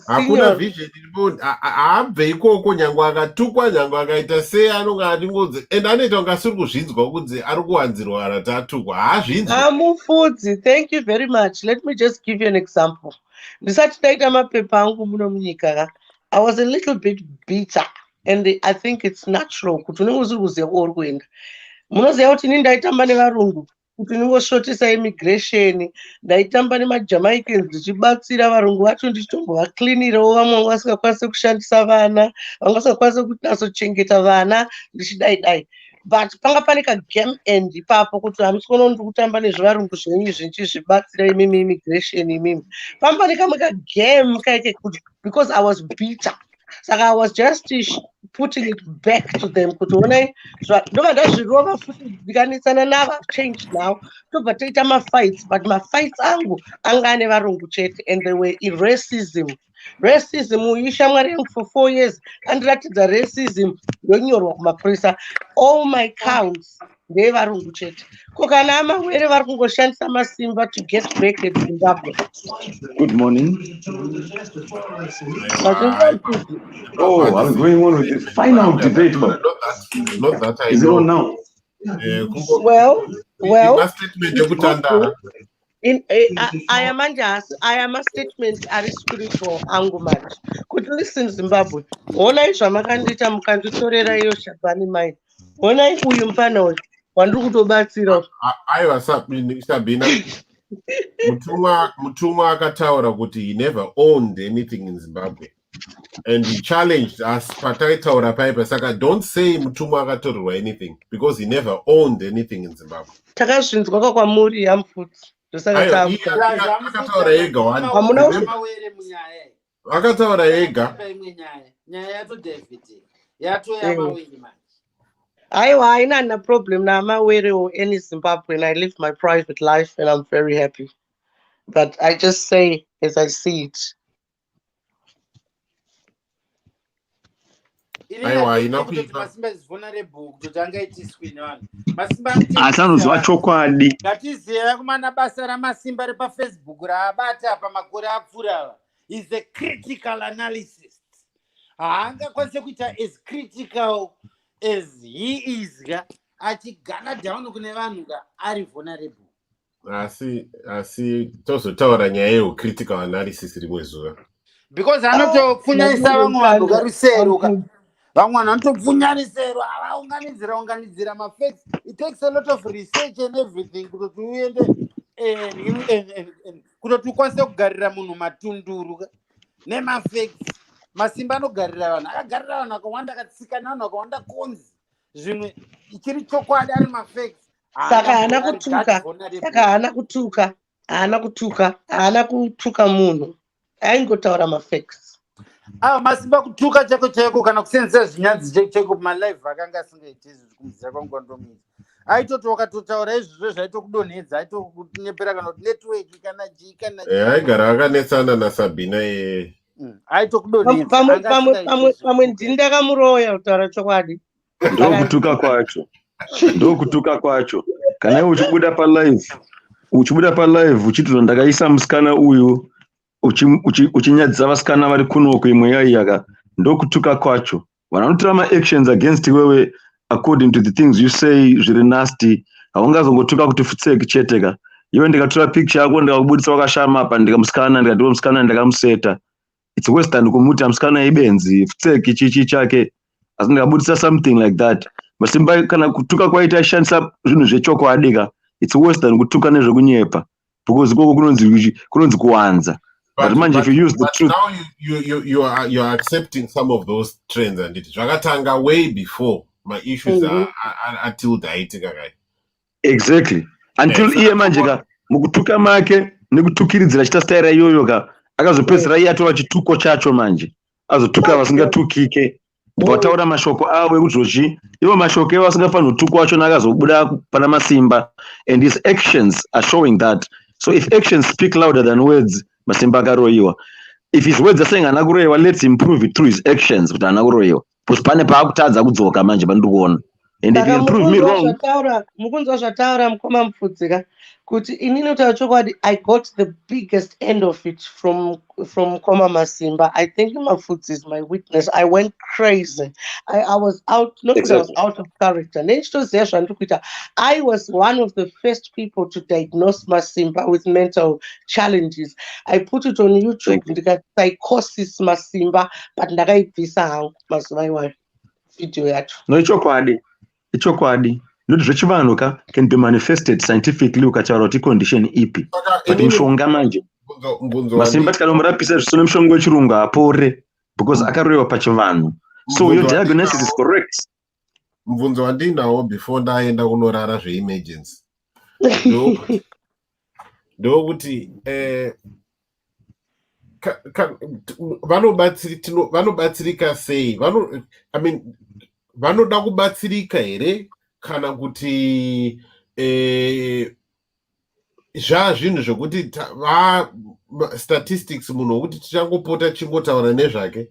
hakuna vision haabve ikoko nyangwe akatukwa nyangwe akaita sei anonge atingodzi and anoita kunge asiri kuzvinzwa kunzi ari kuwanzirwa kana tatukwa haazvinzwi. Mufudzi, thank you very much. Let me just give you an example. Ndisati ndaita mapepa angu muno munyika I was a little bit bitter and I think it's natural kuti unenge usiri kuziva kwauri kuenda. Munoziva kuti ini ndaitamba nevarungu kuti ndingoshotesa immigration. Ndaitamba nemajamaicans ndichibatsira varungu vacho ndichitombovacleanirawo vamwe vanga vasingakwanisi kushandisa vana, vanga vasingakwanisi kunatsochengeta vana ndichidai. But panga pane kagame end ipapo kuti hamisi kuona ndiri kutamba nezvevarungu zvenyu zvinchizvibatsira imimi immigration imimi. Pamba pane kamwe kagame kaike kuti because I was bitter. Saka I was just putting it back to them kuti onai ndobva ndazvirova futi ndikanetsana navo. I've changed now. Tobva taita mafights, but mafights angu anga ane varungu chete, and they were racism. Racism ishamwari yangu for 4 years andiratidza racism yonyorwa kumapurisa. All my counts ndevarungu chete. Ko kana amawere vari kungoshandisa masimba to get back at Zimbabwe. Good morning. Aiwa. Oh, I was going on with the final debate, but Not that I is it know. on now? Well, Statement yekutandara. I am a statement ari spiritual angu manje. Kuti listen Zimbabwe, honai zvamakandiita mukanditorera iyo Shabani mine. Honai uyu mupana uyu wandiri kutobatsira. Aiwa Sabina. Mutumwa akataura kuti he never owned anything in Zimbabwe. And he challenged us pataitaura paipa saka don't say mutumwa akatorerwa anything because he never owned anything in Zimbabwe. Takazvinzwa kwamuri yamfuti. Akataura ega akataura ega. Aiwa, haina problem na amawere or any Zimbabwean. I live my private life and I'm very happy. But I just say as I see it. Asanozwa chokwadi. Ngatiziva kumana basa ramasimba repafacebook raabata pamakore apfuura is a critical analysis. Haangakwanise kuita as critical as he is achigana down kune vanhu ari vulnerable. Asi tozotaura nyaya yecritical analysis rimwe zuva. Because anotopfunyarisa vamwe vanhu garuseruka. Vamwe vanhu vanotopfunyarisero avaunganidzira mafacts. It takes a lot of research and everything kuti uende kuti ukwanise kugarira munhu matunduru nemafacts. Masimba anogarira vanhu akagarira vanhu akawanda akatsikana vanhu akawanda konzi zvimwe ichiri chokwadi ari mafacts. Saka haana kutuka munhu aingotaura mafacts. Masimba kutuka chako kana kusenzesa zvinyanzi cheko malive akanga asingaiti zvikumisa kwangu ndomisa aitoti wakatotaura izvozvo zvaitokudonhedza aitokunyepera kana kuti network kana jikana aigara akanetsana naSabina aitokudonhedza pamwe ndini ndakamuroya kutaura chokwadi. Ndokutuka kwacho kana uchibuda pa live uchitizwa ndakaisa musikana uyu uchinyadzisa vasikana vari kunoko imwe yaiyaka ndokutuka kwacho. Vanotora ma-actions against wewe according to the things you say zviri nasty. Haungazongotuka kuti futseki cheteka. Iwe ndikatora picture yako ndikakubudisa wakashama apa ndikamusikana ndikatiwa musikana ndikamuseta. It's western kumuti musikana ibenzi futseki chichi chake. Asi ndikabudisa something like that. Masimba kana kutuka kwaita shandisa zvinhu zvechokwadi it's western kutuka nezvekunyepa because koko kunonzi kuwanza. But manje if you use the truth now you are accepting some of those trends and it zvakatanga way before my issues are until daitika kai. Exactly. Until iye manje mukutuka make nekutukiridzira chita style iyoyo akazopedzera iye atova chituko chacho manje azotuka vasingatukike. Vataura mashoko awe kuti ivo mashoko evo asingafanirwa kutukwa wacho akazobuda pana masimba and his actions are showing that. So if actions speak louder than words, masimba akaroiwa. If his words are saying haana kuroiwa, let's improve it through his actions kuti haana kuroiwa. Because pane paakutadza kudzoka manje pandiri kuona. And if you prove me wrong. Mukunzwa zvataura mukoma mupfudzika kuti inini kutaura chokwadi I got the biggest end of it from Koma Masimba. I think Mafudzi is my witness. I went crazy. I was out, not because I was out of character. I was one of the first people to diagnose Masimba with mental challenges. I put it on YouTube. Ndika psychosis Masimba, but ndakaibvisa hangu mazuva iwayo video yacho. No, ichokwadi. Not zvechivanhu can be manifested scientifically ukataura kuti condition ipi. But mishonga manje masimba tikanomurapisa zvisina mishonga wechirungu apore because akaroiwa pachivanhu. So your diagnosis is correct. Mvunzo wandinawo before ndaenda kunorara zveemergency ndokuti vanobatsirika sei? Vanoda kubatsirika here kana kuti zvinhu zvokuti statistics munhu wokuti tichangopota chingotaura nezvake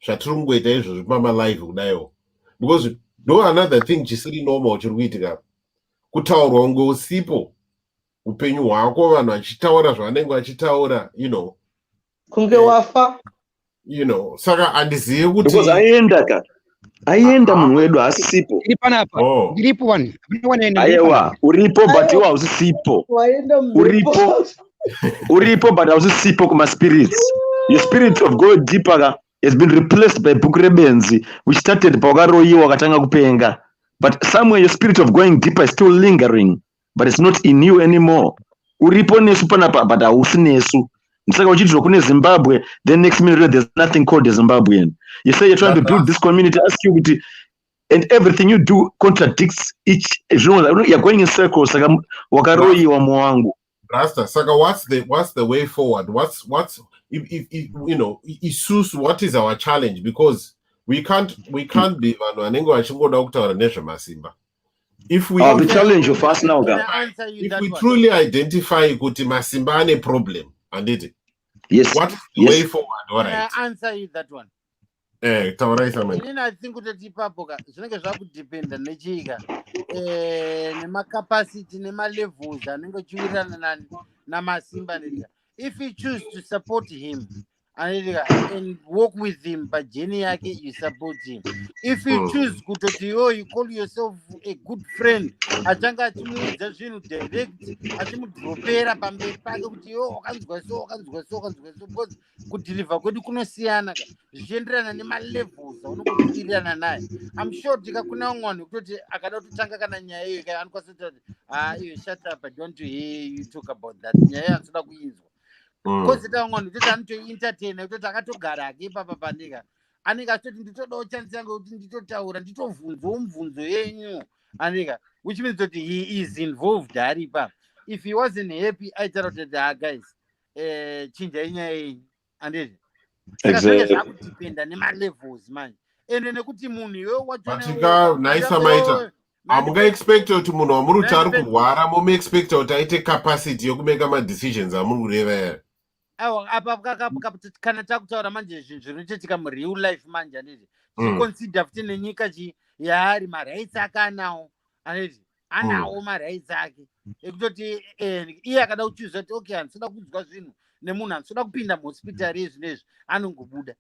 zvatiri kungoita izvozvo pamalive kudaiwo? Because no another thing chisiri normal chiri kuitika kutaurwa kunge usipo upenyu hwako, vanhu vachitaura zvavanenge vachitaura, kunge wafa, saka handizivi kuti because aienda munhu wedu asisipo. Ndiripo one. Aiwa, uripo but iwe hausisipo. Uripo but hausisipo kuma spirits. Your spirit of God deeper has been replaced by BhukuReBenzi, which started pawakaroiwa wakatanga kupenga. But somewhere your spirit of going deeper is still lingering, but it's not in you anymore. Uripo nesu panapa but hausi nesu. Saka uchiti kune Zimbabwe, then next minute there's nothing called a Zimbabwean. You say you're trying to build this community, ask you, and everything you do contradicts each. You're going in circles. Saka wakaroiwa mwangu. Rasta, Saka, what's the way forward? What's Isus, what is our challenge? Because we can't be if we the challenge of us now, if we truly identify kuti Masimba ane problem and it. Yes. What's the way forward? All right. Can I answer you that one? Taurai samani. I think kuti papoka zvinenge zvakudependa nechika nema capacity nema levels anenge chiwirirana na Masimba nendika. If you choose to support him and work with him by journey yake, you support him. If you choose kutoti you call yourself a good friend, achanga achimuudza zvinhu direct achimudropera pamberi pake kuti wakanzwa so because kudeliver kwedu kunosiyana zvichienderana nemalevels aunongowirirana naye. I'm sure tikakuna umwe kutoti akada kutotanga kana nyaya iyo anokwanisa kuti you shut up, I don't want to hear you talk about that. Nyaya ansoda kuinzwa. Because kuti anotoentertaina kutoti akatogara ake ipapa pandika anenge achitoti nditodawo chance yangu kuti nditotaura nditovhunzawo mubvunzo yenyu andika, which means that he is involved ari ipapa. If he wasn't happy aitaura kuti guys chinjai nyaya yenyu andizvo. Saka zvinenge zvakudependa nemalevels manje ende nekuti munhu iwewe wachonaika naisa maita hamungaexpecta kuti munhu wamuri kuti ari kurwara mumaexpecta kuti aite capacity yokumeka madecisions amuri kureva here. Apa kana takutaura manje zvinochitika mureal life manje andizvo ticonsider futi nenyika yaari marights ake anawo andizvo anawo marights ake ekutoti iye akada kuchuza kuti okay handisida kunzwa zvinhu nemunhu handisida kupinda muhospitari ezvinezvi anongobuda.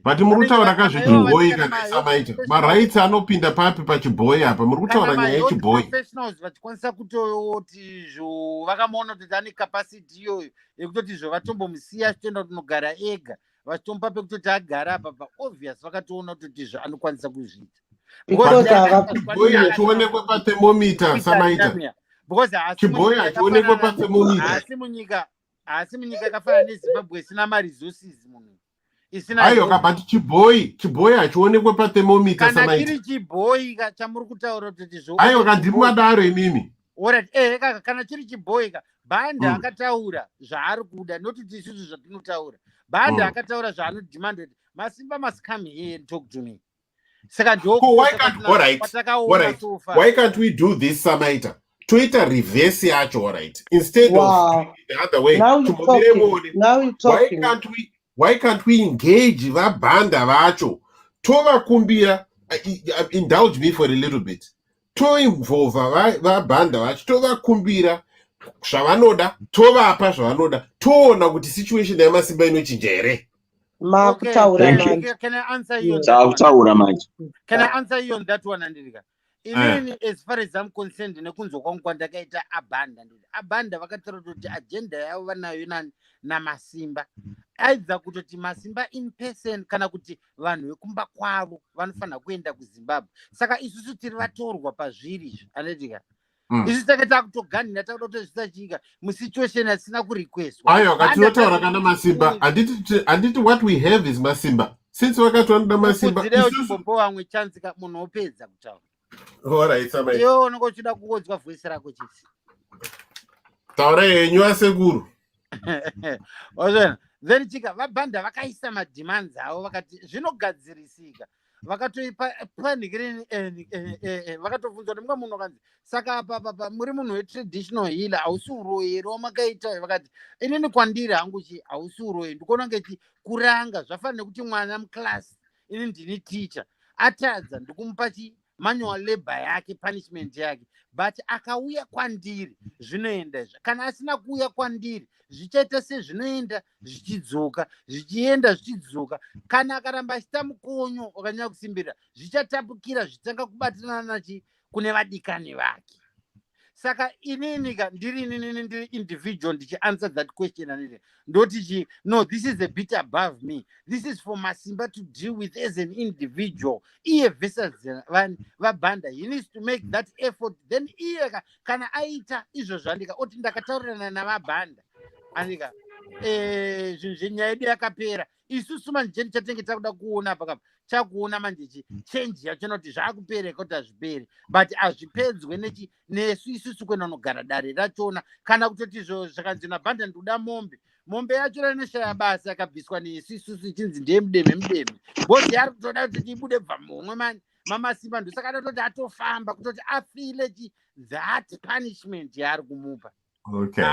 But muri kutaura kazvechibhoyi kana samaita marights anopinda papi pachibhoyi apa muri kutaura nyaya yechibhoyi? Professionals vachikwanisa kutoti izvo vakamuona kuti ane capacity iyoyo yekutoti izvo vatombomusiya achitoenda kunogara ega vachitomupa pekutoti agara apa obvious vakatoona kutoti izvo anokwanisa kuzviita. Chibhoyi hachionekwe pathermometer samaita. Chibhoyi hachionekwe pathermometer. Asi munyika yakafanana neZimbabwe isina maresources munhu. Aiyo but chibhoyi hachionekwe pathermometer samaita. Kana chiri chibhoyi chamuri kutaura kuti zvo. Aiyo ndirimadaro inini. Alright, kana chiri chibhoyi Banda akataura zvaari kuda notiti isusu zvatinotaura. Banda akataura zvaanodemand Masimba must come here and talk to me. Saka ndoko why can't we do this samaita? Twitter reverse yacho, all right, instead of the other way. Now you're talking. Why can't we engage vabhanda vacho tovakumbira, indulge me for a little bit, toinvolva vabhanda vacho tovakumbira zvavanoda, tovapa zvavanoda, toona kuti situation yamasimba inochinja here. Can I answer you on that one? Can I answer you on that one, Andrika? inini as far as I'm concerned nekunzwa kwangu kwandakaita abhanda vakatora kuti agenda yavo vanayo namasimba aidza kutoti masimba in person kana kuti vanhu vekumba kwavo vanofanira kuenda kuzimbabwe. Saka isusu tiri vatorwa pazviri izvi anoitika isu take takutoganira takuda kuti zvisachiika musituation asina kurequestwa. Aiwa, katinotaura kana masimba handiti what we have is masimba. Since wakati vanoda masimba uchibombo vamwe chance munhu opedza kutaura. Alright, Samai. Iwo unenge uchida kungodzwa voice rako chisi. Taura yenyu asekuru. Then chika vabhanda vakaisa mademands avo vakati zvinogadzirisika. Vakatoipa panikireni vakatobvunzwa kuti munhu akanzi saka apa muri munhu wetraditional healer hausi uroyi wamakaita. Vakati inini kwandiri hangu hausi uroyi ndikuona ngeti kuranga zvafanira kuti mwana muclass ini ndini teacher atadza ndikumupa manual labor yake punishment yake but akauya kwandiri zvinoenda izvo. Kana asina kuuya kwandiri zvichaita sezvinoenda zvichidzoka zvichienda zvichidzoka. Kana akaramba achita mukonyo wakanyanya kusimbira zvichatapukira zvitanga kubatirana kune vadikani vake. Saka inini ndiri individual ndichianswer that question anile ndoti no, this is a bit above me, this is for masimba to deal with as an individual. Iye versus vabhanda, he needs to make that effort. Then iye kana aita izvozvo andika oti ndakataurirana navabhanda andika nyaya yedu yakapera. Isusu manje chatenge takuda kuona pakapa chakuona manje change yacho noti zvakupereka kuti hazviperi but hazvipedzwe nesu isusu kwenanogara dare rachona. Kana kutoti zvakanzi nabhanda ndoda mombe yacho ranoshaya basa yakabviswa nesu isusu ichinzi ndiye mudeme bhozi ari kutoda kuti tibude bva momwe mani mamasimba ndosaka datoti atofamba kutoti afile that punishment yaari kumupa. Okay.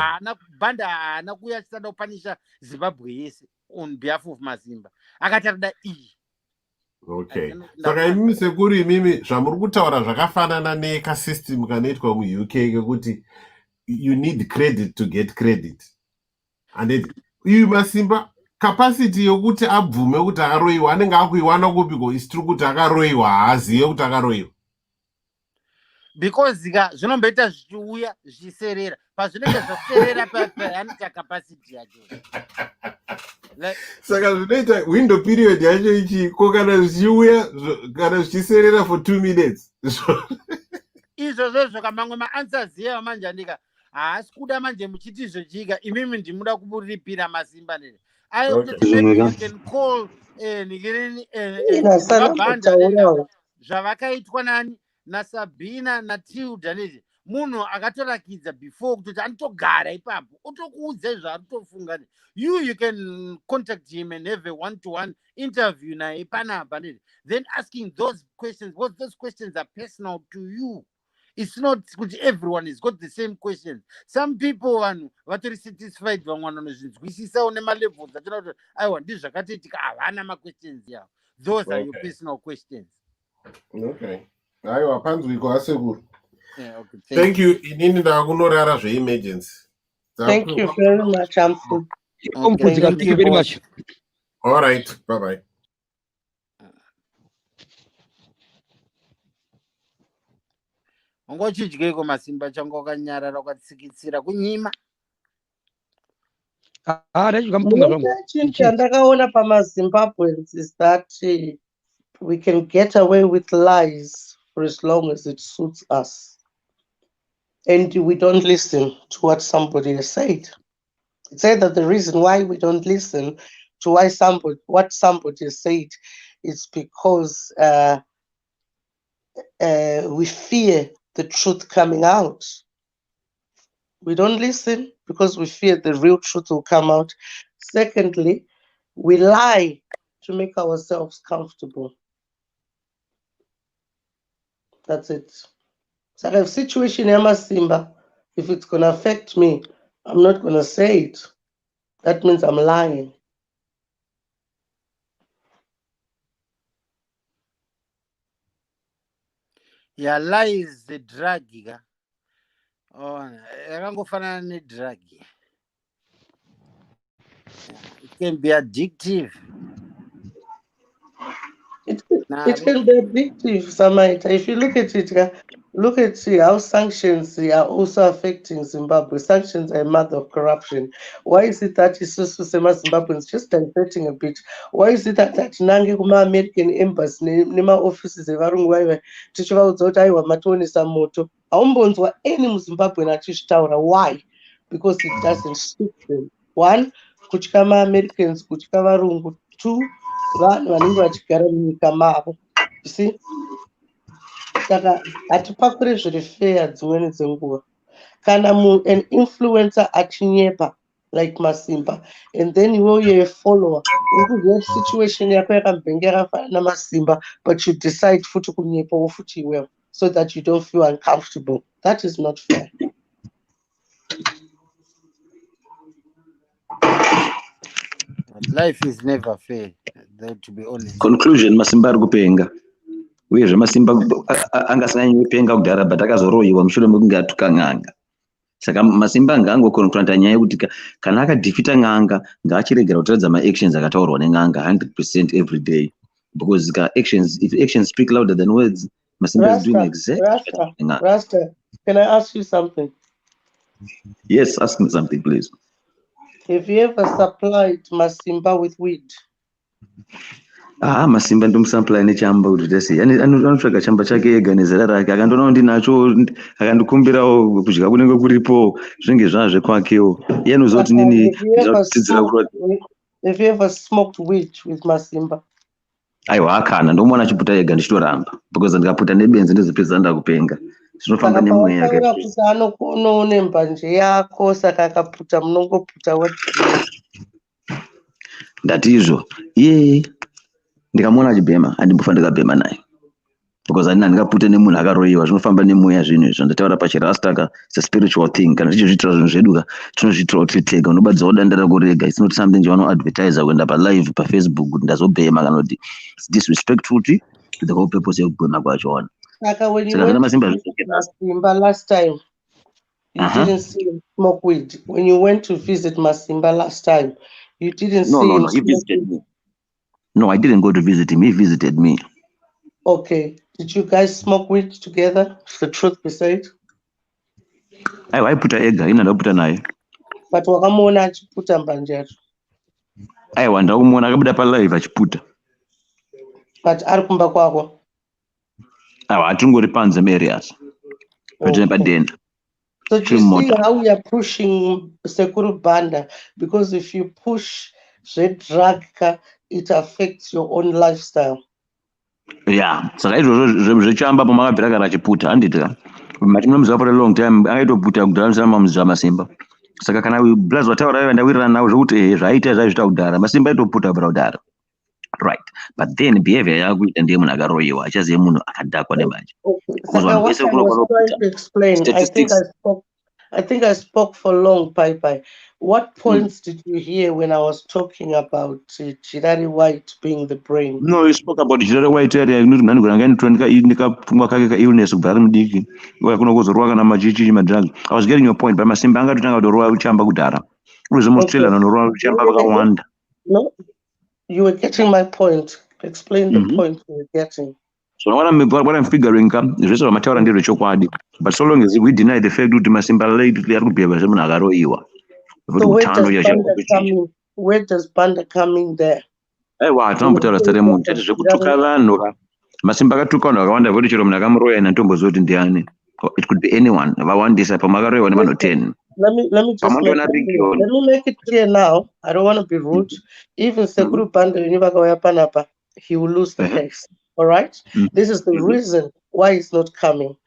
Bhanda haana kuuya achisada kupanisha Zimbabwe yese on behalf of masimba akatarida iyi. Okay. Saka imimi sekuru imimi zvamuri kutaura zvakafanana nekasystem kanoitwa muUK kekuti you need credit to get credit. And uyu masimba capacity yokuti abvume kuti akaroiwa anenge akuiwana kupiko isitiri kuti akaroiwa haazive kuti akaroiwa. Because zvinomboita zvichiuya zvichiserera pazvinenge zvaserera paanoita capacity yacho. Saka zvinoita window period yacho ichi ko kana zvichiuya kana zvichiserera for 2 minutes. Izvozvo kamamwe maanswers yewa manje andika haasi kuda manje muchiti zvochika imimi ndimuda kuburipira masimba nene. Maybe you can call mabhanda zvavakaitwa nani naSabina naTilda nezi munhu akatorakidza before kutoti anotogara ipapo otokuudza zvaari kutofunga. You can contact him and have a one-to-one interview naye panapa nezi, then asking those questions because those questions are personal to you. It's not kuti everyone has got the same questions. Some people vanhu vatori satisfied vamwe vanozvinzwisisawo nemalevels achina kuti aiwa ndizvakatoitika havana maquestions yavo. Those are your personal questions. Okay. Aiwa, panzwiko asekuru. Yeah, okay. Thank you. Inini ndakunorara zveemergency. Thank you very much, Amfu. Thank you very much. All right. Bye-bye. Ungochidyeiko masimba changu akanyarara ukatsikitsira kunyima? Chandakaona pamaZimbabweans is that we can get away with lies for as long as it suits us. And we don't listen to what somebody has said. It's either the reason why we don't listen to what somebody has said is because we fear the truth coming out. We don't listen because we fear the real truth will come out. Secondly, we lie to make ourselves comfortable. That's it. So the situation Simba, if it's going to affect me, I'm not going to say it. That means I'm lying. Yeah, lie is the drug. Oh, yakangofanana nedrug. It can be addictive. It can be addictive, Samaita. If you look at it, look at how sanctions are also affecting Zimbabwe. Sanctions are a mother of corruption. Why is it that Isusu Sema Zimbabweans just diverting a bit? Why is it that Nange Kuma American Embassy, Nima offices, Evarung Waiwe, Tichava Uzota, Matoni Samoto, Aumbonzwa, any Zimbabwean Atishtaura? Why? Because it doesn't suit them. One, Kuchikama Americans, Kuchikama Rungu. Two, vanhu vanenge vachigara munyika mavo. You see, saka hatipakure zviri fair dzimweni dzenguva. Kana an influencer achinyepa like Masimba, and then you're a follower, uri situation yako yakambenge yakafanana naMasimba, but you decide futi kunyepa wofuti iwewe so that you don't feel uncomfortable. That is not fair. Life is never fair, though, to be honest. Conclusion, Masimba ari kupenga. Uyezve Masimba angasanyanya kupenga kudhara but akazoroyiwa mushure mekunge atuka n'anga. Saka Masimba ngaangokonfronta nyaya yekuti kana akadhifita n'anga ngaachiregera kutaridza ma-actions akataurwa ne'anga 100% every day. Because if actions speak louder than words, Masimba is doing exactly. Rasta, can I ask you something? Yes, ask me something, please. Have you ever supplied Masimba with weed? Masimba ndomusupply nechamba kuti tese anotsvaga chamba chake ega nezera rake akandoona ndinacho akandikumbirawo kudya kunenge kuripo zvinenge zvazve kwakewo iye anoziva kuti nini ndinotidzira Have you ever smoked weed with Masimba? Aiwa akana ndomuona achiputa ega ndichitoramba because ndikaputa nebenzi ndizopedza ndakupenga zvinofamba nemweya kuti anoone mbanje yako saka akaputa munongoputa ndatizvo iye ndikamuona achibhema handimbofa ndikabhema naye because handina ndikaputa nemunhu akaroyiwa zvinofamba nemweya zvinhu izvo ndataura pachirastaka it's a spiritual thing kana tichizviitira zvinhu zvedu tinozviitirawo tiri tega unobadzawo danda rakurega it's not something ndivanoadvertisa kuenda palive pafacebook kuti ndazobhema kana kuti it's disrespectful to the whole purpose yekubhema kwacho. Saka when you went to visit Masimba last time, you didn't see him smoke weed. When you went to visit Masimba last time, you didn't see him. No, he visited me. No, I didn't go to visit him. He visited me. Okay. Did you guys smoke weed together? The truth be said. I put a egg in and I put an eye. But wakamona achiputa mbanje. Aiwa ndakumona akabuda palive achiputa. But ari kumba kwako. Aiwa atungori panze areas. Okay. Padenda. So you see how we are pushing Sekuru Banda, because if you push the drug, it affects your own lifestyle. Yeah, saka izvozvo zvichamba pamakabvira kana achiputa handita matinomuziva for a long time akaitoputa kudhara musamamuziva Masimba saka kana blaz vataura iva ndawirirana navo zvokuti zvaaita zvaizvita kudhara Masimba aitoputa kubvira kudhara, right? But then behavior yakuita ndiye munhu akaroyiwa achazive munhu akadhakwa nemanje. I think I spoke for long, Pai. What points did you hear when I was talking about Chirari White being the brain? No, you spoke about Chirari White area. I was getting your point, but Masimba angatanga kudorowa uchamba kudhara. No, you were getting my point. Explain the point you were getting. So what I'm figuring is but so long as we deny the fact that Masimba laid so where does Banda come in there? Masimba akatuka vanhu vakawanda voti chero munhu akamuroya natomboziva kuti ndiani. It could be anyone. Vawandisa pamakaroyiwa nevanhu 10. Let me make it clear now. I don't want to be rude. Even Sekuru Banda vakauya panapa, he will lose the case. All right? This is the reason why he's not coming.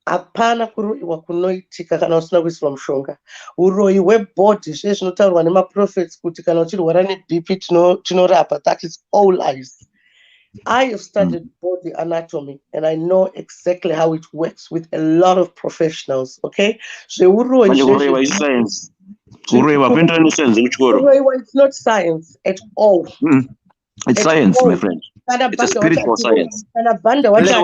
Apana kuroyiwa kunoitika kana usina kuiswa mushonga. Uroyi webhodhi zvezvinotaurwa nemaprophets kuti kana uchirwara neBP tinorapa. That is all lies. I have studied body anatomy and I know exactly how it works with a lot of professionals. Okay? So it's science. It's not science at all. It's science, my friend. It's a spiritual science. And Banda wacha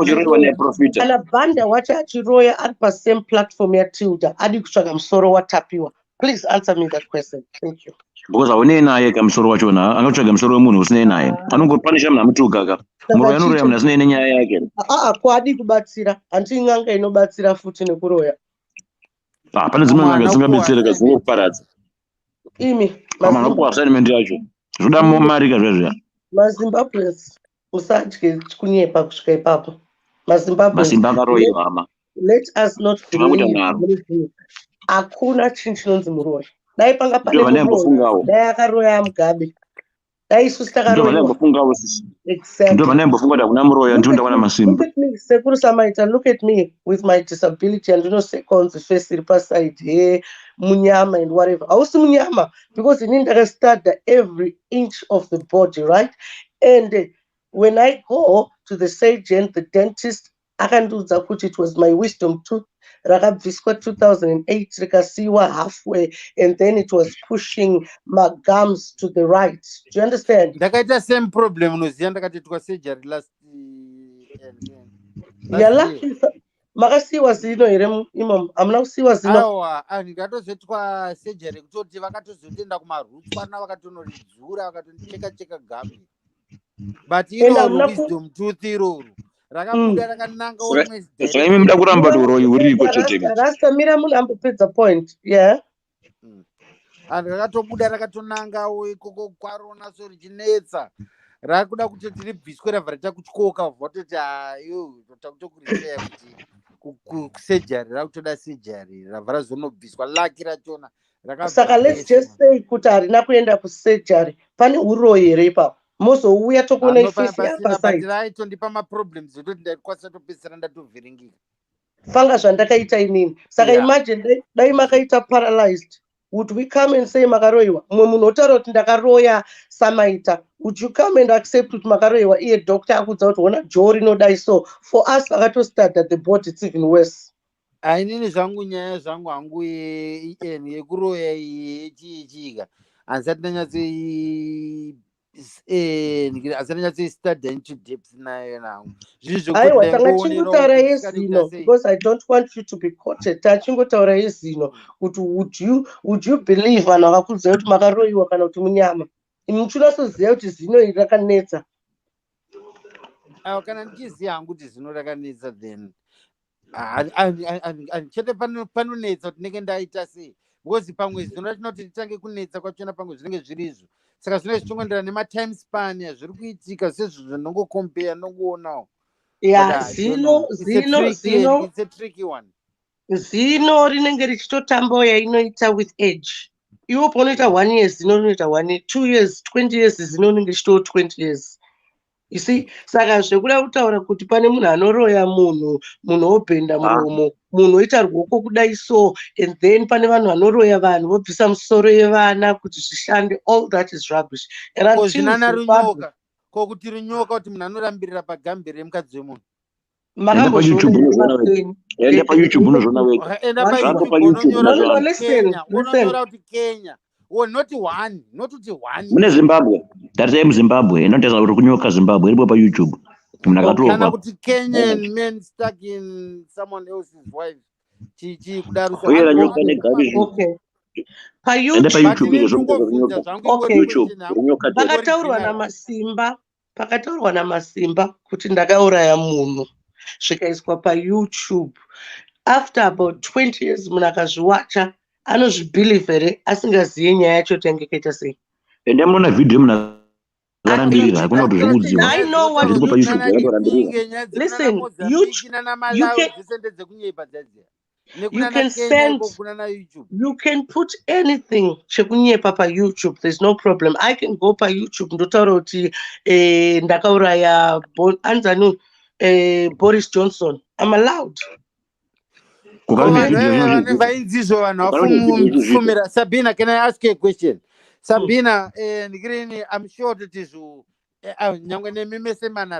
achiroya at the same platform ya Tilda. Adi kutsvaga musoro watapiwa. Please answer me that question. Thank you. Because I naye kamusoro wachona, anotsvaga musoro wemunhu usine naye. Anongopanisha munhu amutuka ka. muroya anoroya munhu asina nenyaya yake. Kwadi kubatsira handii n'anga inobatsira futi nekuroya. Pane dzimwe n'anga dzingabetsereka dzingoparadza. Imi Kama anopuwa assignment yacho zvoda mari kazvazviya. maZimbabweans musadye kunyepa kusvika ipapo. maZimbabweans Masimba akaroyiwa hama. let us not believe. Hakuna chinhu chinonzi muroya. Dai panga pane muroya, dai akaroya Mugabe. Dai isusu takaroyiwa. Exactly. Look at me, Sekuru Samaita, look at me with my disability and seconds face side here, munyama and whatever. Also munyama, because in India I study every inch of the body, right? And when I go to the surgeon, the dentist, I can do that, it was my wisdom tooth. Rakabviswa 2008, Rikasiwa halfway, and then it was pushing my gums to the right. Do you understand? Ndakaita same problem unoziya ndakatitwa surgery last makasiwa zino here imam amuna kusiwa zino. Aiwa ndikatozotwa surgery kutoti vakatozotenda kumaroots kwana vakatonoridzura vakatonicheka cheka gamu. But iro wisdom tooth iroro rakabuda rakananga almost dead. Saka imi muda kuramba doro uriko chete. Rasta mira munhu ambopedza point. Yeah. Rakatobuda rakatonanga ikoko kwarona so richinetsa. Rakuda kuti tiribviswe rabva rachakutyoka vototi ayo totakutokurisea kuti surgery rakutoda surgery rabva razonobviswa laki rachona. Saka let's just say kuti harina kuenda kusurgery. Pane uroyi here ipapo. Mozouya tokuona ifisi apa side. Raitondipa maproblems zototi ndaikwanisa topedzisira ndatovhiringika. Fanga zvandakaita inini. Saka imagine dai makaita paralyzed. Would we come and say makaroiwa? Mumwe munhu otaura kuti ndakaroya Samaita. Would you come and accept kuti makaroiwa? Iye doctor akudza kuti ona jaw rinodai so. For us vakatostart at the body it's even worse. Inini zvangu nyaya zvangu hangu yekuroya yechiika. Handisati ndanyatsoistudy into depth nayo nangu. Aiwa tangachingotaura yezino because I don't want you to be quoted. Tachingotaura yezino kuti would you believe vanhu vakakudza kuti makaroiwa kana kuti munyama. Imi muchinasoziva kuti zino iri rakanetsa. Aiwa kana ndichiziva hangu kuti zino rakanetsa then chete panonetsa kuti ndenge ndaita sei. Because pamwe zino ratinoti ritange kunetsa kwachona pamwe zvinenge zvirizvo. Saka zvinenge zvichongoenderana nematime span yazviri kuitika sezvo zvinongocompare nonguonawo. Zino it's a tricky one. Zino rinenge richitotambawo yainoita with age. Iwo paunoita 1 year zino rinoita 1 year, 2 years, 20 years zino rinenge richitoo 20 years. You see, saka zvekuda kutaura kuti pane munhu anoroya munhu obhenda muromo, munhu oita ruoko kudai so, and then pane vanhu vanoroya vanhu vobvisa musoro yevana kuti zvishande, all that is rubbish. Zvinana runyoka, kokuti runyoka kuti munhu anorambirira pagambe remukadzi wemunhu. Enda pa YouTube unozvona wega. Enda pa YouTube unonyora kuti Kenya. Or not one, not to one. Mune Zimbabwe. Taritai muZimbabwe. Inotaura kuti kunyoka Zimbabwe iripo pa YouTube. Munhu akatorwa. Kana kuti Kenyan men stuck in someone else's wife. Chichi kudarusa. Oyera nyoka negabi. Okay. Pa Enda pa YouTube Okay. Pakataurwa namasimba kuti ndakauraya munhu. Zvikaiswa pa YouTube. After about 20 years munhu akazviwacha anozvibhilieve here asingazivi nyaya yacho kuti yange kaita sei. Ende munoona video munhu akarambirira hakuna kuti zvikudziwa. I know what you listen, you can put anything chekunyepa pa YouTube, there's no problem. I can go pa YouTube ndotaura kuti ndakauraya anzani Boris Johnson. I'm allowed. Sabina, can I ask you a question? Sabina, I'm sure that is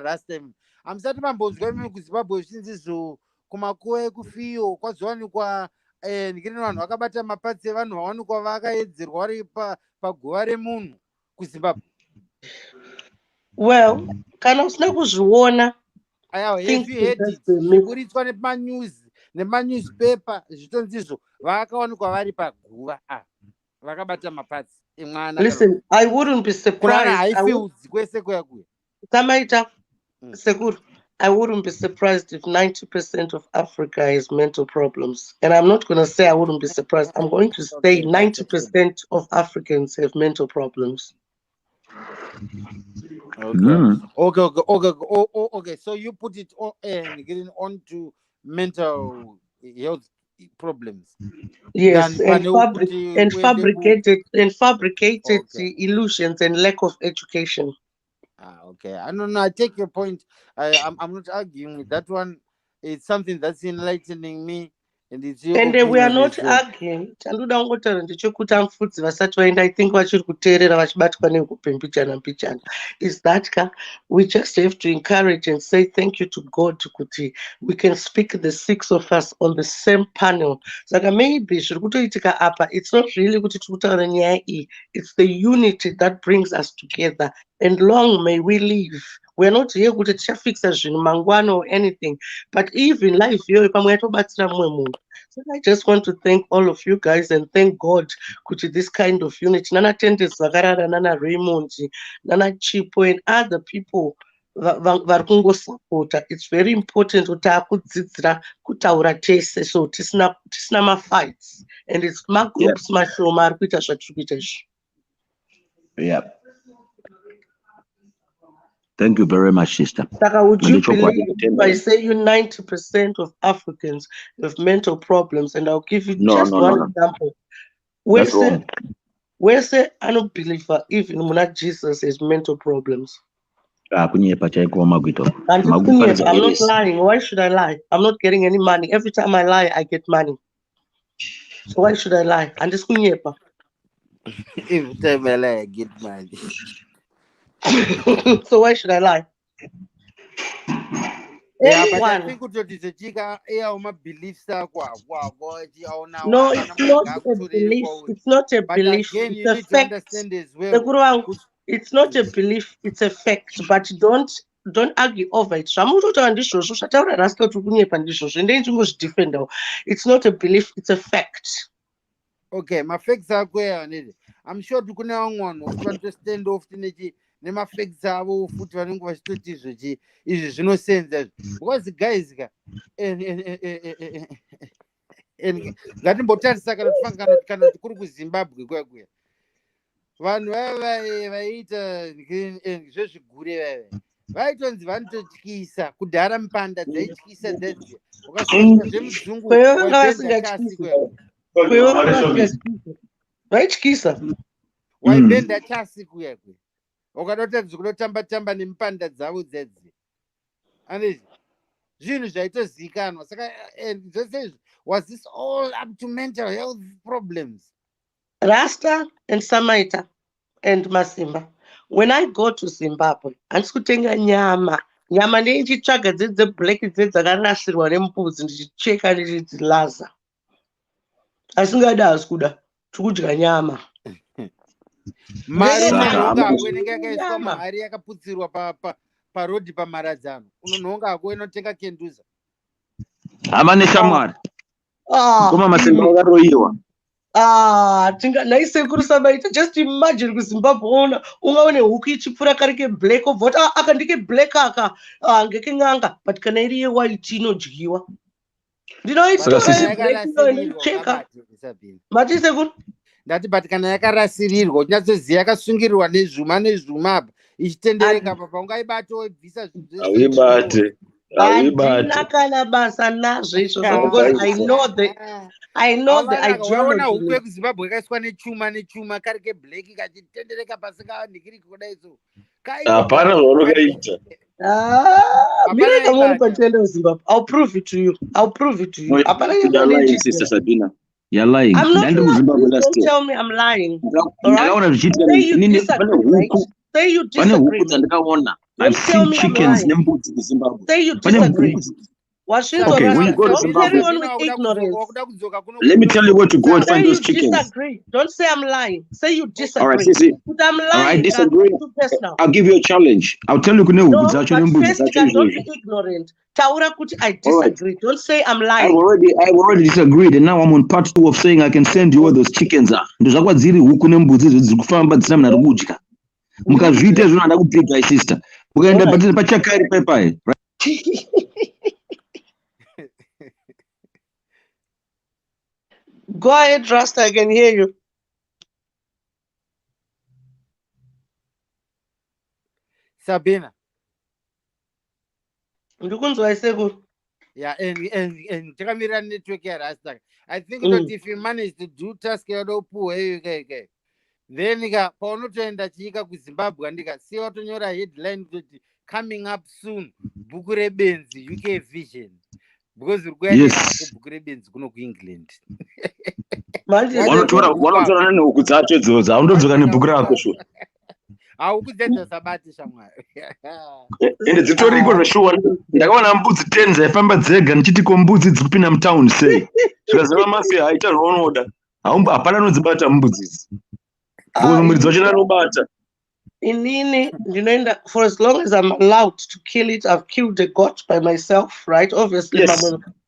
last time. I'm certain I'm kuZimbabwe zvinzizo kumakuwa kufiyo kwazowanikwa vanhu vakabata mapatsi evanhu vawanikwa vakaedzerwa vari paguva remunhu kuZimbabwe. Well, kana usina kuzviona kuritswa nemanewspaper zvitonzizvo vakawanikwa vari paguva vakabata mapatsi emwana. Listen, I wouldn't be surprised. Haifields kwese kuya Samaita, Segur, I wouldn't be surprised if 90% of Africa has mental problems. And I'm not going to say I wouldn't be surprised. I'm going to say Okay, that's okay. 90% of Africans have mental problems. Okay. Okay. So you put it on and getting on to mental health problems. Yes, Than fabricated okay. illusions and lack of education. Okay. I don't know. I take your point. I'm not arguing with that one. It's something that's enlightening me, and it's your And we are opinion not as well. arguing. Chandoda ngotaura ndechekuti amfudzi vasati vaenda, I think vachiri kuteerera vachibatwa nekupembichana. Is that we just have to encourage and say thank you to God kuti we can speak the six of us on the same panel. Saka maybe zviri kutoitika apa, it's not really kuti tiri kutaura nyaya iyi. It's the unity that brings us together. And long may we live. We're not here kuti tichafixa zvinhu mangwana or anything. But even life iyoyo pamwe yatobatsira mumwe munhu. So I just want to thank all of you guys and thank God kuti this kind of unity. Nana Tendes Vakarara, Nana Raymond, Nana Chipo and other people vari kungosapota. It's very important kuti takudzidzira kutaura tese, so tisina mafights. And it's magroups mashoma ari kuita zvatiri kuita izvi. Yeah. Thank you very much, sister. Saka, would you believe if I say you 90% of Africans have mental problems, and I'll give you one example. That's wrong. Where say I don't believe even Muna Jesus has mental problems. I'm not lying. Why should I lie? I'm not getting any money. Every time I lie, I get money. So why should I lie? And this every time I lie, I get money. So why should I lie? Yeah, but I think no, it's not a belief. It's not a belief. Again, it's a fact. Understand as well. It's not a belief. It's a fact. But don't argue over it. It's not a belief. It's a fact. Okay, my facts are where I'm sure you can understand often. Nema facts avo futhi vanenge vachitoti izvi zvinosenza because guys ngatimbotarisa kana kuri kuZimbabwe kuya vanhu vaiita zvezvigure vaitonzi vanototyisa kudhara mipanda dzaityisa dzedzi ukasvika zvemudzungu vaityisa waibhenda chasi kuya ukadotadzi kunotamba nemipanda dzavo dzedzi and zvinhu zvaitozikanwa saka zvese was this all up to mental health problems? Rasta and Samaita and Masimba, when I go to Zimbabwe handisi kutenga nyama ndeichitsvaga dzeblack dzakanasirwa nembudzi ndichicheka ndichidzilaza. Asingada hasi kuda tikudya nyama. Mari unonga yakaiswa mahari yakaputsirwa parodhi pamaradzano unononga ako inotenga kenduza hamane shamwari koma masimba akaroyiwa naisekuru Samaita, just imagine kuZimbabwe ungaone huku ichipfura kari keblack obva aka ndike black aka ngeke ng'anga but kana iri yewhite inodyiwa. Ndinoicheka matisekuru ndati but kana yakarasirirwa unyatsoziva yakasungirirwa nezvuma apa ichitendereka papa ungaibata webvisa handina kana basa nazvo izvozvo because I know the ideology. Huku yekuZimbabwe yakaiswa nechuma kari keblack kachitendereka pasikawanikiri kudai so hapana zvaunokaita mireka muri patenda weZimbabwe. I'll prove it to you. Sister Sabina, you're lying. I'm not lying. Don't tell me I'm lying. Say you disagree. I've seen chickens in Zimbabwe. Say you disagree. Okay, when you go to Zimbabwe, let me tell you where to go and find those chickens. Disagree. Don't say I'm lying. Say you disagree. All right, see. I'm lying. All right, disagree. I'll give you a challenge. I'll tell you. No, but first, don't be ignorant. Taura kuti I disagree. Right. Don't say I'm lying. I've already disagreed, and now I'm on part 2 of saying I can send you where those chickens are. Ndozvakwa dziri huku nembudzi dziri kufamba dzisina mnhu ari kudya. Mukazviita izvo ndada kupika sister. Ukaenda Alright. pachakari pepai. Go ahead, Rasta, I can hear you. Sabina. Ndikunzwa isekuru. Yeah, and Takamira network here, Rasta. I think Mm. that if you manage to do task okay. Then paunotoenda chika kuZimbabwe ndika see watonyora headline kuti coming up soon BhukuReBenzi UK vision because uri kuenda BhukuReBenzi kuno kuEngland. Manje Wanotora nehuku dzacho dzodzo haundodzoka nebhuku rako shuwa. Haukudzenza sabati shamwari. Ende dzitoriko zveshuwa. Ndakaona mbudzi 10 dzaifamba dzega ndichiti ko mbudzi dziri kupinda mutown sei. Zvikaziva mafia haita zvaunoda. Hapana nodzibata mbudzi idzi. Mwiri dzacho anobata. Inini, for as long as I'm allowed to kill it, I've killed a goat by myself, right? Obviously,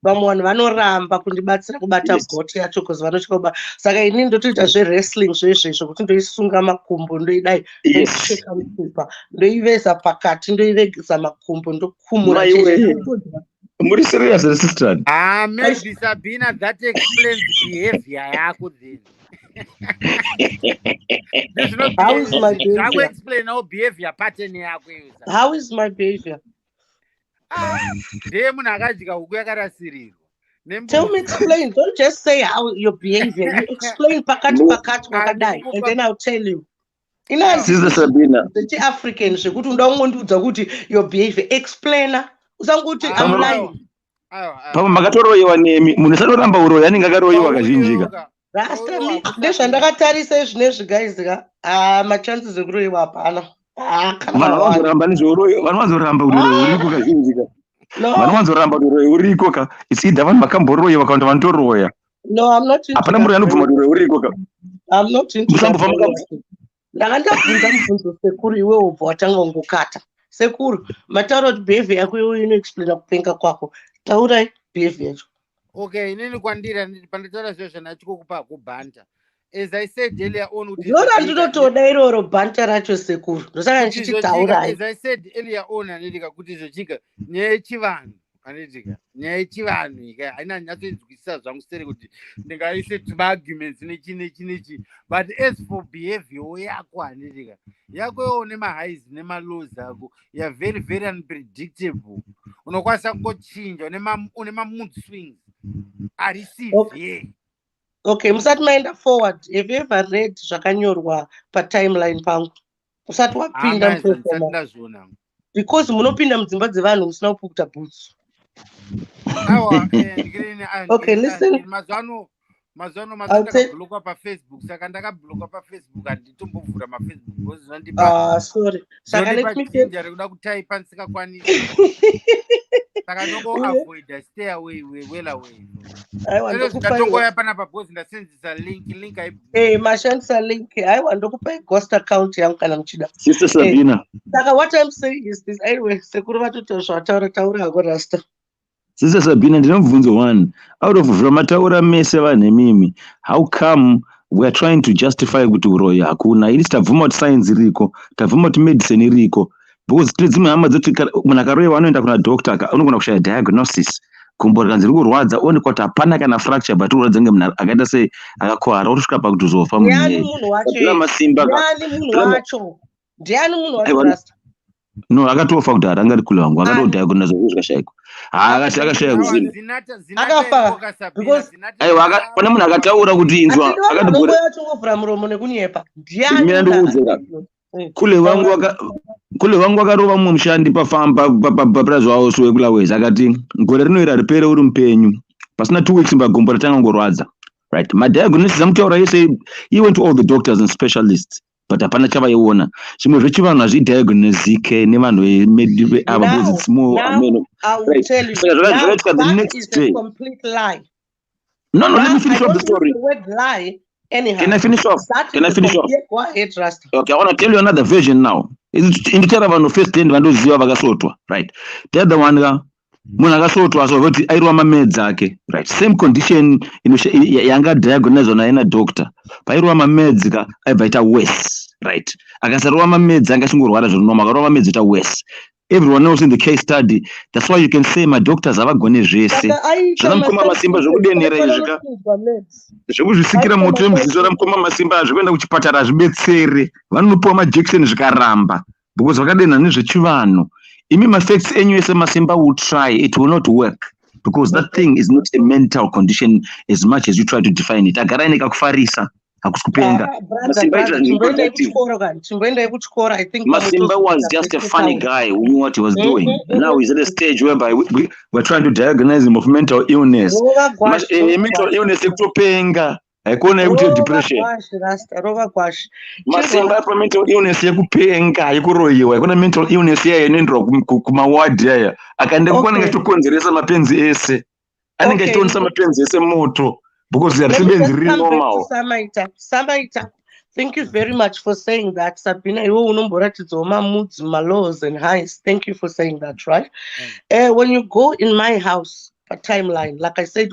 vamwe vanoramba kundibatsira kubata goat yacho because vanochikoba. Saka inini ndotoita wrestling zvezvezvo kuti ndoisunga makumbo ndoidai ndoicheka mutsipa ndoiveza pakati ndoivegesa makumbo ndokumura. Muri serious sister? Maybe Sabina, that explains behavior yako then. How is my behavior? I will explain how behavior pattern yako. How is my behavior? Tell me, explain. Don't just say how your behavior. You explain pakati wakadai, and then I'll tell you. Sister Sabina. The African kuti undaungondiudza kuti your behavior. Explainer. Usanguti I'm lying. Papa makatoroyewa nemi. Munosanoramba uroyi anenge akaroyewa kazhinjika. Rasta mi ndezvandakatarisa zvinezvi guys machances ekuroyiwa hapana. Vanwanzoramba nezveuroyi, vanwanzoramba uroyi uriko kazhinjika. Vanwanzoramba uroyi uriko ka. It's either vanhu vakamboroyewa kana vanotoroya. No, I'm not. Hapana muri anobvuma uroyi uriko ka. I'm not into that. Ndakandabvunza mubvunzo sekuru iwe ubva watanga ungokata. Sekuru, mataura kuti behavior yako iwe inoexplaina kupenga kwako. Taurai behavior yacho. Okay, inini kwandira panditaura zviro zvandatikokupa kubhanta. As I said earlier on, Zora ndinotoda iroro bhanta racho sekuru. Ndosaka ndichitaurai. As I said earlier on, anditika kuti zvochika nyaya yechivanhu. Anditika nyaya yechivanhu ika haina nyatsoinzwisisa zvangu seri kuti ndingaise arguments nechi. But as for behavior yako anditika yako iwo nemahighs nemalows ako you're very very unpredictable. Unokwanisa kungochinja une mood swings. Okay, musati maenda forward. Have you ever read zvakanyorwa patimeline pangu? Usati wapinda muprofoma. Because munopinda mudzimba dzevanhu musina kupukuta boots. Okay, listen. Mazano ndakablockwa paFacebook. Saka ndakablockwa paFacebook anditombovhura maFacebook because zvinondipa. Sorry. Saka let me tell you. Kuda kutaipa ndisikakwanisi. Saka avoid, stay away, well away. Ndatongoya panapa because ndasenzisa link. Mashandisa link. Ndokupa ghost account yangu kana muchida. Sister Sabina. Saka what I'm saying is this. Anyway, sekuru vatoto zvataura ako Rasta. Sister Sabina, ndinomubvunzo one. Out of zvamataura mese vanhu mimi, how come we are trying to justify kuti uroyi hakuna? Ili tabvuma kuti science iriko, tabvuma kuti medicine iriko. Because dzimwe hama dzoti munhu akaroyewa anoenda kuna doctor, unogona kushaya diagnosis. Gumbo rikanzi riri kurwadza onekwa kuti hapana kana fracture but urwadza ngemunhu akaita sei akakuwara otosvika pakuti uzofa munhu. Ndiani munhu wacho? No, akatofa kudhara angari kule wangu akatodiagnosa zvakashayikwa. Akashaya kuziva. Akafa. Aiwa pane munhu akataura kuti inzwa akati bora yacho muromo nekunyepa. Ndiani ndikuudzera. Kule wangu akarova mumwe mushandi papurazi wawo wekulawezi akati gore rinoira ripere uri mupenyu. Pasina 2 weeks mbagombo ratanga ngorwadza. Right. Madiagnosis amutaura yese he went to all the doctors and specialists. But hapana chavaiona. Zvimwe zvechivanhu hazvidiagnosike nevanhu ava because it's more I will tell you. That is a complete lie. No, let me finish off the story. The word lie. Anyhow. Can I finish off? Go ahead, Rasta. Okay, I want to tell you another version now. Inditera vanhu first end vandoziva vakasotwa, right? The other one munhu akasotwa azoti airwa mamedzi ake, right? Same condition yanga diagnosed naye na doctor. Pairwa mamedzi ka aibva ita worse. right? Akasarova mamedzi angachingorwara zvinonoma, akarova mamedzi ita worse. Everyone else in the case study. That's why you can say my doctors havagone zvese. Zvanamukoma masimba zvekudenhera izvi zvekuzvisikira moto wemuziso ramukoma masimba hazvikuenda kuchipatara hazvibetsere. Vanopuwa majekiseni zvikaramba because vakadenha nezvechivanhu. Imi mafacts enyu ese masimba will try, it will not work because that thing is not a mental condition as much as you try to define it. Agara nekakufarisa. Masimba was just a funny guy who knew what he was doing. Now he's at a stage whereby we're trying to diagnose him of mental illness. Mental illness is kupenga. Haikuona yekuti depression. Masimba pa mental illness yekupenga, yekuroyiwa. Haikuona mental illness yeye inoendwa kumawadi yaya. Akaenda kuona ngachitokonzeresa mapenzi ese. Anenge achitoonesa mapenzi ese moto. Because they are really normal. Samaita, thank you very much for saying that. Sabina, you moods, my lows and highs. Thank you for saying that, right? When you go in my house, a timeline, like I said,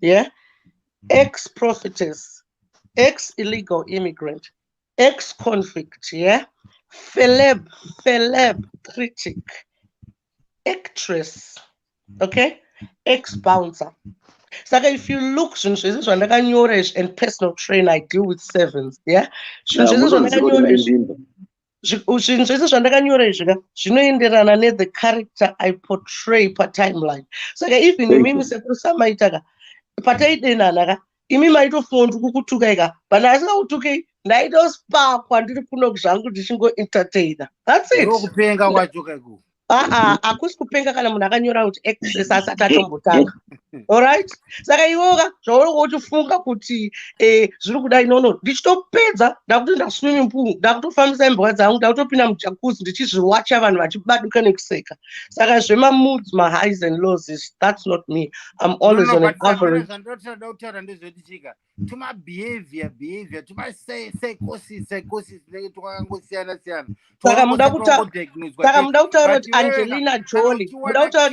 yeah? Ex-prophetess, ex-illegal immigrant, ex-convict, yeah? Celeb critic, actress, okay, ex-bouncer. So if you look, and personal trainer, I deal with sevens, yeah. The character I portray per timeline. So even in me, imi maitofonda kukutukaika but asingautuki ndaitospark kwandiri kuno zvangu ndichingo entertainer. That's it. Kupenga wachoka ku. Akusi kupenga kana munhu akanyora kuti access asati atombotanga. Alright? Saka iwoga zvauri kuchifunga kuti zviri kudai nono ndichitopedza ndakuti ndaswimming pool ndakutofambisa imbwa dzangu ndakutopinda mujakuzi ndichizviwacha vanhu vachibaduka nekuseka. Saka zvema moods, my highs and lows, that's not me. I'm always on an average. Tuma behavior, tuma psychosis twakangosiyana siyana. Saka muda kutaura kuti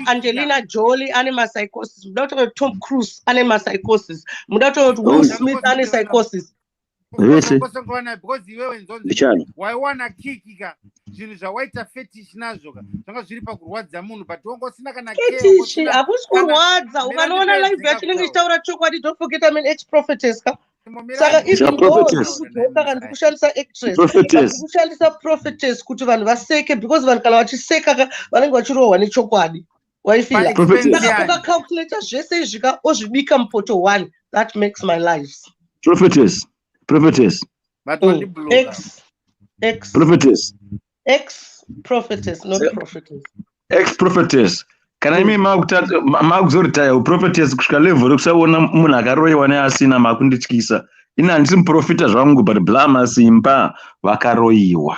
Angelina Jolie ane psychosis, muda kutaura Tom Cruise ane psychosis, muda kutaura kuti Will Smith ane psychosis. Because iwewe nzonzi waiwana kikika zvinhu zvawaita fetish nazvo zvanga zviri pakurwadza munhu but wongosina kana fetish hakusi kurwadza. Ukanoona live yacho inenge ichitaura chokwadi. Don't forget I'm an ex-prophetess ka. Saka even though ndikushandisa actress ndikushandisa prophetess kuti vanhu vaseke because vanhu kana vachiseka vanenge vachirohwa nechokwadi. Waifila ukacalculata zvese izvi ka ozvibika mupoto 1. That makes my life. Prophetess. Ex-prophetess, not prophetess. Ex-prophetess. Kana imi makuzoritaya prophetess kusvika level rekusaona munhu akaroyiwa neasina makundityisa. Ina handisi muprofita zvangu but blama simba vakaroyiwa.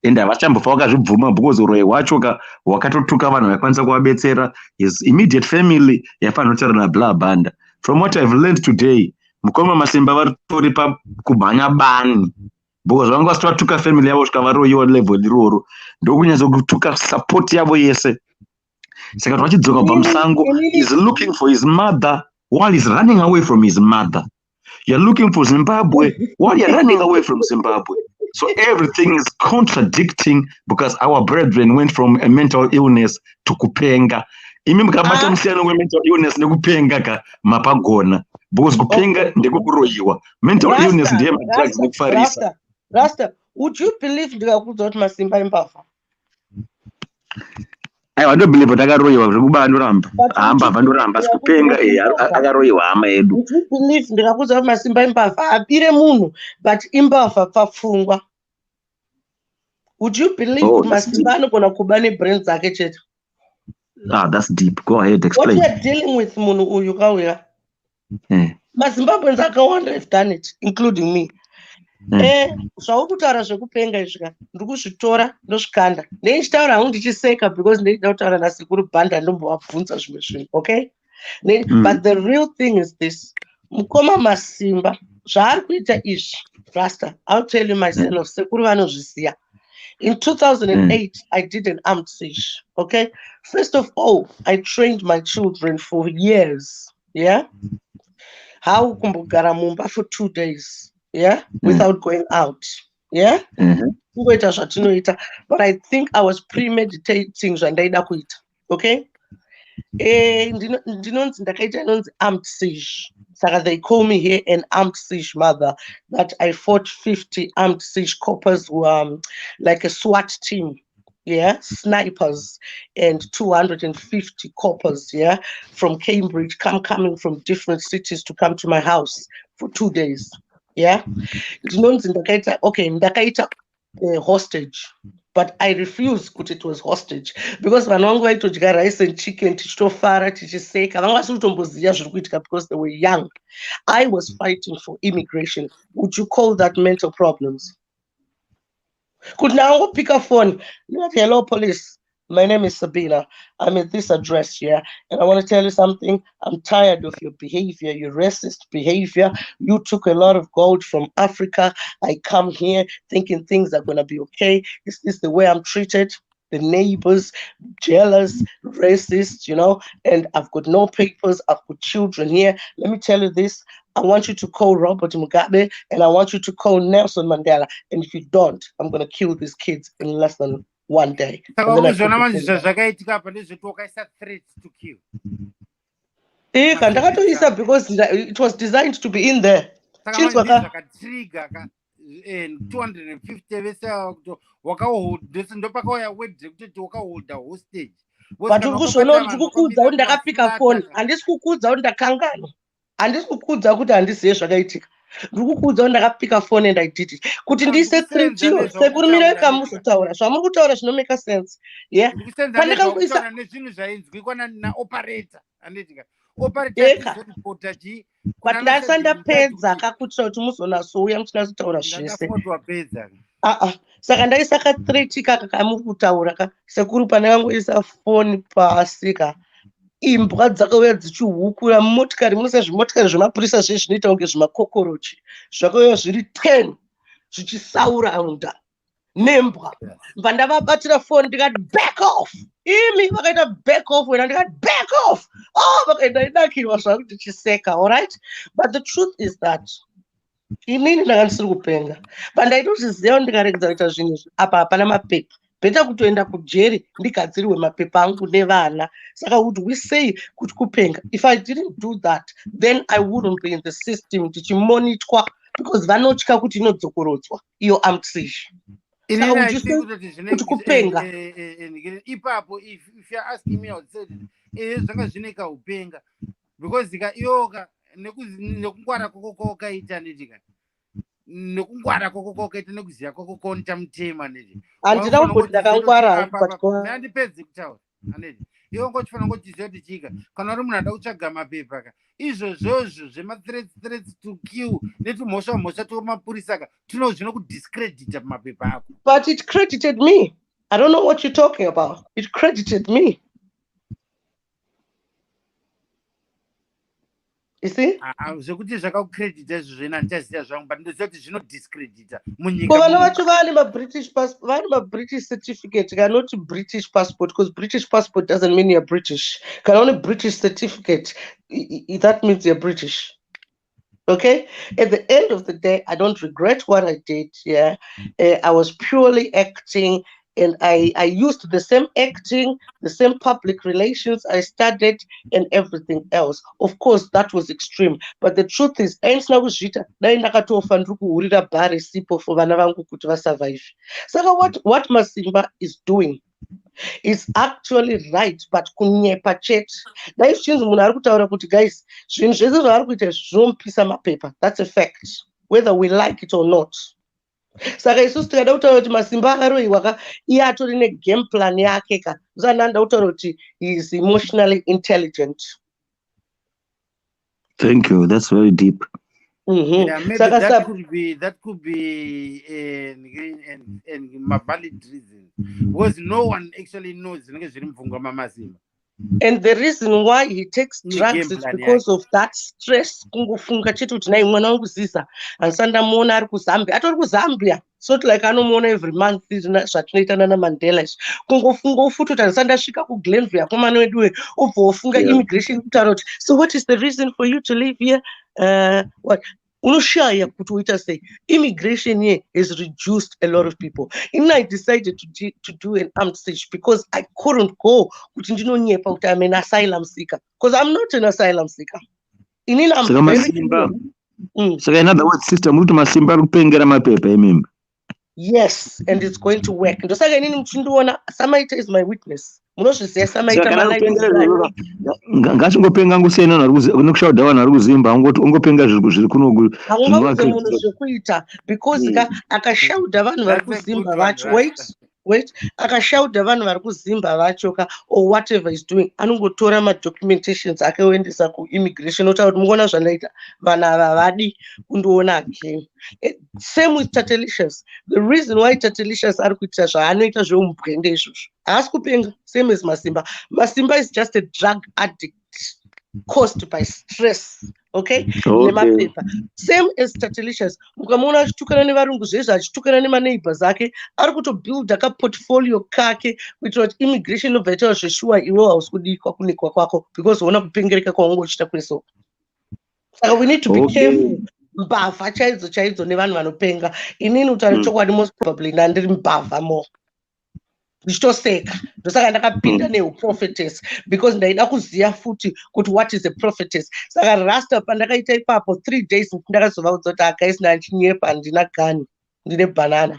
Ende havachambofa vakazvibvuma because uroyi hwacho hwakatotuka vanhu vakwanisa kuvabetsera. His immediate family yafanira kutaura nabla banda. From what I've learned today, mukoma masimba varitori pakubhanya bani because vanga vasitatuka family yavo svika varoyiwa level iroro ndokunyatsa kutuka support yavo yese. Saka twachidzoka pamusango is looking for his mother while he's running away from his mother. You're looking for Zimbabwe while you're running away from Zimbabwe. So everything is contradicting because our brethren went from a mental illness to kupenga. Imi mukabata musiyano we-mental illness nekupenga ka mapagona. Because kupenga ndekukuroyiwa. Mental illness ndiye madrugs nekufarisa. Rasta, would you believe ndikakuudza kuti masimba imbavha? I don't believe that akaroyiwa zvekuba andoramba. Hamba vandoramba sikupenga akaroyiwa hama yedu. Would you believe ndikakuudza kuti masimba imbavha abire munhu but imbavha papfungwa? Would you believe kuti masimba anogona kuba nebrain dzake chete? That's deep. Go ahead, explain. What you're dealing with munhu uyu kauya. MaZimbabweans akawanda have done it, including me. Zvaukutaura zvekupenga izvika ndikuzvitora ndozvikanda ndeichitaura hangu ndichiseka because ndeida kutaura nasekuru bhanda ndombovabvunza zvimwe zvinhu, okay? But the real thing is this, mukoma masimba zvaari kuita izvi Rasta, I'll tell you myself, sekuru vanozviziya. In 2008, I did an armed siege, okay? First of all, I trained my children for years, yeah? how kumbogara mumba for 2 days, yeah, without going out, yeah. Kungoita zvatinoita, but I think I was premeditating zvandaida kuita, okay. Ndinonzi ndakaita inonzi armed siege. Saka they call me here an armed siege mother, that I fought 50 armed siege coppers who like a SWAT team, yeah, snipers, and 250 coppers, yeah, from Cambridge coming from different cities to come to my house for 2 days, yeah. Ndinonzi ndakaita, okay, ndakaita hostage, but I refuse kuti it was hostage, because vanhu vangu vaitodya rice and chicken tichitofara tichiseka, vanga vasiri kutomboziva zviri kuitika because they were young. I was fighting for immigration. Would you call that mental problems? Could now pick a phone, hello police, my name is Sabina, I'm at this address here, and I want to tell you something. I'm tired of your behavior, your racist behavior. You took a lot of gold from Africa. I come here thinking things are going to be okay. Is this the way I'm treated? The neighbors, jealous, racist, you know, and I've got no papers. I've got children here. Let me tell you this. I want you to call Robert Mugabe, and I want you to call Nelson Mandela. And if you don't, I'm going to kill these kids in less than 1 day. It because it was designed to be in there. 250 hostage. But ndikukudza kuti ndakapika phone, handisikuudza kuti ndakangana, handisikuudza kuti handizive zvakaitika, ndikukudza kuti ndakapika phone and I did it. Kuti ndiise threat iyo, sekuri mireka muzotaura zvamuri kutaura zvinomeka sense, yeah. Pandikangoisa nezvinhu zvainzwi kwana naoperator anditika but ndasandapedza kakutira kuti muzonasouya muchinatsotaura zvese. Saka ndaisa kathreat kaka kamuri kutaura ka, sekuri pandakangoisa phone pasika, imbwa dzakauya dzichihukura motikari, munose zvimotikari zvemapurisa zve zvinoita kunge zvimakokorochi, zvakauya zviri 10 zvichisaura munda nembwa. Mva ndavabatira phone ndikati back off, imi vakaita back off, wena ndikati back off, vakaita idakirwa zvaku ndichiseka, alright. But the truth is that inini ndanga ndisiri kupenga, pandaitozviziva ndikaregedza kuita zvinhu izvi, apa hapana mapepa, bheta kutoenda kujeri ndigadziriwe mapepa angu nevana. Saka would we say kuti kupenga? If I didn't do that, then I wouldn't be in the system ndichimonitwa, because vanotya kuti inodzokorodzwa iyo armed siege. Saka would you say kuti kupenga? Ipapo, if you're asking me, I would say zvanga zvineka upenga, because yoga nekungwara kwako kaita nditika, nekungwara kwako kaita nekuziya kwako konta mutema nditi. Handina kuti ndakangwara, handipedzi kutaura handiti. Iwe ngochifana ngochiziva kuti chika kana uri munhu ada kutsvaga mapepa ka, izvozvozvo zvema-threats to kill netumhosva twemapurisa ka, zvinokudiscredita pamapepa ako. But it credited me. I don't know what you're talking about. It credited me. You see? Zvekuti zvakakredita izvo zvena ndichaziva zvangu, but ndoziva kuti zvinodiscredita munyika. Kuvana vacho vane ma-British passport, vane ma-British certificate, cannot British passport, because British passport doesn't mean you're British. Can only British certificate, that means you're British. Okay? At the end of the day, I don't regret what I did. Yeah, I was purely acting, and I used the same acting, the same public relations I studied, and everything else. Of course, that was extreme. But the truth is, what Masimba is doing is actually right, but kunyepa chet. Guys, that's a fact, whether we like it or not. Saka isusu tikada kutaura kuti Masimba akaroiwa ka, iye atori negame plan yake ka, uzananda kutaura kuti he is emotionally intelligent. Thank you, that's very deep. Yeah, maybe that could be a valid reason, because no one actually knows. And the reason why he takes drugs is because of that stress. Kungofunga chetu kuti nai mwana wangu Zisa ansanda muona ari kuZambia, atori kuZambia, so like anomuona every month zvatinoita nana Mandela izvi. Kungofunga ufuta kuti ansanda svika kuGlenville komano wedu obva ofunga immigration kutaura kuti, so what is the reason for you to live here? what unoshaya kuti uita sei. Immigration here has reduced a lot of people. And I decided to do an armed siege because I couldn't go kuti ndinonyepa kuti I'm an asylum seeker, because I'm not an asylum seeker. Inini I'm Saka very Masimba. clear. Saka in other words, sister, muti Masimba ari kupengera mapepa emimba. Yes, and it's going to work. Ndosaka inini muchindiona, Samaita is my witness. Munozviziva Samaita Saka kana malaika kupengera ngashingopenga ngusiyana nokushaudha vanhu vari kuzimba ungopenga zviri kuno haungauze munhu zvekuita, because akashaudha vanhu vari kuzimba vacho, wait, akashaudha vanhu vari kuzimba vacho or whatever is doing, anongotora madocumentations ake oendesa kuimmigration otaura kuti mukuona zvandaita vanhu ava vadi kundoona again. Same with Tatalicious. The reason why Tatalicious ari kuita zvaanoita zveumubwende izvozvo haasi kupenga, same as Masimba. Masimba is just a drug addict caused by stress. Okay? Same as Tatalicious. Mukamona achitukana nevarungu zvezvo achitukana nemaneighbors ake, ari kutobuild aka portfolio kake kuitira kuti immigration inobva itaura zveshuwa iwe hausi kudikwa kunikwa kwako because hauna kupengereka kwaunge uchita kweso. Saka we need to be careful. Mbavha chaidzo nevanhu vanopenga. Inini utaura chokwadi most probably ndandiri mbavha more. Ndichitoseka ndosaka ndakapinda neuprophetess because ndaida kuziva futi kuti what is a prophetess. Saka rasta pandakaita ipapo 3 days ndakazovaudza kuti guys ndichinyepa handina gani ndine banana.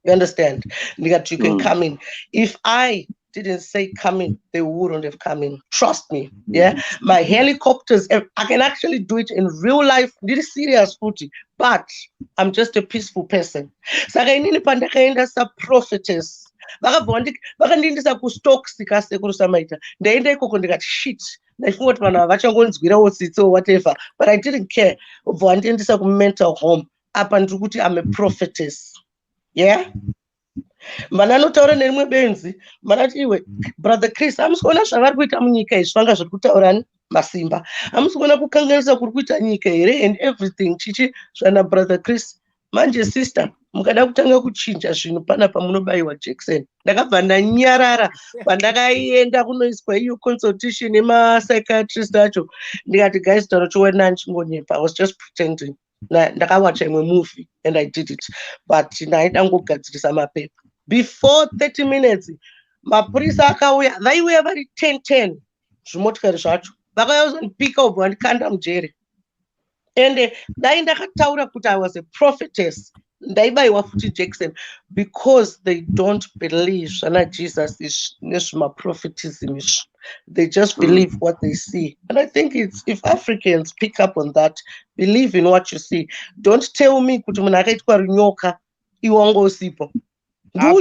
You understand? Ndikati you can come in. If I didn't say come in, they wouldn't have come in. Trust me. Yeah, my helicopters, I can actually do it in real life. This serious footy, but I'm just a peaceful person. Saka inini pandakaenda sa prophetess. Vakandindisa kustock sikase Samaita. Ndaenda ikoko ndikati shit. Ndaifunga kuti vanhu vachangonzwirawo tsitsi or whatever, but I didn't care. Ubva wandiendesa ku mental home. Apa ndiri kuti I'm a prophetess. Yeah. Mana anotaura nerimwe benzi, mana ati iwe brother Chris, hamusi kuona zvavari kuita munyika izvi vanga zviri kutaura Masimba, hamusi kuona kukanganisa kuri kuita nyika here and everything chichi zvana brother Chris. Manje sister, mukada kutanga kuchinja zvinhu pana pamunobayiwa Jackson. Ndakabva ndanyarara pandakaienda kunoiswa iyo consultation nemapsychiatrist acho, ndikati guys taura choona ndichingonyepa. I was just pretending. Ndakawacha imwe movie and I did it, but ndaida ngogadzirisa mapepa. Before 30 minutes, mapurisa akauya, vaiuya vari 10 zvimotikari zvacho, vakauya kuzondipika ubva vandikanda mujere. And dai ndakataura kuti I was a prophetess, ndaibayiwa futi Jackson, because they don't believe zvana Jesus is nezvemaprophetism izvi. They just believe what they see. And I think it's, if Africans pick up on that, believe in what you see. Don't tell me kuti munhu akaitwa runyoka iwe usipo. I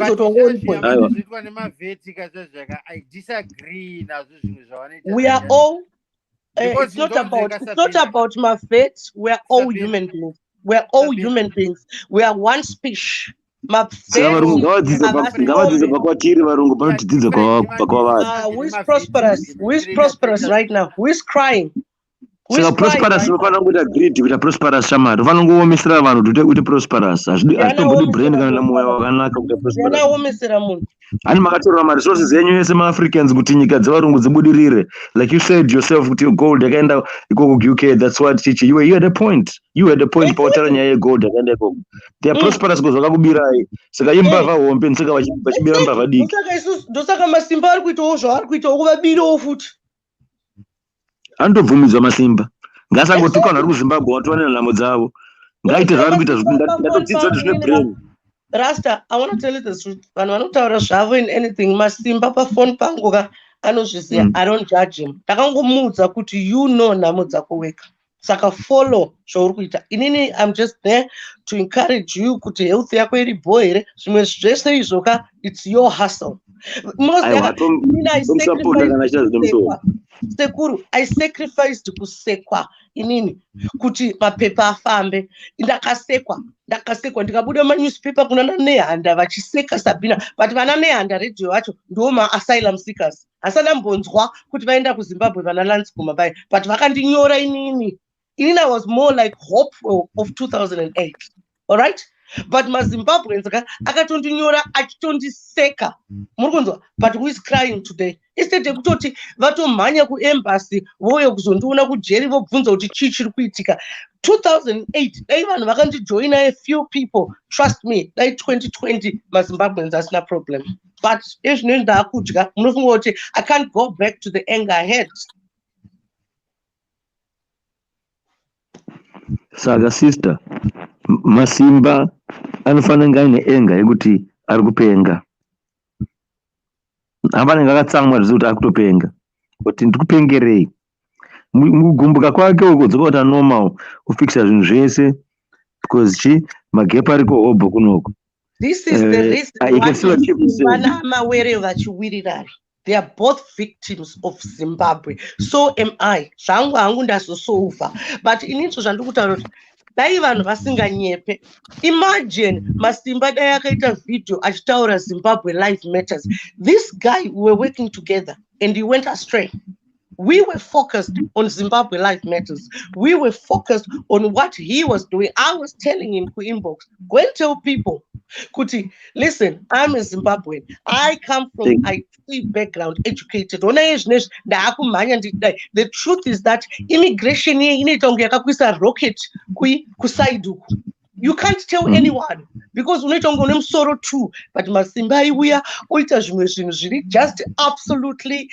disagree. We are all it's not about my faith. We are all human beings. We are all human beings. We are one species. Who is prosperous? Who is prosperous right now? Who is crying? Saka prosperous unofanira greed kuita prosperous shamari ufanongoomesera vanhu kuti prosperous hazvitombodi brain kana namoyo wakanaka kuita prosperous. Ani makatorera maresources enyu yese maAfricans kuti nyika dzevarungu dzibudirire, like you said yourself kuti gold yakaenda ikoko UK. That's what chichi you had a point. You had a point pautaura nyaya yegold yakaenda ikoko. They are prosperous because vakakubirai, saka imbavha hombe nsaka vachibira mbavha diki. Ndosaka Masimba ari kuitawo zvaari kuitawo kuvabirawo futi. Andobvumidzwa Masimba ngasangotuka vanhu vari kuZimbabwe watoona nhamo dzavo ngaite zvavari kuita ndatodzidza kuti zvine brain. Rasta, I want to tell you the truth. Vanhu vanotaura zvavo in anything. Masimba pafoni pangu anozviziva. I don't judge him. Ndakangomuudza kuti you know nhamo dzako weka. Saka follow zvauri kuita. Inini I'm just there to encourage you kuti health yako iripo here. Zvimwe zvese izvoka, it's your hustle. I sacrificed kusekwa inini kuti mapepa afambe. Ndakasekwa ndikabuda manewspaper kunana nehanda vachiseka Sabina, but vana nehanda radio vacho ndiwo ma-asylum seekers. Hasana mbonzwa kuti vaenda kuZimbabwe vana Landscoma bai, but vakandinyora inini. I was more like Hope of 2008. All right? But maZimbabweans akatondonyora achitondiseka. Murikunzwa? But who is crying today? Instead ekutoti vatomhanya kuembassy voyo kuzondiona kujeri vobvunza kuti chii chiri kuitika. 2008 dai vanhu vakandijoina a few people, trust me, dai 2020 maZimbabweans asina problem. But ezvinezvi ndaakudya munofunga kuti I can't go back to the anger I had. Saka sister, Masimba anofanira kunge aine enga yekuti ari kupenga. Havanenge akatsamwa zvizi ari kutopenga. Kuti ndikupengerei? Mukugumbuka kwake uko dzoka kuti normal kufikisa zvinhu zvese because magepa ariko hobho kunoko. This is the reason why mawere vachiwirirana. They are both victims of Zimbabwe. So am I. Zvangu hangu ndazosova. But initso zvandikutaura kuti dai vanhu vasinganyepe. Imagine Masimba dai akaita video achitaura Zimbabwe life matters. This guy, we were working together and he went astray. We were focused on Zimbabwe life matters. We were focused on what he was doing. I was telling him to inbox, go and tell people, Kuti, listen, I'm a Zimbabwean. I come from IT background, educated. The truth is that immigration rocket kusaiduku. You can't tell anyone because unotongo sorrow too. But Masimba we are just absolutely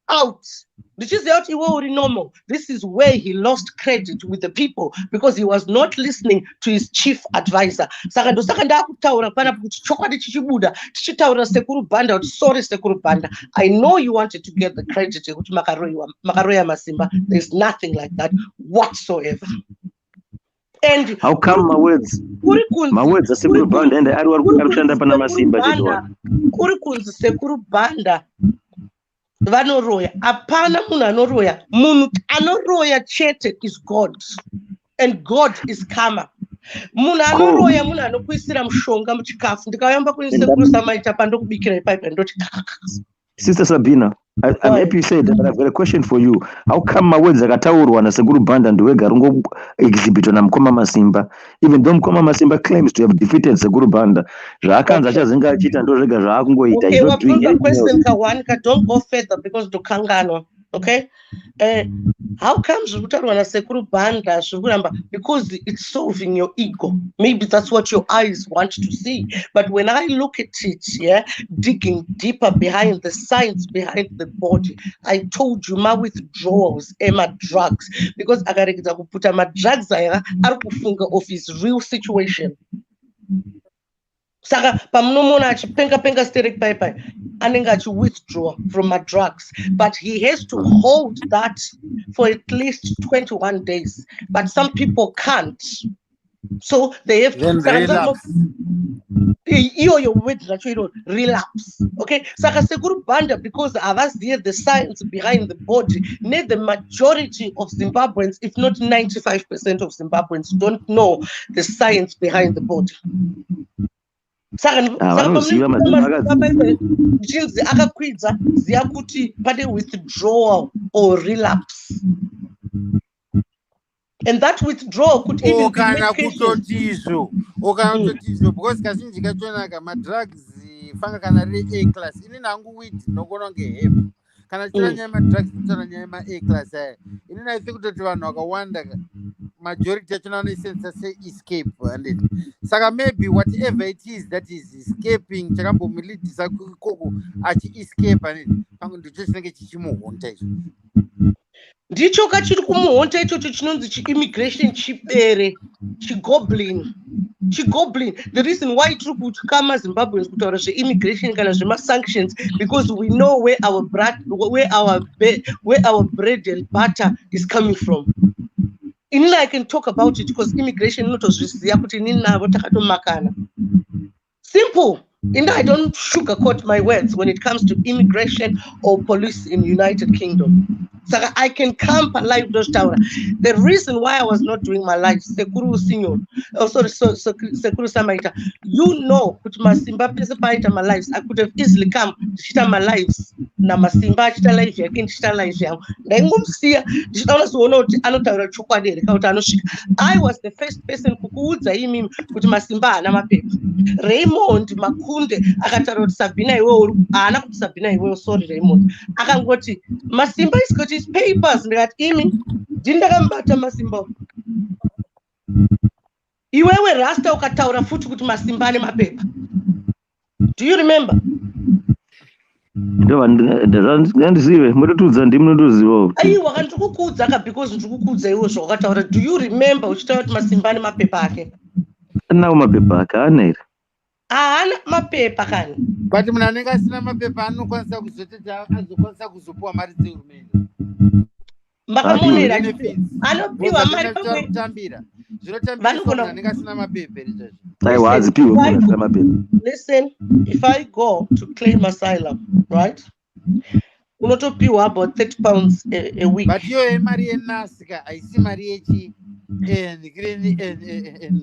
out. This is out normal. This is where he lost credit with the people because he was not listening to his chief advisor. Sorry, Sekuru Banda. I know you wanted to get the credit to Makaroya Masimba. There's nothing like that whatsoever. And how come my words are Sekuru Banda and I don't Masimba? Sekuru Banda. Vanoroya. Apana munhu anoroya. Munhu anoroya chete is God. And God is karma. Munhu anoroya munhu anokuisira mushonga muchikafu. Ndikayamba kunisekuru samaita pandokubikira ipapo ndoti. Sister Sabina, I'm happy you said that. I've got a question for you. How come my words akataurwa na Sekuru Banda ndiwega rungo exhibit na Mkoma Masimba, even though Mkoma Masimba claims to have defeated Sekuru Banda? Zvakanza achazinga achita ndo zvega zvaakungoita. Okay, well, the question don't go further because do kangano. Okay, how comes Sekuru Banda? Because it's solving your ego. Maybe that's what your eyes want to see. But when I look at it, digging deeper behind the science behind the body, I told you my withdrawals and my drugs because I gotta put my drugs are of his real situation. Saka pamnomona achipenga steric pipe anenge to withdraw from my drugs, but he has to hold that for at least 21 days. But some people can't, so they have to relapse. Okay, Saka Sekuru Banda, because of us there, the science behind the body, the majority of Zimbabweans, if not 95% of Zimbabweans, don't know the science behind the body. Withdrawal or relapse, and that withdrawal could even be because kazhinji kachonaka madrugs fanga kana re A class ini nangu weed nokononge hep kana chira nyama drugs tsara nyama A class ini na think kuti vanhu vakawanda majority yachona anoisensa say escape and saka maybe whatever it is that is escaping chakambomilidhisa koko achi escape and pangu ndicho chinenge chichimuhonta izvo ndicho kachiri kumuhonta ichocho chinonzi chi-immigration chipere chigoblin. The reason why tiri kukama Zimbabweans kutaura zve-immigration kana zvema-sanctions because we know where our bread and butter is coming from. Inini I can talk about it because immigration inotozviziva kuti inini navo takatomakana. Simple. And I don't sugarcoat my words when it comes to immigration or police in the United Kingdom. So I can come live Taura. The reason why I was not doing my live, Sekuru Senior, Sekuru Samaita, you know, put my Simba Paita my lives. I could have easily come to shita my lives. Na Masimba chita life again, chita life young. Then see, I was the first person who could say him with Masimba na mapepa. Raymond Makunde, Akataro Sabina, Anna Sabina, sorry, Raymond. Akangoti, Masimba is got his papers, that Imi, Jindagambata Masimba. You were Rasta Okataura foot with Masimba in my paper. Do you remember? Ndandizive mutotudza ndimunotozivawo aiwa kandikukudzaka because ndikukudza iwo zvawakataura. Do you remember uchitaura kuti Masimba nemapepa ake? anawo mapepa ake ana here haana mapepa kani but munhu anenge asina mapepa anokwanisa kuzototi azokwanisa kuzopiwa mari dzehurumende makamonera anopiwa mari kutambira zvinotambira munhu anenge asina mapepa izvozvo aiwa hadzipiwe munhu asina mapepa. Listen, if I go to claim asylum, right, unotopiwa about 30 pounds a week. But iyoyo mari yenasika haisi mari yechi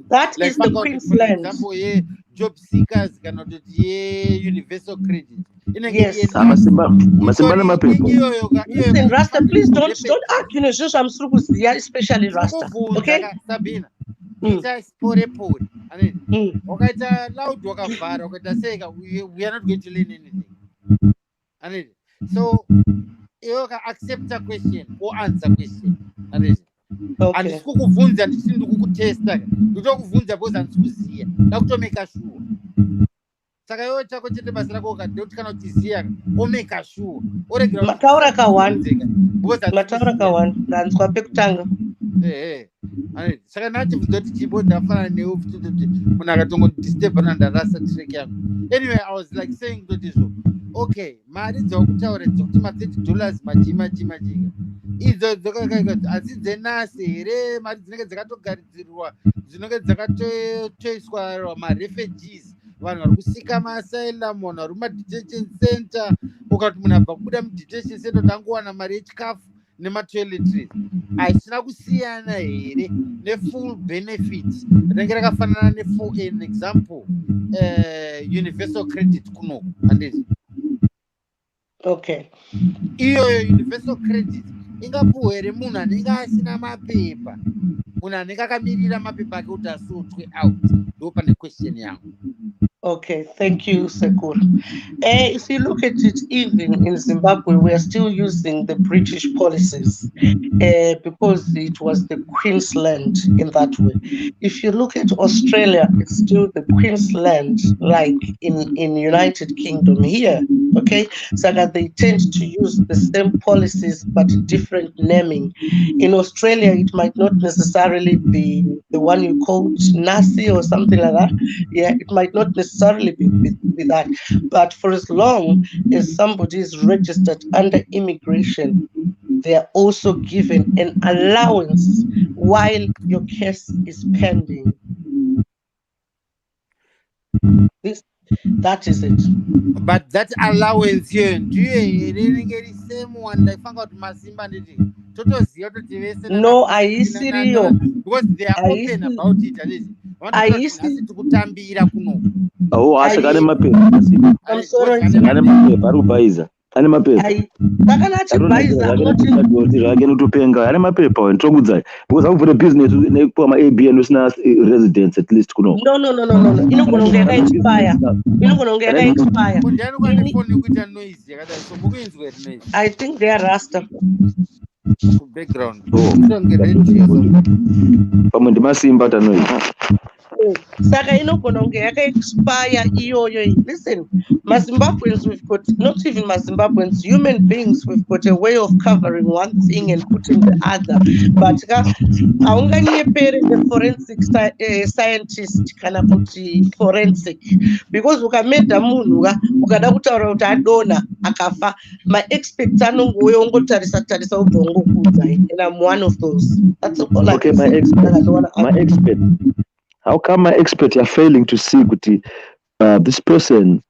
that is the Queensland. For example, job seekers cannot do universal credit. Yes. Listen, Rasta, please don't argue. I'm struggling, especially Rasta. Okay. Sabina. Pore. Wakaita loud wakavhara wakaita seka we are not going to learn anything. So you can accept a question or answer question. Handisi kukubvunza ndisini ndikukutesta ndotokubvunza because handikuziya ndakutomeka sure saka iwe chako chete basa rako ukadoti kana uchiziya omeka sure oregera mataura ka1 ndanzwa pekutanga saka ndachibvunza kuti chibo ndafanana newe kuti munhu akatongodisturbana ndarasa track yangu. Anyway, I was like saying kuti so okay mari dzakutaura dzokuti $30 majima idzo dzokakaika asi dzenasi here mari dzinenge dzakatogaridzirwa dzinenge dzakatoiswa marefugees vanhu vari kusika maasylum vanhu vari mumadetention center ukati munhu abva kubuda mudetention center tangowana mari yechikafu nematoiletries haisina kusiyana here nefull benefits rinenge rakafanana for an example universal credit kunoku handiti okay iyoyo universal credit ingapuwa here munhu anenge asina mapepa munhu anenge akamirira mapepa ake kuti asotwe out ndo pane question yangu. Okay, thank you, Sekuru. If you look at it, even in Zimbabwe, we are still using the British policies because it was the Queensland in that way. If you look at Australia, it's still the Queensland, like in United Kingdom here. Okay, so that they tend to use the same policies but different naming. In Australia, it might not necessarily be the one you called Nasi or something like that. Yeah, it might not necessarily be that. But for as long as somebody is registered under immigration, they are also given an allowance while your case is pending. That is it. But that allowance here, do you really get the same one like Fangot Masimba did? No, I see you. Because they are open about it. I see. Oh, I said, I'm sorry. ane mapepa ane mapepa ndokudza because akuvhura business nekupa maabn usina residence at least kuno no inogona kunge yakaexpire I think they are rasta background pamwe ndimasimba tanoizi saka inogona kunge yakaexpire iyoyo. Listen, Zimbabweans, we've got, not even Zimbabweans, human beings, we've got a way of covering one thing and putting the other. But aunganyepere the forensic scientist kana kuti forensic because ukamedha munhu ukada kutaura kuti adona akafa ma-experts anongouye ongotarisa ubva ongokudza and I'm one of those. That's all. Okay, my expert. How come my experts are failing to see kuti this person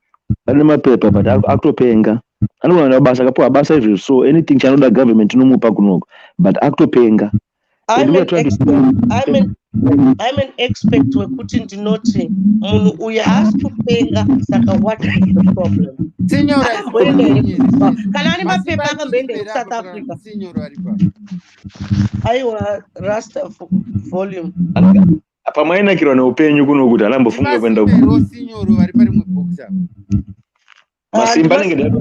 ane mapepa but akutopenga anowana basa kapuwa basa izvo, so anything chanoda government inomupa kunoko, but akutopenga. I'm an expert wekuti ndinoti munhu uyu haasi kupenga, saka what is the problem? Akamboenda here kana ane mapepa akamboenda here kuSouth Africa. Aiwa Rasta volume apa mwainakirwa neupenyu kuno kuti alambofunga kuenda Masimba anenge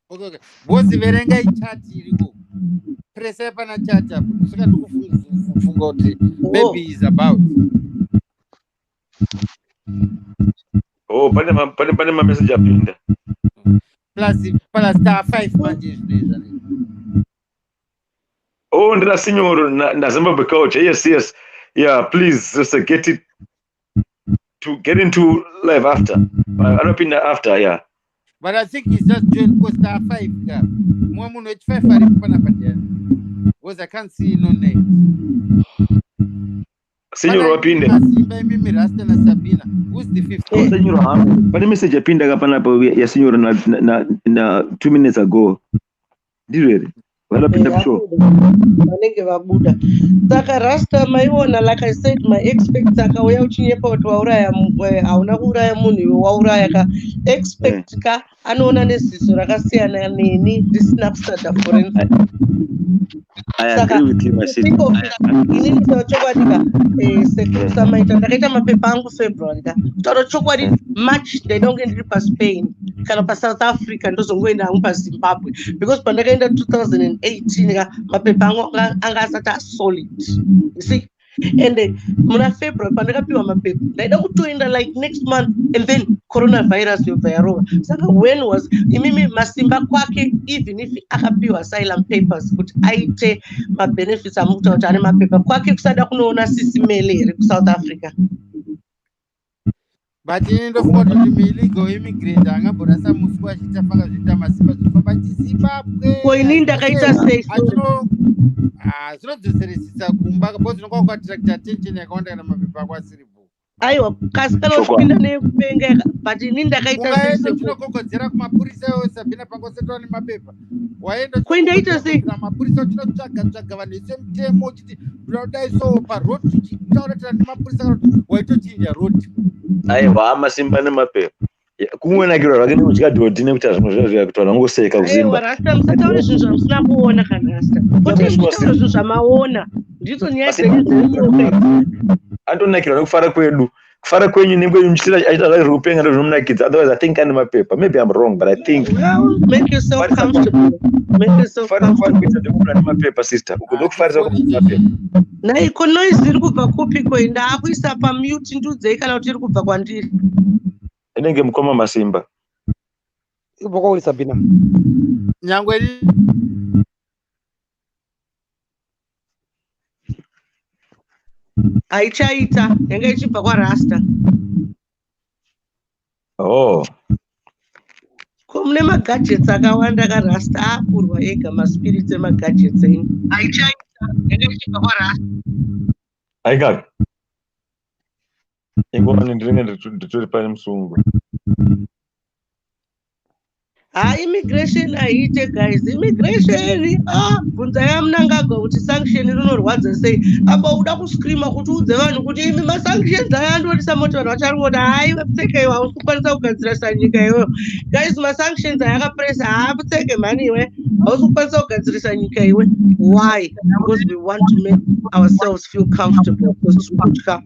okay. Bosi verenga ichati iriko. Presa pana chat hapo. Saka ndikufunga kuti maybe is about. Oh, pane ma message apinda. Plus star 5 manje zvinezva. Oh, ndina signor na Zimbabwe coach. Yes. Yeah, please just get into live after. Anopinda after, yeah. But I think he's just joined star 5. Mwa munhu wechi5 ari kupana padera. Because I can't see no name. Signor wapinde. Masimba mimi Rasta na Sabina. Who's the fifth? Oh, signor hapo. Pane message yapinda kapana hapo ya signor na 2 minutes ago. Ndivyo. Vanopinda show. Vanenge vabuda. Saka Rasta maiona, like I said, my expect akauya uchinyepa kuti wauraya hauna kuuraya munhu wauraya ka expect ka anoona neziso rakasiyana neni risina kusada forensic. I agree with you, my sister. Inini chokwadi ka sekusa maita ndakaita mapepa angu February ka kutaura chokwadi March ndaidonge ndiri paSpain kana paSouth Africa ndozongoenda hangu paZimbabwe because pandakaenda 2018 ka mapepa angu anga asati solid, you see. And muna February pandakapiwa mapepa ndaida kutoenda like next month, and then coronavirus yobva yarova. Saka when was imimi Masimba kwake, even if akapiwa asylum papers kuti aite mabenefits amukuta kuti ane mapepa kwake kusada kunoona sisimele here kuSouth Africa. But in the photo to illegal immigrant angabona samuswa chitafaka zvita Masimba zvifamba chiZimbabwe. Ko inini ndakaita sei so zvinodzoseresisa kumba because nokwa attract attention yakawanda kana mapepa kwasiripo. Aiwa kasi kana uchipinda nekupenga, but inini ndakaita sei unogogodzera kumapurisa Sabina pangosetwa nemapepa. Waenda kuendaita sei mapurisa uchinotsvaga vanhu vese mutemo uchiti unodai so paroad uchitaura nemapurisa kuti waitochinja road. Aiwa Masimba nemapepa. Kumwenakirwa zvake nekudya dhodhi nekuti zvimwe zvazvo kuti vanongoseka kuzimba. Rasta musataure zvinhu zvamusina kuona kana Rasta. Kuti mutaure zvinhu zvamaona ndidzo nyaya dzenyu. Antonakirwa nekufara kwedu. Kufara kwenyu nemkwenyu muchitira aita zvazvo kupenga ndozvinomunakidza. Otherwise I think ane mapepa. Maybe I'm wrong, but I think make yourself comfortable. Make yourself comfortable. Kuita ndekubva nemapepa sister. Ukudo kufarisa kubva mapepa. Naiko noise iri kubva kupi kwenda ndakuisa pamute ndudzei kana kuti iri kubva kwandiri. Inenge mukoma Masimba. Ibva kwauri Sabina. Nyangwe aichaita yanga ichibva kwaRasta. Oh. Mune magadgets akawanda kaRasta akurwa ega maspirits emagadgets enyu. Aichaita yanga ichibva kwaRasta. Aika. Ingona ndinenge nditori pane musungu. Immigration aite guys, immigration bvunzai amunangagwa kuti sanction rinorwadza sei. Apa uda kuscreama kuti udze vanhu kuti imi masanctions aya andodisa moti vanhu vacharivona hai wepfeka iwe hausi kukwanisa kugadzira sanyika iweyo. Guys, masanctions aya akapresa haapfeke mhani iwe hausi kukwanisa kugadzirisa nyika iwe. Why? Because we want to make ourselves feel comfortable. Because kutya.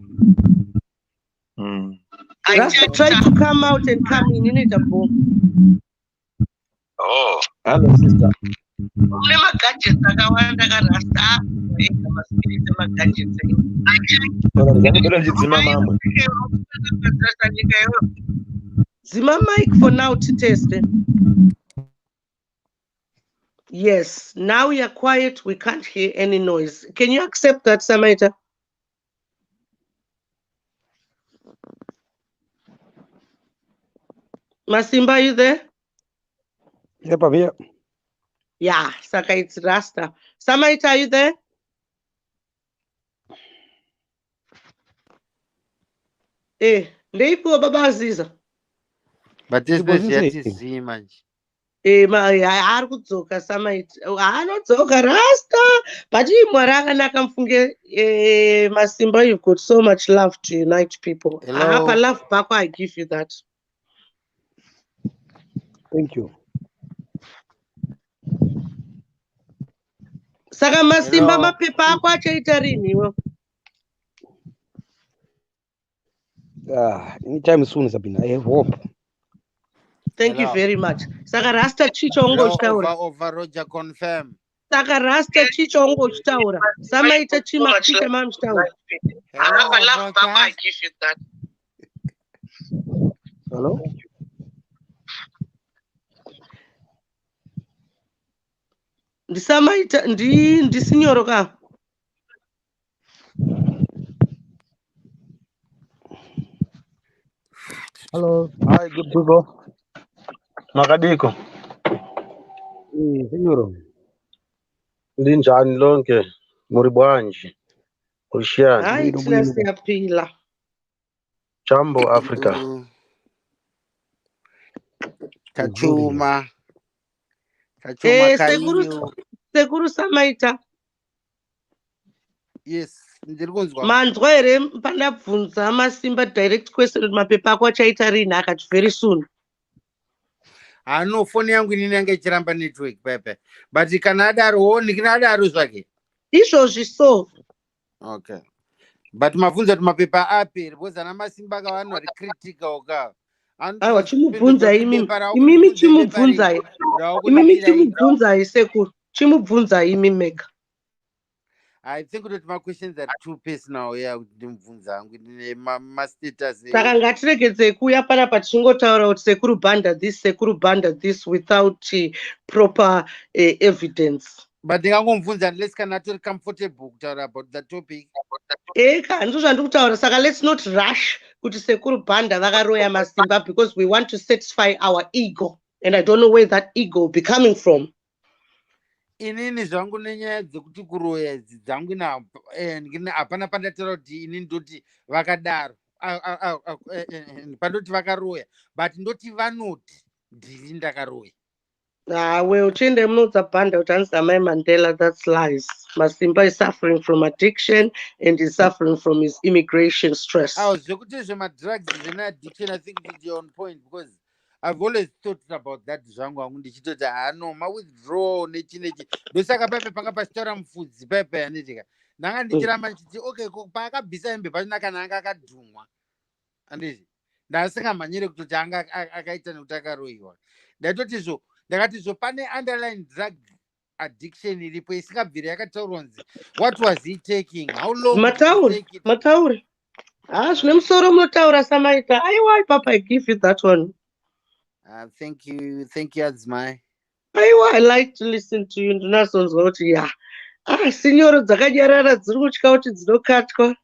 Rasta try to come out and come in it abo. Oh, hello sister. Mune magadgets akawanda kaRasta ega maspirits emagadgets enyu. Zima mic for now to test it. Yes, now you're quiet. We can't hear any noise. Can you accept that, Samaita? Masimba, are you there? Yep, I'm here. Yeah, Saka, it's Rasta. Samaita, are you there? Ndeipiwa baba Aziza. But this is Zima. ari kudzoka samaiti haanodzoka rasta but mwari akanaka mufunge Masimba, you've got so much love to unite people. Hello. Apa love bako, I give you that. Thank you. Saka Masimba, Hello. mapepa ako achaita rini? Anytime soon, Sabina. I have hope. Thank you Hello. very much. Saka rasta chicho ungochitaura. Over Roger confirm. Saka rasta chicho ungochitaura. Samaita chima chicha mamchitaura. Hello. Love bako, I give you that. Hello? Ndisamaita ndisinyoro ka. Hello. Hi, good people. Makadiko. Signoro. Linjani lonke. Muri bwanji. Ushiyani. Hayi thina siyaphila. Jambo Africa. Kachuma. Kachuma kainyo. Sekuru Samaita. Yes. Ndirikunzwa. Manzwa here pandabvunza Masimba direct question kuti mapepa ako achaita rini akati very soon. No, foni yangu inini yange ichiramba network pepe. But kana adaro nikina adaro zvake. Izvozvi so. Okay. But mavunza kuti mapepa aperi because ana Masimba akavanhu vari critical ka. Aiwa chimubvunza imimi chimubvunzai sekuru. Chimubvunzai imi mega. I think that my questions are too personal. Yeah, my status. Saka ngatiregedzei kuuya panapa tichingotaura kuti sekuru banda this without proper evidence. But ndingangomubvunza unless kana atori comfortable kutaura about the topic. Ndizvo zvandiri kutaura, saka let's not rush kuti sekuru banda vakaroya Masimba because we want to satisfy our ego, and I don't know where that ego will be coming from. Inini zvangu nenyaya dzekuti kuroya dzangu hapana pandataura kuti inini ndoti vakadaro pandoti vakaroya but ndoti vanoti ndiri ndakaroya. Uchiende munodza banda kuti hanzi amai Mandela, that's lies. Masimba is suffering from addiction and is suffering from his immigration stress. Zvekuti zvemadrugs addiction, I think you're on point because I've always thought about that zvangu hangu ndichitoti mawithdraw nechinechi ndosaka pepe panga pachitaura mufudzi pepe anitika ndanga ndichiramba ndichiti okay paakabvisa hembe pachina kana anga akadhumwa anditi ndasingamhanyire kutoti anga akaita nekuti akaroyiwa ndatotizvo ndakatizvo pane underline drug addiction iripo isingabviri yakataurwa nzi what was he taking, how long matauri zvine musoro munotaura Samaita. Aiwa ipapa, I give you that one. Thank you Adzimai. I like to listen to you. Ndinazonzwa kuti sinyoro dzakanyarara dziri kutya kuti dzinokatwa.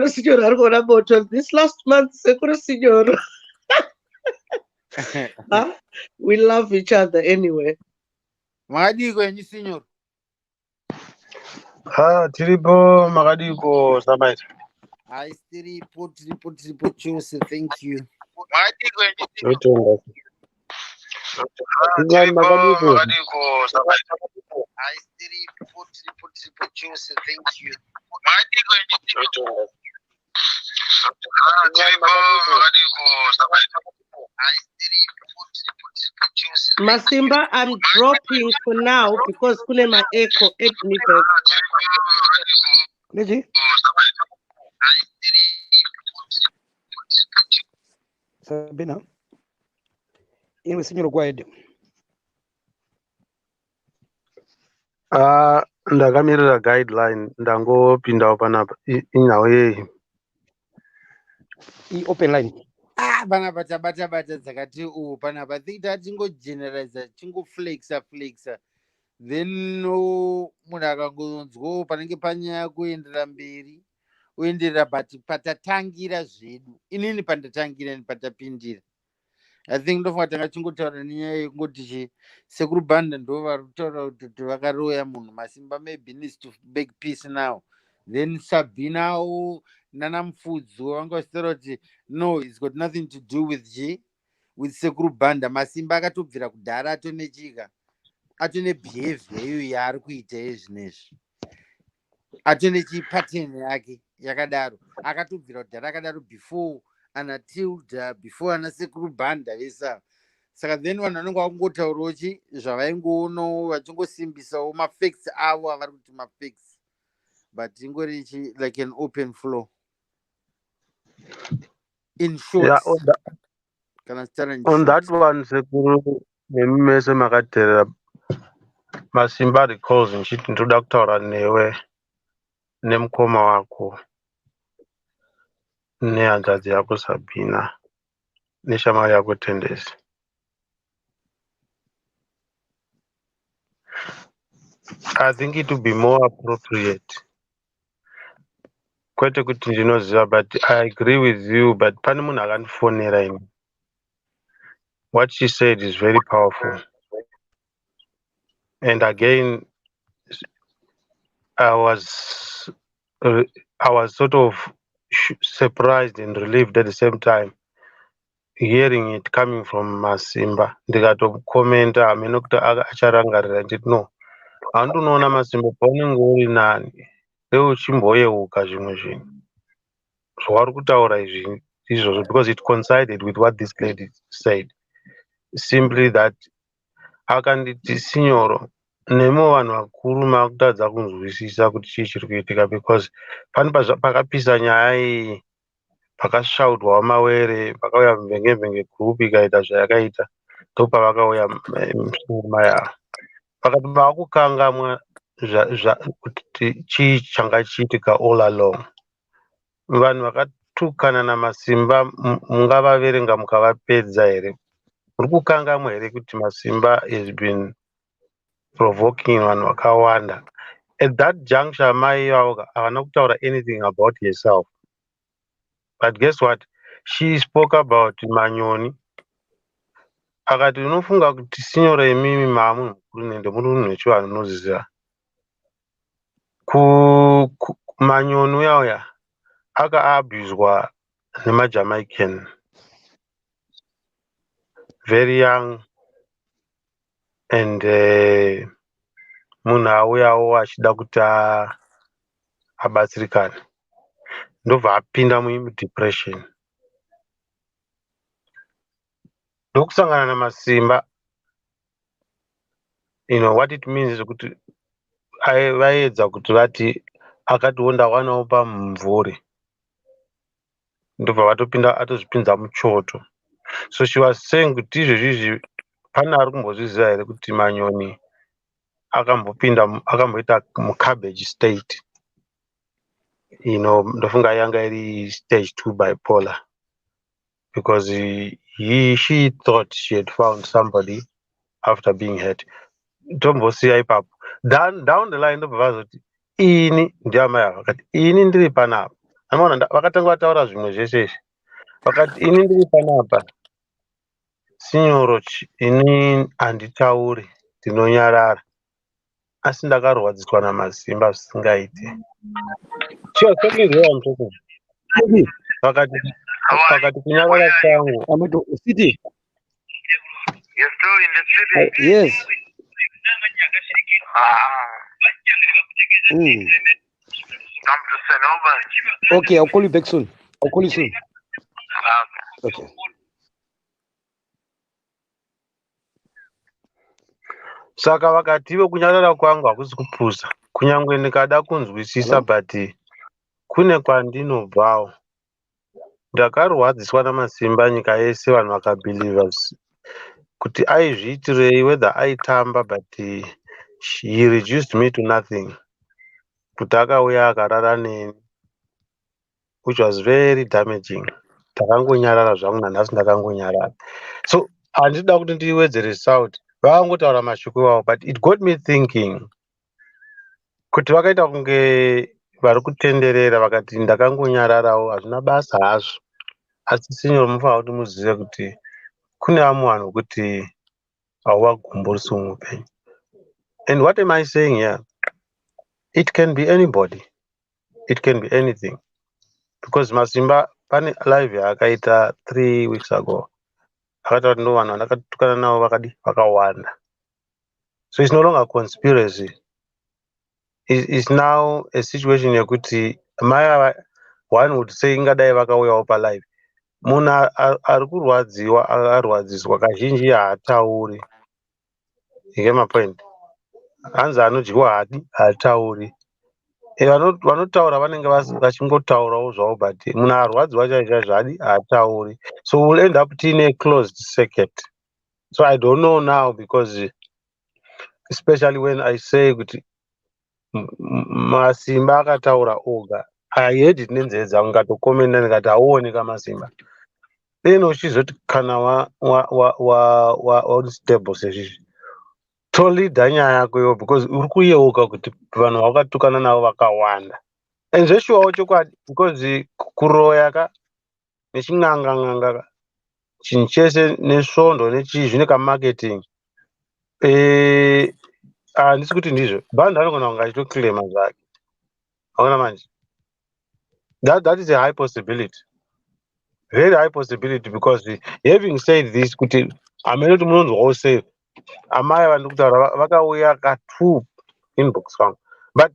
Sinyoro ari kuona moto this last month. Sekuru sinyoro. We love each other anyway. Makadiko yenyu sinyoro? Tiripo makadiko Samaita. Tiripo chose, thank you. Makadiko Masimba, I'm dropping for now because kune ma echo at me back. Sabina. Anyway, signor, go ahead. Ndakamirira guideline ndangopindawo panapa inyawo yei Open line. Panapa tabata dzakati panapa think tatingogeneralize tingoflexa then munhu akangonzwa panenge panyaya kuendera mberi uenderera but patatangira zvedu inini pandatangira patapindira. I think ndofunga tanga tingotaura nenyaya yekungoti sekuru banda ndo vari kutaura kuti vakaroya munhu. Masimba maybe needs to beg peace now, then Sabinawo nana Mfudzo vanga vachitaura kuti no, it's got nothing to do with G. with sekuru banda. Masimba akatobvira kudhara atonechika, atone behavior iyo yaari kuita yezvinezvi, atone chipateni yake yakadaro, akatobvira kudhara akadaro before ana Tilda, before ana sekuru banda vesa. Saka then vanhu vanenge vakungotaurawo zvavaingoonawo vachingosimbisawo mafacts avo avari kuti mafacts, but ingori like an open floor. In short, Yeah, kana tara on that one, sekuru nemese makateerera Masimba recalls nchiti ndoda kutaura newe nemukoma wako nehanzvadzi yako Sabina neshamwari yako Tendesi. I think it would be more appropriate. Kwete kuti ndinoziva, but I agree with you, but pane munhu akandifonera ini. What she said is very powerful. And again, I was sort of surprised and relieved at the same time, hearing it coming from Masimba. Ndikatokomenta hamene kuti acharangarira nditi no, handunoona Masimba paunenge uri nani iwe uchimboyeuka zvimwe zvinhu zvauri kutaura izvi izvozvo, because it coincided with what this lady said. Simply that akanditi sinyoro, nemo vanhu vakuru makutadza kunzwisisa kuti chii chiri kuitika, because pane pakapisa nyaya iyi, pakasvaudwawo mawere, pakauya mvenge group ikaita zvayakaita, ndopavakauya musunguma yavo, pakati pavakukangamwa kuti chii changa chiitika all along. Vanhu vakatukana naMasimba mungavaverenga mukavapedza here? Muri kukangamwa here kuti Masimba has been provoking vanhu vakawanda? At that juncture, mai vavo havana kutaura anything about herself. But guess what? She spoke about Manyoni. Akati unofunga kuti sinyora imimi mamu mukuru nende muri munhu wechivanhu unoziziva. Manyoni uyauya akaabuswa nemajamaican, very young, and munhu auyawo achida kuti abatsirikane, ndobva apinda mudepression. Ndokusangana naMasimba, you know what it means is kuti vaedza kuti vati akatiwo ndawanawo pamumvuri, ndobva vatopinda atozvipinza muchoto. So she was saying kuti izvezvizvi pane ari kumbozviziva here kuti Manyoni akamboita mucabbage state, you know, ndofunga yanga iri stage 2 bipolar, because she thought she had found somebody after being hurt. Tombosiya ipapo, down the line ndobva vazoti ini ndiamai ava vakati ini ndiri panapa, anoona vakatanga vataura zvimwe zvese izvi, vakati ini ndiri panapa sinyoro, ini handitauri, ndinonyarara, asi ndakarwadziswa naMasimba zvisingaiti. Vakati kunyarara kwangu. City. You're still in the city? Yes. Come to St. Albans. Okay, I'll call you back soon. I'll call you soon. Okay. Saka vakati ivo kunyarara kwangu hakusi kupusa, kunyangwe ndikada kunzwisisa, but kune kwandinobvawo ndakarwadziswa naMasimba nyika yese, vanhu vakabelieva kuti aizviitirei, whether aitamba, but he reduced me to nothing. Kuti akauya akarara neni, which was very damaging. Ndakangonyarara zvangu nanhasi ndakangonyarara. So handida kuti ndiwedzere sauti, vakangotaura mashoko iwawo, but it got me thinking kuti vakaita kunge vari kutenderera, vakati ndakangonyararawo, hazvina basa hazvo, asi sinyoro mufanira kuti muzive kuti kune vamwe vanhu kuti hauvagumburisi muupenyu. And what am I saying here? It can be anybody, it can be anything, because Masimba pane live yaakaita 3 weeks ago, akataura kuti ndo vanhu vandakatukana navo vakawanda. So it's no longer a conspiracy. It's now a situation yekuti one would say ingadai vakauyawo palive. Munhu ari kurwadziwa arwadziswa kazhinji haatauri. You get my point? Hanzi anodyiwa hadi haatauri. Vanotaura vanenge vachingotaurawo zvavo, but munhu arwadziwa chaizvo hadi haatauri. So we'll end up in a closed circuit. So I don't know now, because especially when I say kuti Masimba akataura oga, I heard it nenzeve dzangu ngatokomenda ndikati hauoneka Masimba. Then uchizoti kana unstable sezvizvi tolidha nyaya yako iwo, because uri kuyeuka kuti vanhu vakatukana navo vakawanda. And zveshuwawo chokwadi, because kuroya ka nechin'anga chinhu chese nesvondo nechii zvine kamarketing. Handisi kuti ndizvo bhandi anogona kunge achitoclaima zvake. Hauna manje. That is a high possibility. Very high possibility, because having said this, kuti hamene kuti munonzwawo sei amai vari kutaura vakauya ka2 inbox kwangu, but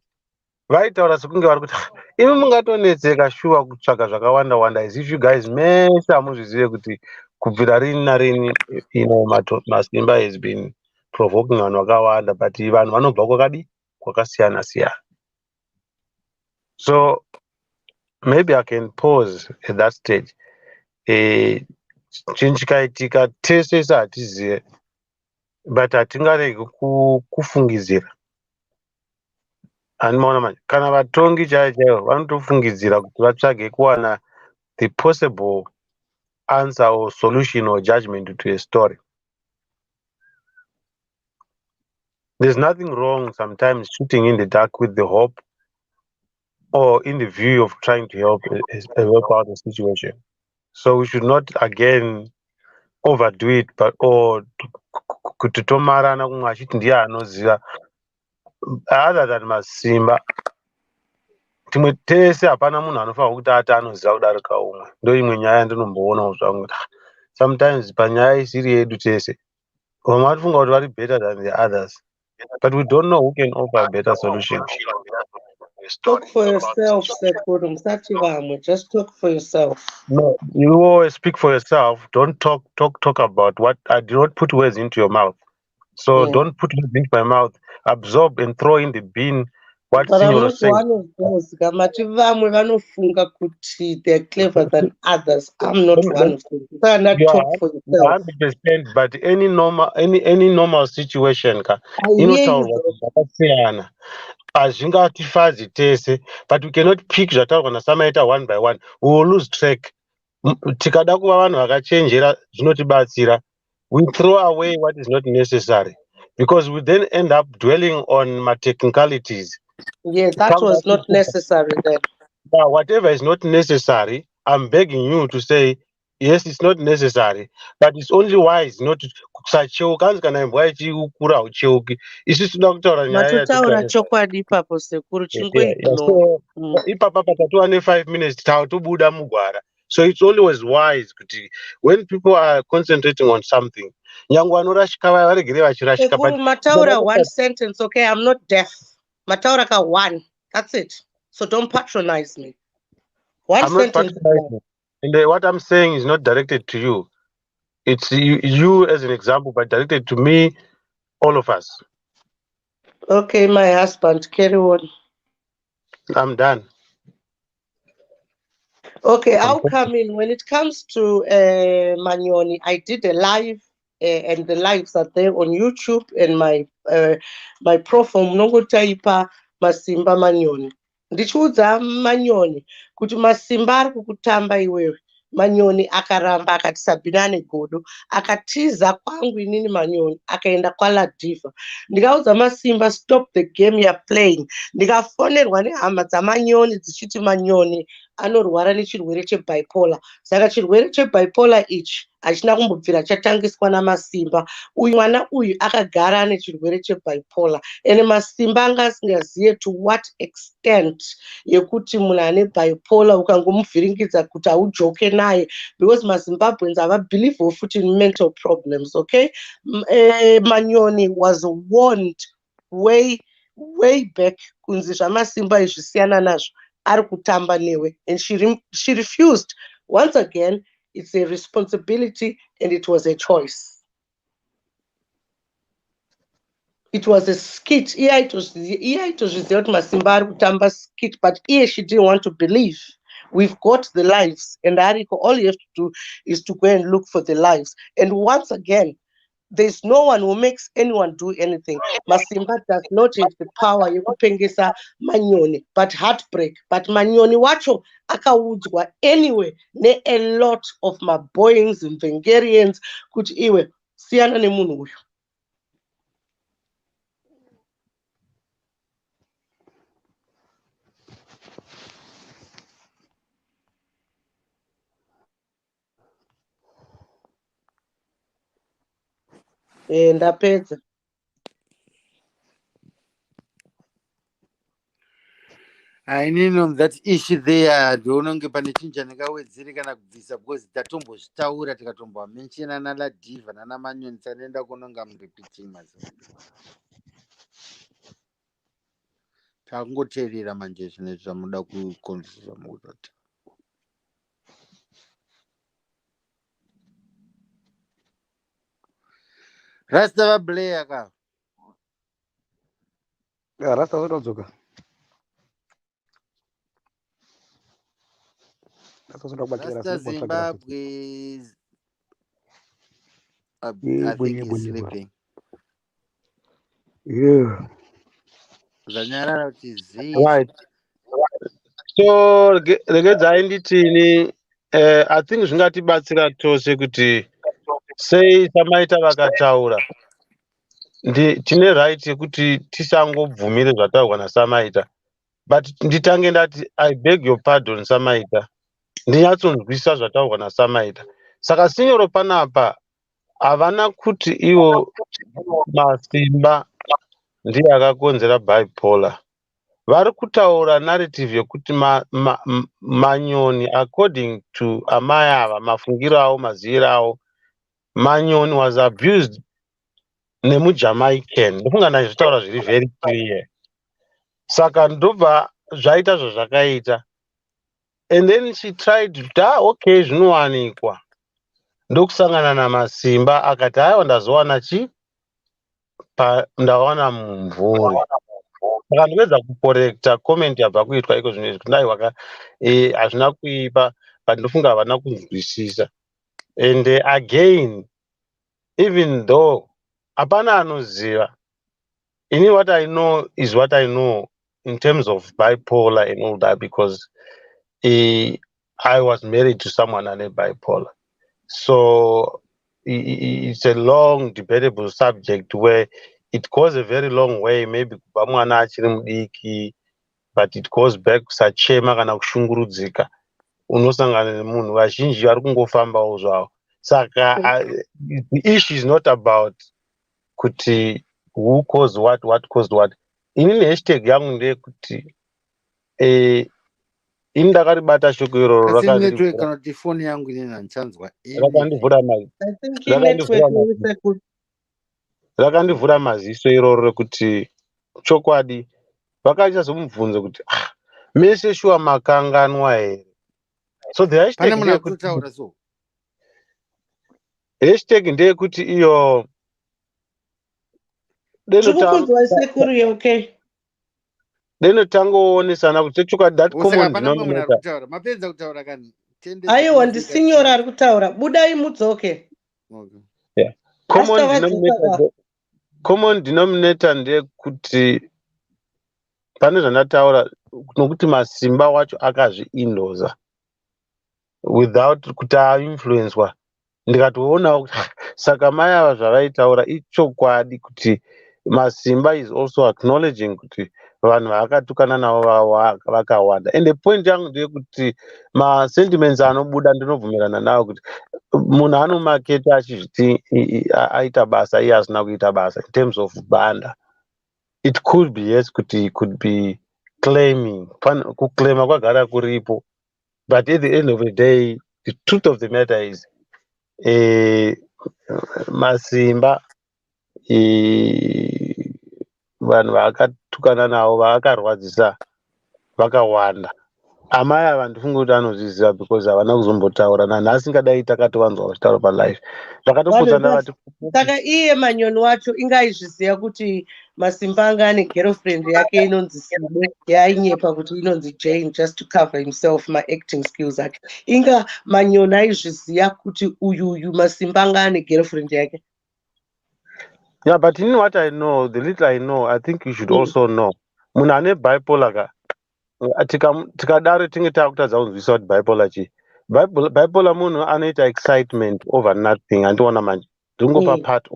vaitaura sekunge vari kuti imi mungatonetseka shuwa kutsvaga zvakawanda wanda, as if you guys mese hamuzvizive kuti kubvira rini narini Masimba has been provoking vanhu vakawanda, but vanhu vanobva kwakasiyana siyana. So maybe I can pause at that stage. Chinhu chikaitika tese hatizive, but hatingaregi kufungidzira. Handimaona manje, kana vatongi chaivo vanotofungidzira kuti vatsvage kuwana the possible answer or solution or judgment to a story. There's nothing wrong sometimes shooting in the dark with the hope or in the view of trying to help out the situation. So we should not again overdo it, but or kutomarana kumwe achiti ndiye anoziva. Other than Masimba, timwe tese hapana munhu anofanira kuti ati anoziva kudarika umwe. Ndo imwe nyaya yandinomboona zvangu. Sometimes panyaya isiri yedu tese vamwe vatifunga kuti vari better than the others, but we don't know who can offer a better solution. Talk for yourself, Sekuru. Just talk for yourself. No, you always speak for yourself. Don't talk about what I do not put words into your mouth. So don't put words into my mouth. Absorb and throw in the bin what Signor says. One of those. They're clever than others. I'm not one of them. You cannot talk for yourself. 100%, but any normal situation, hazvingatifadzi tese, but we cannot pick zvataurwa nasamaita one by one. We will lose track. Tikada kuva vanhu vakachenjera zvinotibatsira. We throw away what is not necessary, because we then end up dwelling on my technicalities. Yeah, that was not necessary then. Whatever is not necessary, I'm begging you to say, yes, it's not necessary, but it's only wise not to kusacheuka kana imbwa ichikura ucheuki. Isusu toda kutaura nyaya Matotaura chokwadi ipapo Sekuru ipapa patatuva ne5 minutes tobuda mugwara. So it's always wise kuti when people are concentrating on something, nyangwe vanorashika vaya varegere vachirashika. Sekuru mataura one sentence, okay? I'm not deaf. Mataura ka one. That's it. So don't patronize me. One sentence. And what I'm saying is not directed to you. It's you as an example, but directed to me, all of us. Okay, my husband, carry on. I'm done. Okay, I'll come in. When it comes to Manyoni, I did a live, and the lives are there on YouTube, and my profile mnongotaipa Masimba Manyoni. Ndichiudza Manyoni kuti Masimba ari kukutamba iwewe. Manyoni akaramba akati Sabina ane godo, akatiza kwangu inini Manyoni akaenda kwaLadiva. Ndikaudza Masimba, stop the game you're playing. Ndikafonerwa nehama dzaManyoni dzichiti Manyoni anorwara nechirwere chebipolar. Saka chirwere chebipolar ichi hachina kumbobvira chatangiswa naMasimba. Uyu mwana uyu akagara ane chirwere chebipolar, ene Masimba anga asingazive to what extent yekuti munhu ane bipolar ukangomuvhiringidza kuti haujoke naye, because maZimbabweans havabelieve futi in mental problems. Okay, Manyoni was warned way back kunzi zvaMasimba izvisiyana nazvo, ari kutamba newe, and she refused. Once again, it's a responsibility and it was a choice. It was a skit. It was result Masimba ari kutamba skit, but she didn't want to believe. We've got the lives, and Ariko, all you have to do is to go and look for the lives. And once again, there's no one who makes anyone do anything. Masimba does not have the power yekupengesa Manyoni, but heartbreak. But Manyoni wacho akaudzwa anyway ne a lot of my boyings and Vengarians kuti iwe siyana nemunhu uyu. Ndapedza. I mean, on that issue there, ndononge pane chinhu chandingawedzere kana kubvisa, because tatombozvitaura tikatombamenshina nana Diva nana Manyoni, sanoenda kunonga murepeating myself. Takungoteerera manje zvine zvamuda kukonzera mukutoti. Rasta vableya ka. Rasta vatodzoka. Rasta Zimbabwe, I think he's sleeping. Yeah. Zanyarara kuti Right. So regedzai nditini, I think zvingatibatsira tose kuti sei samaita vakataura. Tine right yekuti tisangobvumire zvataurwa naSamaita. But nditange ndati, I beg your pardon Samaita. Ndinyatsonzwisisa zvataurwa naSamaita. Saka sinyoro panapa havana kuti ivo Masimba ndiye akakonzera bipolar. Vari kutaura narrative yekuti Manyoni, according to amai ava, mafungiro avo, maziviro avo, Manyoni was abused nemujamaican. Ndofunga ndazvitaura zviri very clear. Saka ndobva zvaita zvazvakaita. And then she tried to, okay, zvinowanikwa. Ndokusangana naMasimba akati haiwa ndazowana chi? Ndawana mumvuri. Saka ndopedza kukorekta comment yabva kuitwa iko zvino izvi kuti ndaiwa hazvina kuipa, but ndofunga havana kunzwisisa. And again, even though hapana anoziva, what I know is what I know in terms of bipolar and all that, because I was married to someone on a bipolar. So it's a long debatable subject where it goes a very long way, maybe mwana achiri mudiki, but it goes back kusachema kana kushungurudzika. Unosangana nemunhu vazhinji vari kungofambawo zvavo. Saka the issue is not about kuti who caused what caused what. Inini hashtag yangu ndeyekuti ini ndakaribata shoko iroro rakandivhura foni yangu inini hanchanzwa rakandivhura maziso iroro rekuti chokwadi vakachazomubvunza kuti mese shuwa makanganwa here. So the hashtag ndeyekuti iyo denotangowonesana kuti chokwadi that common denominator. Mapedza kutaura kani? Aiwa ndisinyora ari kutaura. Budai mudzoke. Yeah. Common denominator ndeyekuti pane zvandataura nokuti Masimba wacho akazviindoza without kuti ainfluencwa. Ndikatoonawo kuti saka mai ava zvavaitaura ichokwadi kuti Masimba is also acknowledging kuti vanhu vakatukana navo vakawanda. And the point yangu ndeyekuti masentiments anobuda ndinobvumirana nawo kuti munhu anomaketa achizviti aita basa iye asina kuita basa in terms of banda. It could be yes kuti he could be claiming, kuclaima kwagara kuripo, but at the end of the day the truth of the matter is Masimba vanhu vakatukana navo vakarwadzisa vakawanda. Amai ava ndifunga kuti anozviziva because havana kuzombotaura. Nanhasi ngadai takatovanzwa vachitaura palive vakatoputsa vati saka iye manyoni wacho ingaizviziva kuti Masimba anga ane girlfriend yake inonzi Sibo yainyepa kuti inonzi Jane just to cover himself acting skills ake. Inga manyoni aizviziva kuti uyu Masimba anga ane girlfriend yake. Yeah, but you know what I know, the little I know, I think you should also know. Munhu ane bipolar ka tikadaro tinge takutadza kunzwisa kuti bipolar chi. Bipolar munhu anoita excitement over nothing, andiona manje. Ndingopa part.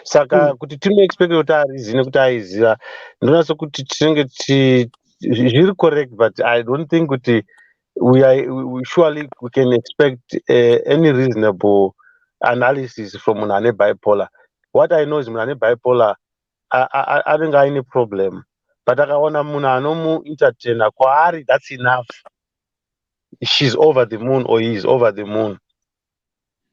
Saka kuti timuexpect kuti arizive kuti aiziva, ndinonaso kuti tinenge zviri correct, but I don't think kuti we surely we can expect any reasonable analysis from munhu ane bipolar. What I know is munhu ane bipolar anenge aine problem, but akaona munhu anomu-entertainer kwaari, that's enough. She's over the moon or he is over the moon.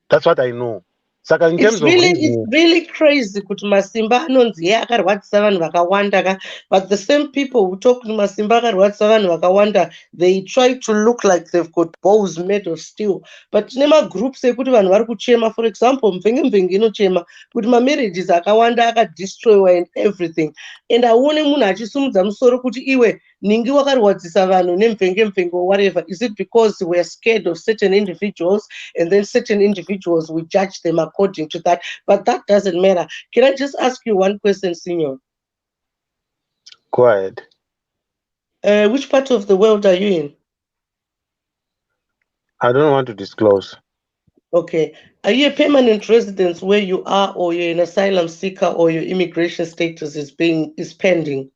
That's what I know. Saka in terms of reasoning, it's really crazy kuti Masimba anonzi ye akarwadzisa vanhu vakawanda ka, but the same people who talk to Masimba akarwadzisa vanhu vakawanda, they try to look like they've got balls made of steel. But tine magroups ekuti vanhu vari kuchema, for example mvenge inochema kuti marriages akawanda akadestroywa and everything, and aone munhu achisumudza musoro kuti iwe ningi wakarwadzisa vanhu nemvenge or whatever. Is it because we're scared of certain individuals and then certain individuals we judge them according to that? But that doesn't matter. Can I just ask you one question, Senor? Go ahead. Which part of the world are you in? I don't want to disclose. Okay. Are you a permanent resident where you are, or you're an asylum seeker, or your immigration status is pending?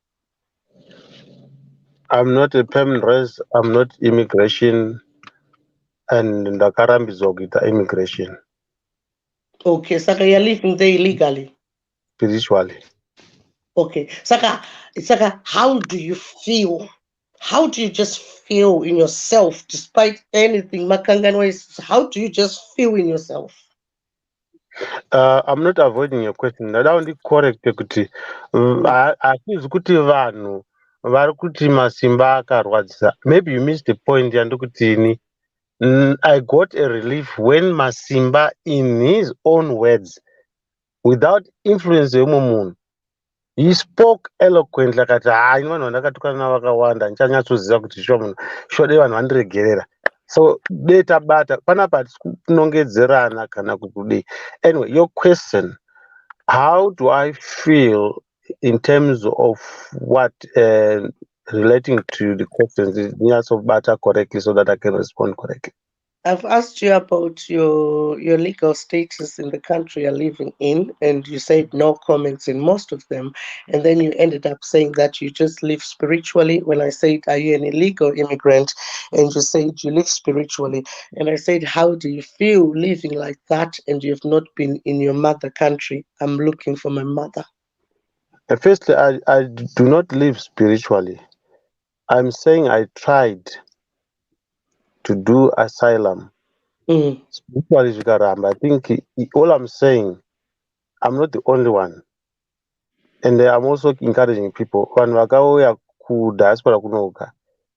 I'm not a permanent resident. I'm not immigration, and ndakarambizwa kuita immigration. Okay, Saka, you're living there illegally? Spiritually. Okay, Saka, how do you feel? How do you just feel in yourself despite anything? How do you just feel in yourself? I'm not avoiding your question. I don't correct kuti hatizi kuti vanhu vari kuti Masimba akarwadzisa. Maybe you missed the point yandikutini. I got a relief when Masimba, in his own words, without influence yemumwe munhu, he spoke eloquently akati ini vanhu vandakatukana navo vakawanda ndichanyatsoziva kuti munhu shode vanhu vandiregerera. So data bata panapa hatisi kunongedzerana kana kuti kudii. Anyway, your question, how do I feel in terms of what relating to the questions is better correctly so that I can respond correctly? I've asked you about your legal status in the country you're living in, and you said no comments in most of them, and then you ended up saying that you just live spiritually. When I said, are you an illegal immigrant? And you said you live spiritually. And I said, how do you feel living like that and you have not been in your mother country? I'm looking for my mother. Firstly, I do not live spiritually. I'm saying I tried to do asylum. Spiritually zvikaramba. I think all I'm saying, I'm not the only one. And I'm also encouraging people. Vanhu vakauya kudiaspora kunoka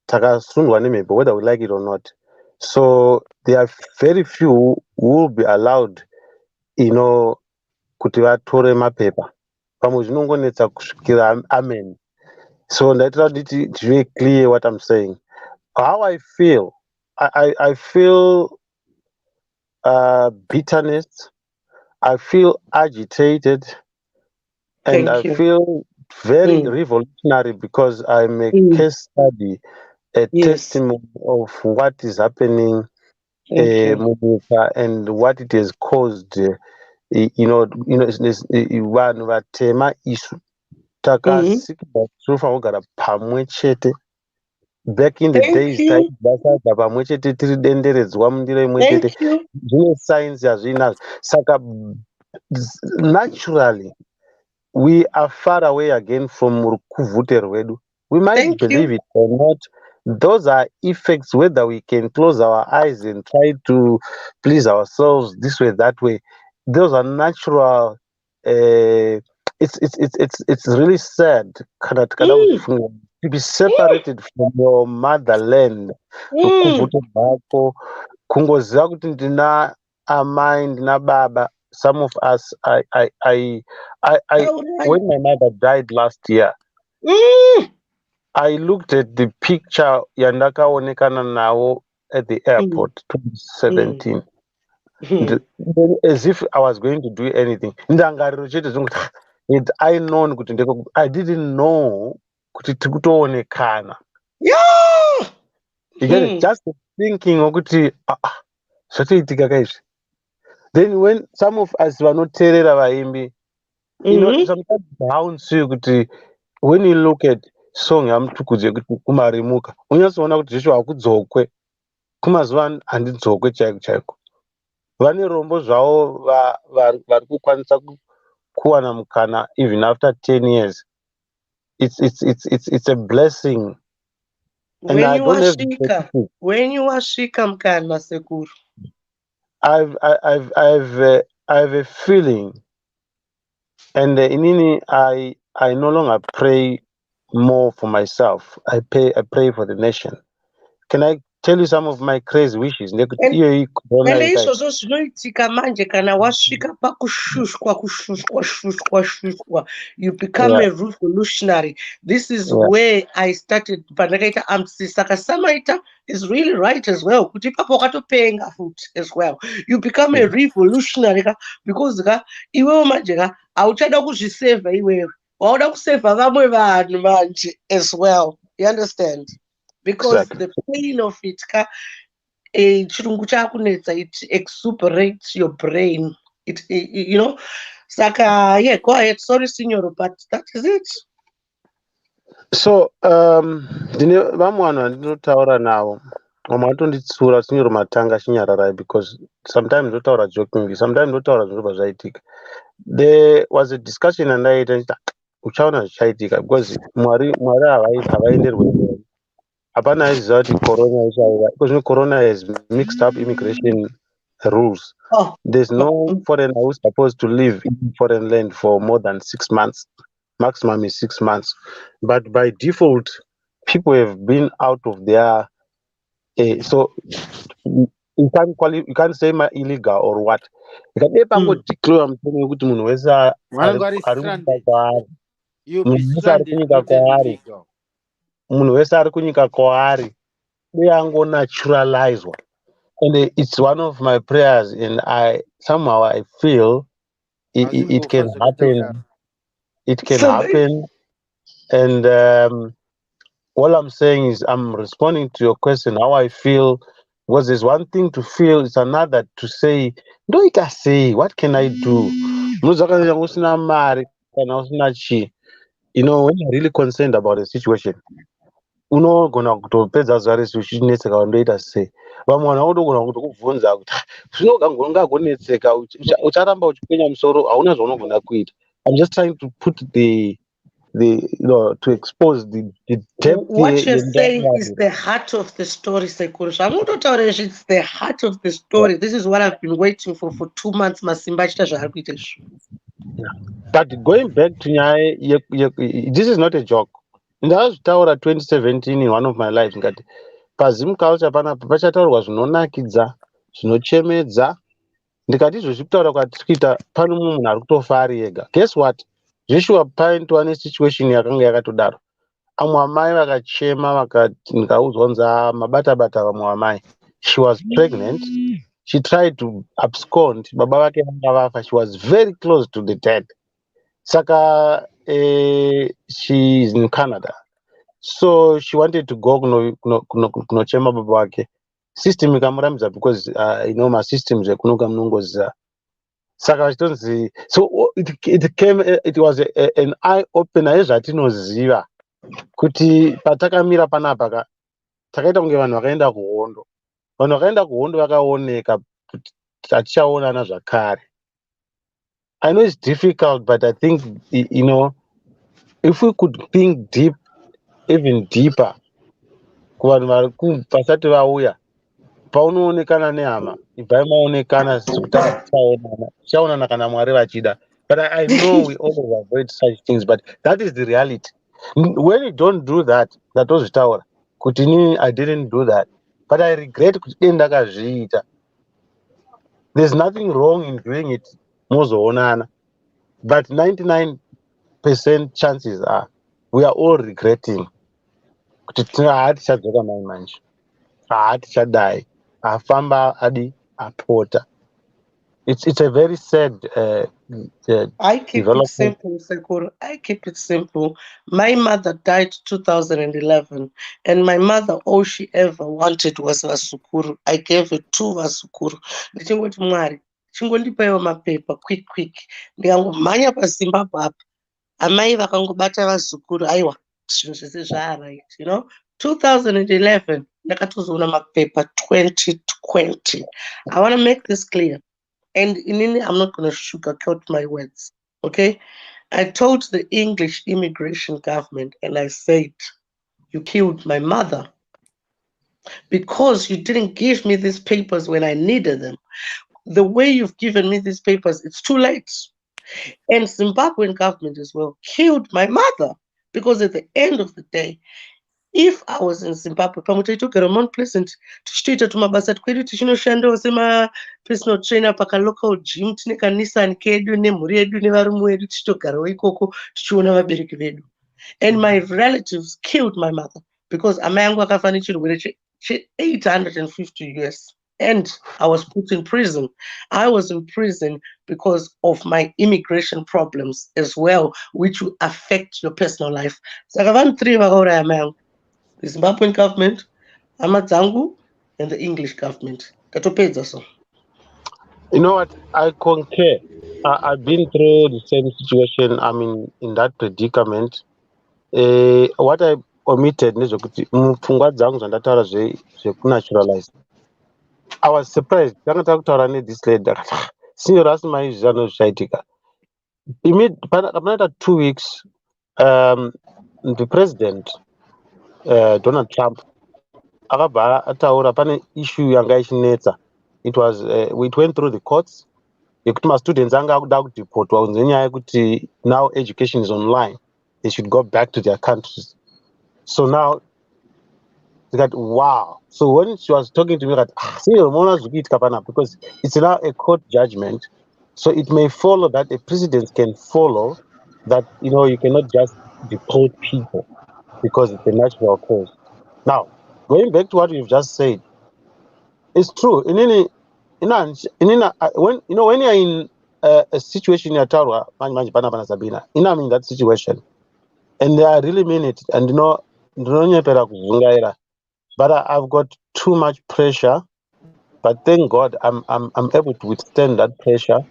takasundwa nemhepo, whether we like it or not. So there are very few who will be allowed, kuti vatore mapepa. Pamwe zvinongonetsa kusvikira amen. So ndaitira kuti zvive clear what I'm saying. How I feel, I feel bitterness, I feel agitated, and I feel very revolutionary because I'm a case study, a testimony of what is happening and what it has caused. Vanhu vatema issue takasikirwa tinofanira kugara pamwe chete. Back in the Thank days you. taibasadza pamwe chete tiri denderedzwa mundiro imwe chete. Thank you. Zvine science yazvinazvo. Saka naturally we are far away again from rukuvhute rwedu. We might Thank believe you. it or not. Those are effects, whether we can close our eyes and try to please ourselves this way, that way. Those are natural. It's really sad to be separated from your motherland. Rukuvhute rwako, kungoziva kuti ndina amai, ndina baba. Some of us, when my mother died last year, I looked at the picture yandakaonekana nawo at the airport 2017 as if I was going to do anything. Ndangariro chete zvongokuti had I known kuti I didn't know kuti tikutoonekana. Yeah. You get it? Just thinking ukuthi zvatoitika kaizvi. Then when some of us vanoteerera vaimbi, you know, sometimes it haunts you kuti when you look at song yamutukudze kuti kumarimuka, unyatsoona kuti zveshe hakudzokwe. Kumazuva handidzokwe chaiko chaiko. Vane rombo zvavo vari kukwanisa kuwana mukana even after 10 years. It's a blessing. And When I you don't are have shika, mkana sekuru. I have a feeling, and inini I no longer pray more for myself. I pray for the nation. Can I tell you some of my crazy wishes? Ende izvozvo zvinoitika manje kana wasvika pakushushwa, you become a revolutionary. This is where I started pandakaita amsi. Saka samaita is really right as well. Kuti ipapo wakatopenga futi as well. You become a revolutionary because iwewe manje hauchada kuzvisevha iwewe. Wauda kusevha vamwe vanhu manje as well. You understand? Because the pain of it chirungu chakunetsa, it exuberates your brain. It you know, saka go ahead. Sorry, Signor, but that is it. So vamwe vanhu vandinotaura navo vamwe vatonditsura Signor matanga chinyararai, because sometimes ndotaura jokingly, sometimes ndotaura zvinobva zvaitika. There was a discussion andaita uchaona zvichaitika because mwari havaenderwe mberi. Hapana aiziva kuti corona ichauya, because corona has mixed up immigration rules. There's no foreigner who's supposed to live in foreign land for more than 6 months. Maximum is 6 months. But by default, people have been out of their so you can't say illegal or what. You can never declare kuti munhu wese munhu wese ari kunyika kwaari uye angonaturalizwa. And it's one of my prayers, and I feel it can happen. It can happen. And all I'm saying is I'm responding to your question, how I feel, because there's one thing to feel, it's another to say, what can I do? You know, when you're really concerned about the situation, unogona kutopedza zuva rese uchinetseka wandoita sei. Vamwe vanhu vanotogona kutokubvunza kuti zvinongagonetseka ucharamba uchipenya musoro, hauna zvaunogona kuita. I'm just trying to put the to expose the depth. What you're saying is the heart of the story, Sekuru. It's the heart of the story. This is what I've been waiting for 2 months. But going back to this is not a joke. Ndazvitaura 2017 in one of my lives ngati paZim culture panapa pachataurwa zvinonakidza, zvinochemedza. Ndikati izvozvi kutaura kwatiri kuita pano mumwe munhu ari kutofa ari ega. Guess what? Joshua paintowa nesituation yakanga yakatodaro. Amwe amai vakachema ndikaudzwa kunzi mabata-bata vamwe amai. She was pregnant. She tried to abscond. Baba vake vanga vafa. She was very close to the dead. Saka she is in Canada. So she wanted to go kunochema baba vake. System ikamuramidza because you know my systems ekunoka munongoziva. Saka vachitonzi, so it was an eye opener ezvatinoziva kuti patakamira panapa takaita kunge vanhu vakaenda kuhondo. Vanhu vakaenda kuhondo vakaoneka kuti hatichaonana zvakare. I know it's difficult, but I think, if we could think deep, even deeper, kuvanhu vari vasati vauya, paunoonekana nehama, ibvai maonekana sekutanga tichaonana kana Mwari vachida. But I know we always avoid such things, but that is the reality. When you don't do that, ndatozvitaura kuti inini I didn't do that, but I regret kuti dei ndakazviita. There's nothing wrong in doing it mozoonana, but 99% chances are we are all regretting kuti hatichadzoka mai manje, hatichadai, afamba adi apota. It's a very sad I keep it development. simple, Sekuru. I keep it simple. My mother died 2011, and my mother, all she ever wanted was Vasukuru. I gave it to Vasukuru. Ndichingoti Mwari, chingondipaiwo mapepa quick. Ndikangomhanya paZimbabwe apa. Amai vakangobata Vasukuru. Aiwa, zvinhu zvese zvaarit, 2011, ndakatozoona mapepa 2020. I want to make this clear. And I'm not going to sugarcoat my words, okay? I told the English immigration government, and I said, you killed my mother because you didn't give me these papers when I needed them. The way you've given me these papers, it's too late. And Zimbabwean government as well killed my mother because at the end of the day, if I was in Zimbabwe, pamutaitogara Mount Pleasant, tichitoita tumabasa twedu tichinoshandawo sema-personal trainer paka-local gym, tine kaNissan kedu nemhuri yedu nevarume vedu tichitogarawo ikoko tichiona vabereki vedu. And my relatives killed my mother because amai angu akafa nechirwere che-850 US. And I was put in prison. I was in prison because of my immigration problems as well, which will affect your personal life. Saka vanhu 3 vakauraya amai angu. The Zimbabwean government, Amadzangu, and the English government. Katopedza so. You know what? I concur. I've been through the same situation. I mean, in that predicament. What I omitted nezvekuti mupfungwa dzangu zvandataura zvekunaturalize. I was surprised. Tanga takutaura this lady ndakati sinyo rasi maizvi anozvichaitika. Panaita 2 weeks, the president Donald Trump akabva ataura pane issue yanga ichinetsa. It went through the courts yekuti ma-students anga akuda kudepotwa nenyaya yekuti now education is online, they should go back to their countries. So now they got wow. So when she was talking to me, because it's now a court judgment, so it may follow that a president can follow that you cannot just deport people because it's a natural cause. Now, going back to what you've just said, it's true. When you're in a situation in Atarwa, I'm in that situation, and I really mean it. And but I've got too much pressure. But thank God, I'm able to withstand that pressure.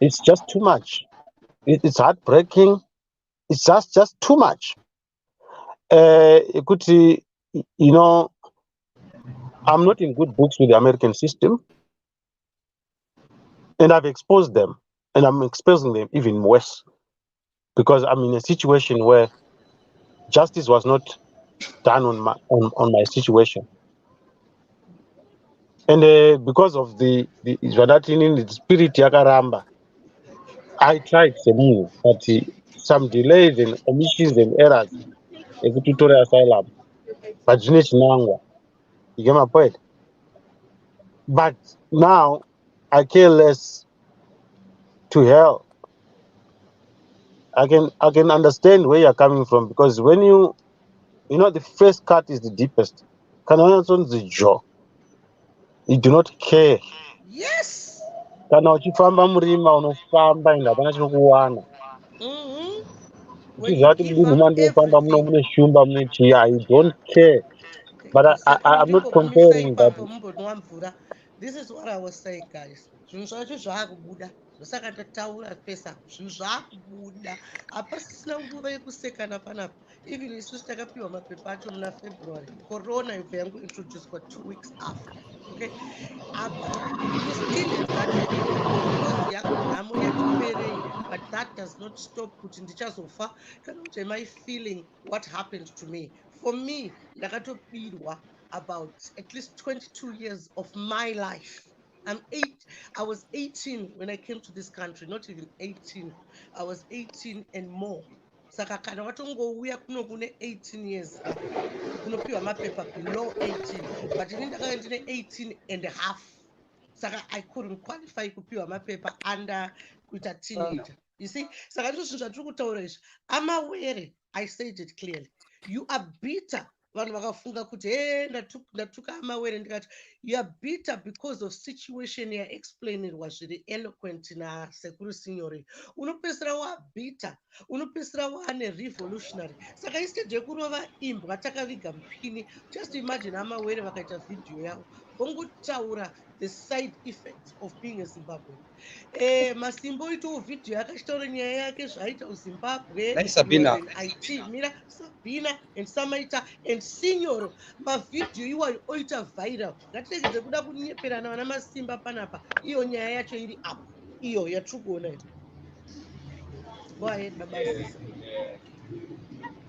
It's just too much. It's heartbreaking. It's just too much. I'm not in good books with the American system, and I've exposed them, and I'm exposing them even worse because I'm in a situation where justice was not done on my situation, and because of the spirit yakaramba, I tried some, but some delays and omissions and errors ekututora asylum, but you get my point. But now I care less to hell. I can understand where you're coming from because when the first cut is the deepest. Kana the jaw. You do not care. Yes. Kana uchifamba murima unofamba inga hapana chinokuwana. When you give up everything. You don't care. But I'm not comparing that. This is what I was saying, guys. ndosaka ndataura pesa zvinhu zvaakubuda hapasisina nguva yekusekana panapa. Even isusu takapiwa mapepa acho muna February, corona ibva yangointroducedwa 2 weeks after. Okay, you still have that feeling, of course. Nhamo yatiperei, but that does not stop kuti ndichazofa kana kuti am I feeling what happened to me. For me, ndakatobirwa about at least 22 years of my life. I was 18 when I came to this country, not even 18. I was 18 and more. Saka kana watongouya kuno kune 18 years kunopiwa mapepa below 18, but ini ndakanga ndine 18 and a half. Saka I couldn't qualify kupiwa mapepa under kuita teenager. You see, saka ndizvo zvinhu zvatiri kutaura izvi. Amawere, I said it clearly. You are bitter. Vanhu vakafunga kuti ndatuka amawere ndikati you are bitter because of situation yaexplainirwa zviri eloquent nasekuru Signori. Unopedzisira wabitter, unopedzisira waane revolutionary. Saka instead yekurova imbwa takaviga mupini, just imagine amawere vakaita video yavo vongotaura the side effects of being a Zimbabwean. Masimbo ito video yakachitaura nyaya yake zvaaita kuZimbabwe, Sabina. IT, mira Sabina and Samaita and Signoro, mavideo iwayo oita viral. Ngatiregedze kuda kunyeperana vana masimba panapa, iyo nyaya yacho iri apo, iyo yatiri kuona iyo. Go ahead, Babasisa.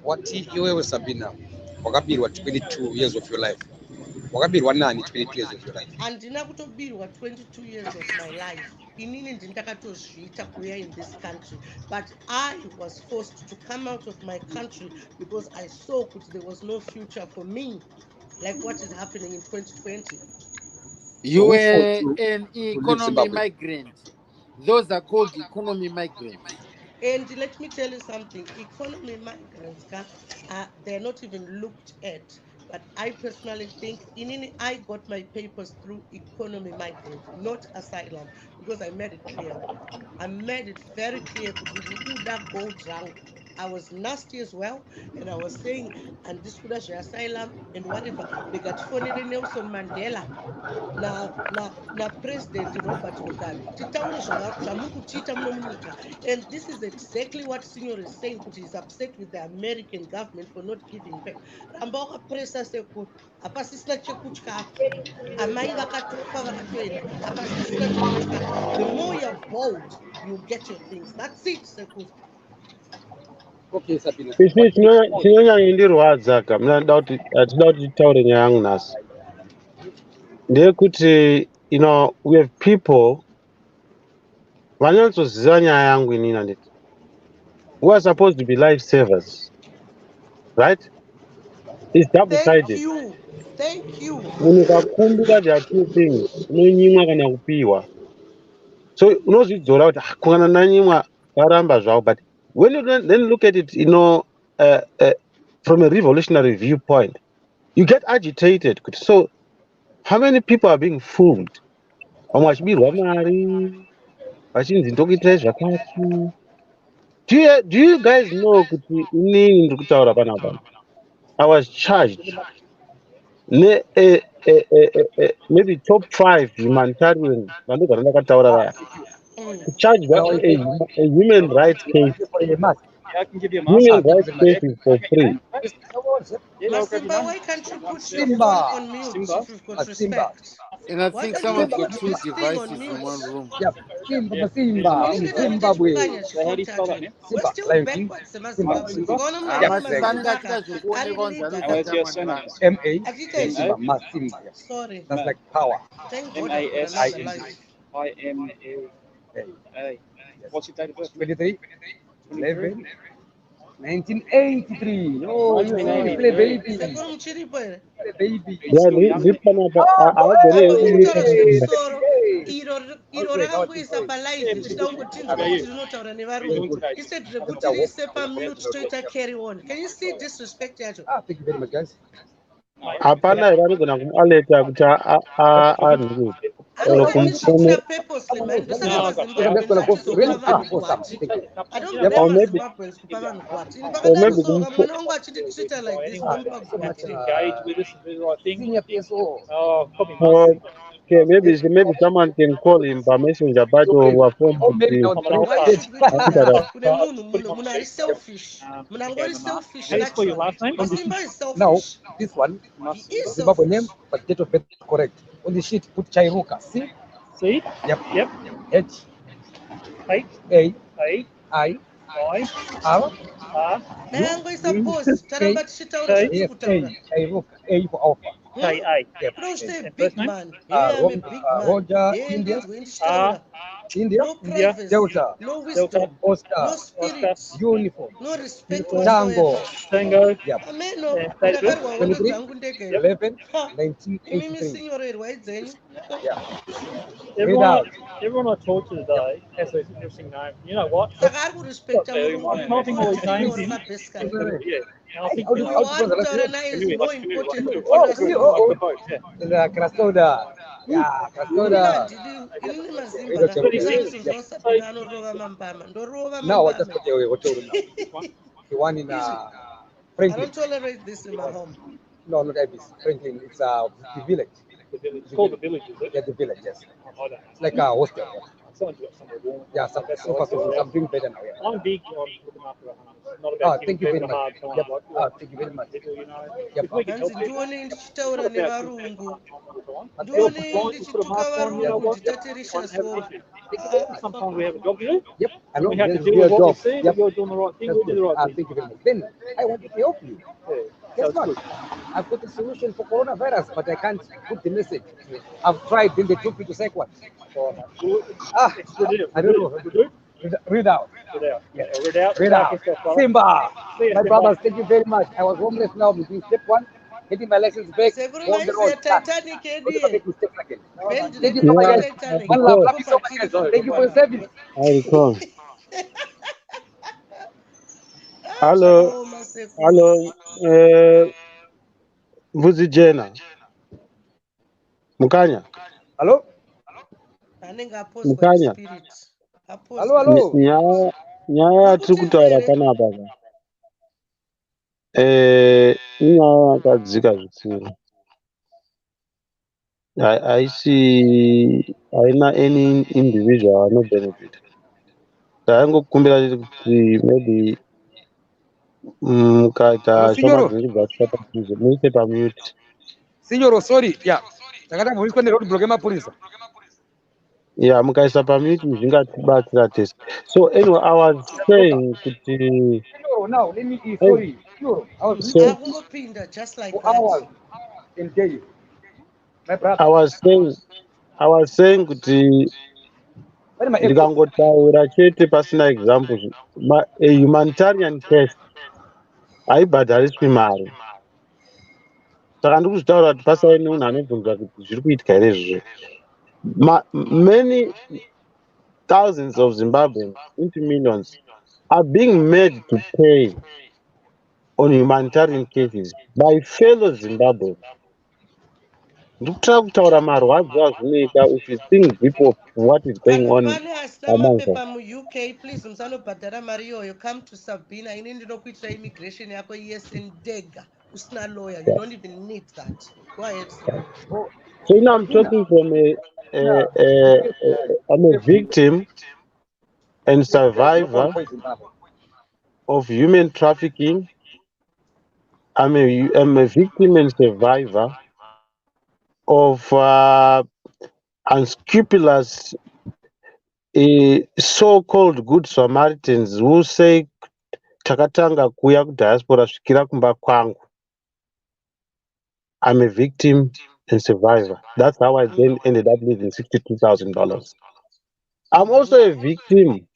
Wati iwewe Sabina, wakabirwa 22 years of your life. Wakabirwa nani 22 years of your life? Handina kutobirwa 22 years of my life. Inini ndindakatozviita kuuya in this country, but I was forced to come out of my country because I saw that there was no future for me, like what is happening in 2020. You were an economy migrant. Those are called economy migrants. And let me tell you something, economy migrants, they're not even looked at. But I personally think I got my papers through economy migrant, not asylum, because I made it clear. I made it very clear that gold rank. I was nasty as well, and I was saying, and this could have asylum and whatever. They got phoned Nelson Mandela. Na President Robert Mugabe. And this is exactly what Senior is saying, because he's upset with the American government for not giving back. The more you're bold, you get your things. That's it, Seku. Okay, Sabina. Chinonyanya ndirwadza ka mina hatida kuti titaure nyaya yangu nhasi ndeyekuti we have people vanyatsoziva nyaya yangu inini handiti who are supposed to be life savers, right? It's double-sided. Thank you. Munhu ukakumbira there are two things, unonyimwa kana kupiwa. So unozvidzora kuti kana ndanyimwa karamba zvavo, but when you then look at it from a revolutionary viewpoint, you get agitated. So how many people are being fooled? Vamwe vachibirwa mari vachinzi ndokuitai zvakati. Do you guys know kuti inini ndiri kutaura panapa? I was charged maybe top 5 humanitarians vandogara ndakataura vaya. Charged a human rights case. Human rights case is for free. Masimba, why can't you put your phone on mute if you've got respect? And I think someone's got 2 devices in one room. Yeah, Simba, Zimbabwe. We're still backwards, Zimbabwe. Sorry. That's like power. Thank God. What's your date of birth? 23? 11? 1983. Oh, play baby. Baby. Iro rakangoisa palive tichida kungotinzwa kuti rinotaura nevarume instead rekuti riise pamute toita carry on. Can you see disrespect yacho? Thank you very much, guys. Hapana here anogona kumualeta kuti anhu Okay, maybe someone can call him by messenger, but or phone. Oh, maybe now Why dead. should we do After that. that? Kune munhu ari selfish. Munhu angori selfish naturally. Masimba is Now, selfish. this one, He is Zimbabwe name, selfish. but date of birth is correct. On the sheet, put Chairuka. See? See? Yep. Yep. H H A A I I R R Nangoisa U pause. K Taramba tichitaura K A zvatiri kutaura. Chairuka. A for Alpha. K A. Yep. Bro, stay And big first name? man. Hey, I'm a big man. Roger, Hey, India. ndinzwe R ndichitaura. India. No India privacy. Delta. No Delta wisdom. Oscar. No spirit. Uniform. No respect Uniform. Tango. whatsoever. Tango Yep. Ameno. and state birth. Ndakarwa hondo 23 dzangu ndege. 11 Ha. Imi 1983. misinyorerwa idzenyu. Yeah. Read Everyone, out. everyone I talk to today has these interesting names. You know what? Saka ari kurespekta murungu. I'm typing all these names in. Kabesika. Yeah. And I think How do Munhu you waari pronounce kutaura that? naye is anyway, more like important canoe, than Oh, us really? all. Oh, boat. Yeah. in the Krasoda. Yeah, Inini Krasoda. handidi, inini mazimba Read out rangu your ndava name. kuzonzwa Sabina anorova mambama. Ndorova Now, I just mambama. got your now. This one. The one in I Franklin. don't tolerate this in my home. No, not Abyss. Franklin. It's the village. The village. It's called the village, is it? Yeah, the village, yes. I don't know. It's like a hostel. Someone's got somewhere warm. Yeah, so far so I'm doing better now. Yeah. I'm big on looking after the homeless. Not about giving Thank you very people a much. hard time. Yep. Like, Thank you very much. people, you know. Yep. If we can help Hanzi people. ndione ndichitaura nevarungu. But Ndione Blind, we put a ndichituka mask on, you know varungu what? nditatirisha Won't have so. issues. Sometimes we have a job to do. Yep, I know. We have to There's deal your with what we job. see, Yep. but you're doing the right thing, That's we do good. the right thing. Thank you very much. Then I wanted to help you. Yeah. Guess That's what? good. I've got a solution for coronavirus, but I can't put the message. I've tried, then they took me to say what? I don't know. Read out. Yeah. Read out. Read out. Yourself, brother. Simba. See you, My Simba. brothers, thank you very much. I was homeless now between step one, getting my license back, Sekuru on the road. maizia Titanic Don't yedu ever ye. make mistakes again. Ben Thank you ndinenge so much, Yeah, guys. Titanic. One love. recall. Love you so much, guys. Thank you for your service. I recall. Ah, Hello, zvakaoma sekuru. hello. Mvudzi jena. Mukanya. Hello? Anenge apozwa Mukanya. nespirit. Hello, Apozwa hello. Nyaya yatiri Murikutendwa kutaura here? panapa inyaya yakadzika zvikuru. Haina any individual anobenefit. Taingokumbira kuti maybe mukaita shoma Signoro. dzinenge dzashata muise pamute. Signoro, sorry. Yeah. Takataka muiswa neroadblock yemapurisa. Yeah, mukaisa pamute zvingatibatsira tese. So anyway, I was saying kuti Signoro, now let me sorry. Signoro, I was so listening Akungopinda just like for that. hours and days. My I brother. was saying kuti What am I echo? ndikangotaura chete pasina examples a humanitarian case haibhadhariswi mari. Saka ndiri kuzvitaura kuti pasai nemunhu anobvunza kuti zviri kuitika here izvozvo. Many thousands of Zimbabweans into millions are being made to pay on humanitarian cases by fellow Zimbabweans. Ndiri kutara kutaura marwadzo azvinoita if you think deep of what is going Kana on pane asina among us. mapepa muuk please musanobhadhara mari iyoyo. Come to Sabina. Ini ndinokuitira immigration yako yese ndega. Usina lawyer. You don't even need that. Go ahead, sir. So now I'm talking from I'm a victim and survivor of human trafficking. I'm a victim and survivor of unscrupulous so-called good Samaritans who say takatanga kuya kudiaspora svikira kumba kwangu. I'm a victim and survivor. That's how I then ended up losing $62,000. I'm also a victim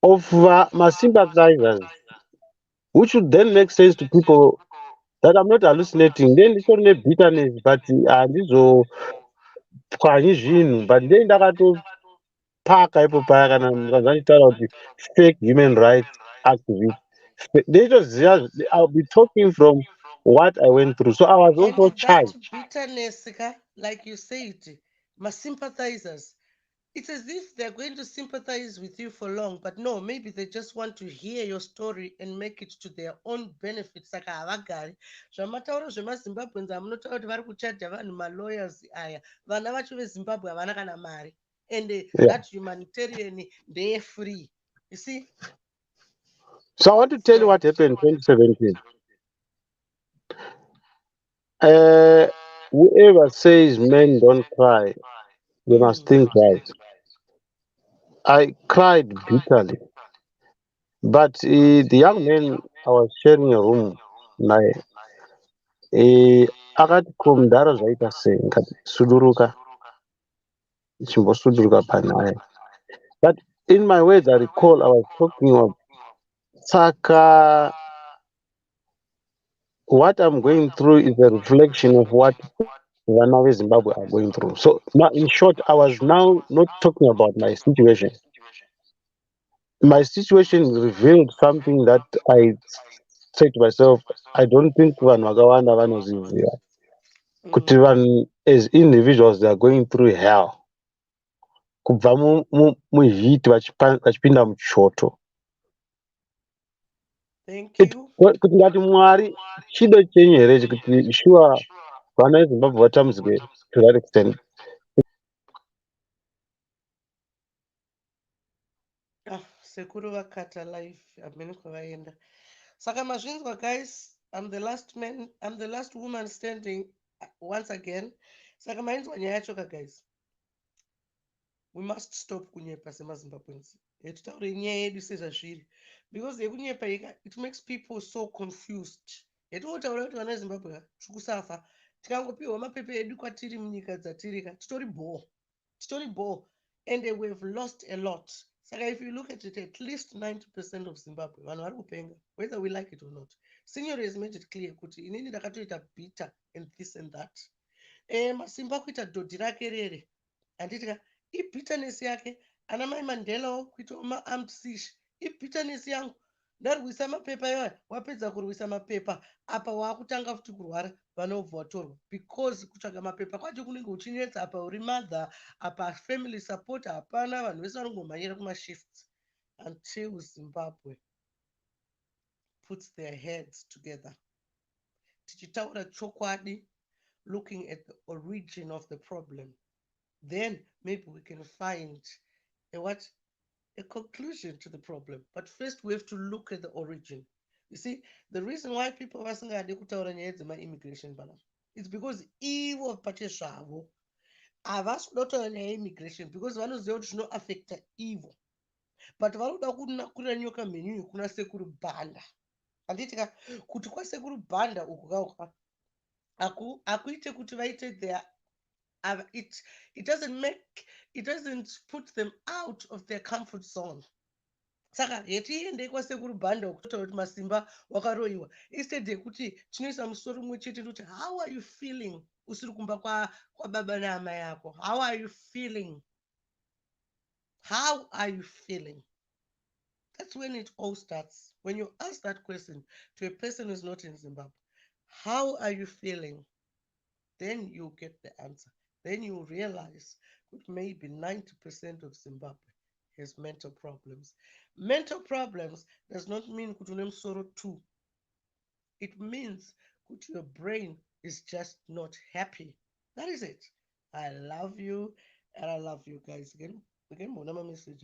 of my sympathizers, which would then make sense to people that I'm not hallucinating. Then it's only bitterness, but ndizo pwanyi zvinhu, but then ndakatopaka ipo paya kana ndikazanditaura kuti fake human rights activist. Ndeitoziva I'll be talking from what I went through. So I was also And that charged. bitterness, like you said, my sympathizers. It's as if they're going to sympathize with you for long, but no, maybe they just want to hear your story and make it to their own benefit. Saka havagari zvamatauro zvemazimbabweans amunotaura kuti vari kuchadha vanhu malawyers aya vana vacho vezimbabwe havana kana mari and Yeah. that humanitarian they're free, you see. So I want to tell you what happened in 2017. Whoever says men don't cry, they must think right. I cried bitterly. But the young man I was sharing a room naye akati ko mudhara zvaita sei ngati suduruka chimbosuduruka panaye. But in my words I recall I was talking of saka what I'm going through is a reflection of what Vana Zimbabwe are going through. So now in short I was now not talking about my situation. My situation revealed something that I said to myself, I don't think vanhu vakawanda vanozviziva kuti vanhu as individuals they are going through hell kubva muheat vachipinda muchoto. Kuti ngati Mwari chido chenyu here kuti sure vana veZimbabwe vatambudzike to that extent. Sekuru vakata life amene kwavaenda. Saka mazvinzwa guys, I'm the last man, I'm the last woman standing once again. Saka mainzwa nyaya yacho guys. We must stop kunyepa semazimbabweans. Titaure nyaya yedu sezvazviri. Because yekunyepa it makes people so confused. Yetotaura kuti vana veZimbabwe tiri kusafa. Tikangopiwa mapepe edu kwatiri munyika dzatirika, titori bore. And we've lost a lot. So if you look at it, at least 90% of Zimbabwe, whether we like it or not. Senior has made it clear kuti inini ndakatoita bitter and this and that. Masimba kuita dhodhi rake rere. Anditika bitterness yake ana mai Mandela kuita armed siege. Bitterness yangu ndarwisa mapepa iwayo, wapedza kurwisa mapepa apa wakutanga futi kurwara vanobva vatorwa because kutsvaga mapepa kwacho kunenge kuchinetsa apa uri mother apa family support hapana, vanhu vese vanongomhanyira kumashifts until Zimbabwe puts their heads together. Tichitaura chokwadi, looking at the origin of the problem, then maybe we can find a conclusion to the problem. But first we have to look at the origin. You see, the reason why people vasingade kutaura nyaya dzema-immigration panapa, it's because ivo pachezvavo havasi kuda kutaura nyaya ye-immigration because vanoziva kuti zvinoaffecta ivo, but vanoda kunakurira nyoka mhenyu kuna sekuru bhanda. Handitika kuti kwasekuru bhanda uku kauka akuite kuti vaite their it doesn't put them out of their comfort zone. Saka yetiendei kwasekuru bhanda ukutotaura kuti masimba wakaroiwa instead yekuti tinoisa musoro mumwe chete kuti how are you feeling usiri kumba kwababa naamai yako, how are you feeling, that's when it all starts. When you ask that question to a person who's not in Zimbabwe, how are you feeling, then you get the answer. Then you realize that maybe 90% of Zimbabwe has mental problems. Mental problems does not mean kuti une musoro too. It means that your brain is just not happy. That is it. I love you and I love you guys. Again, message.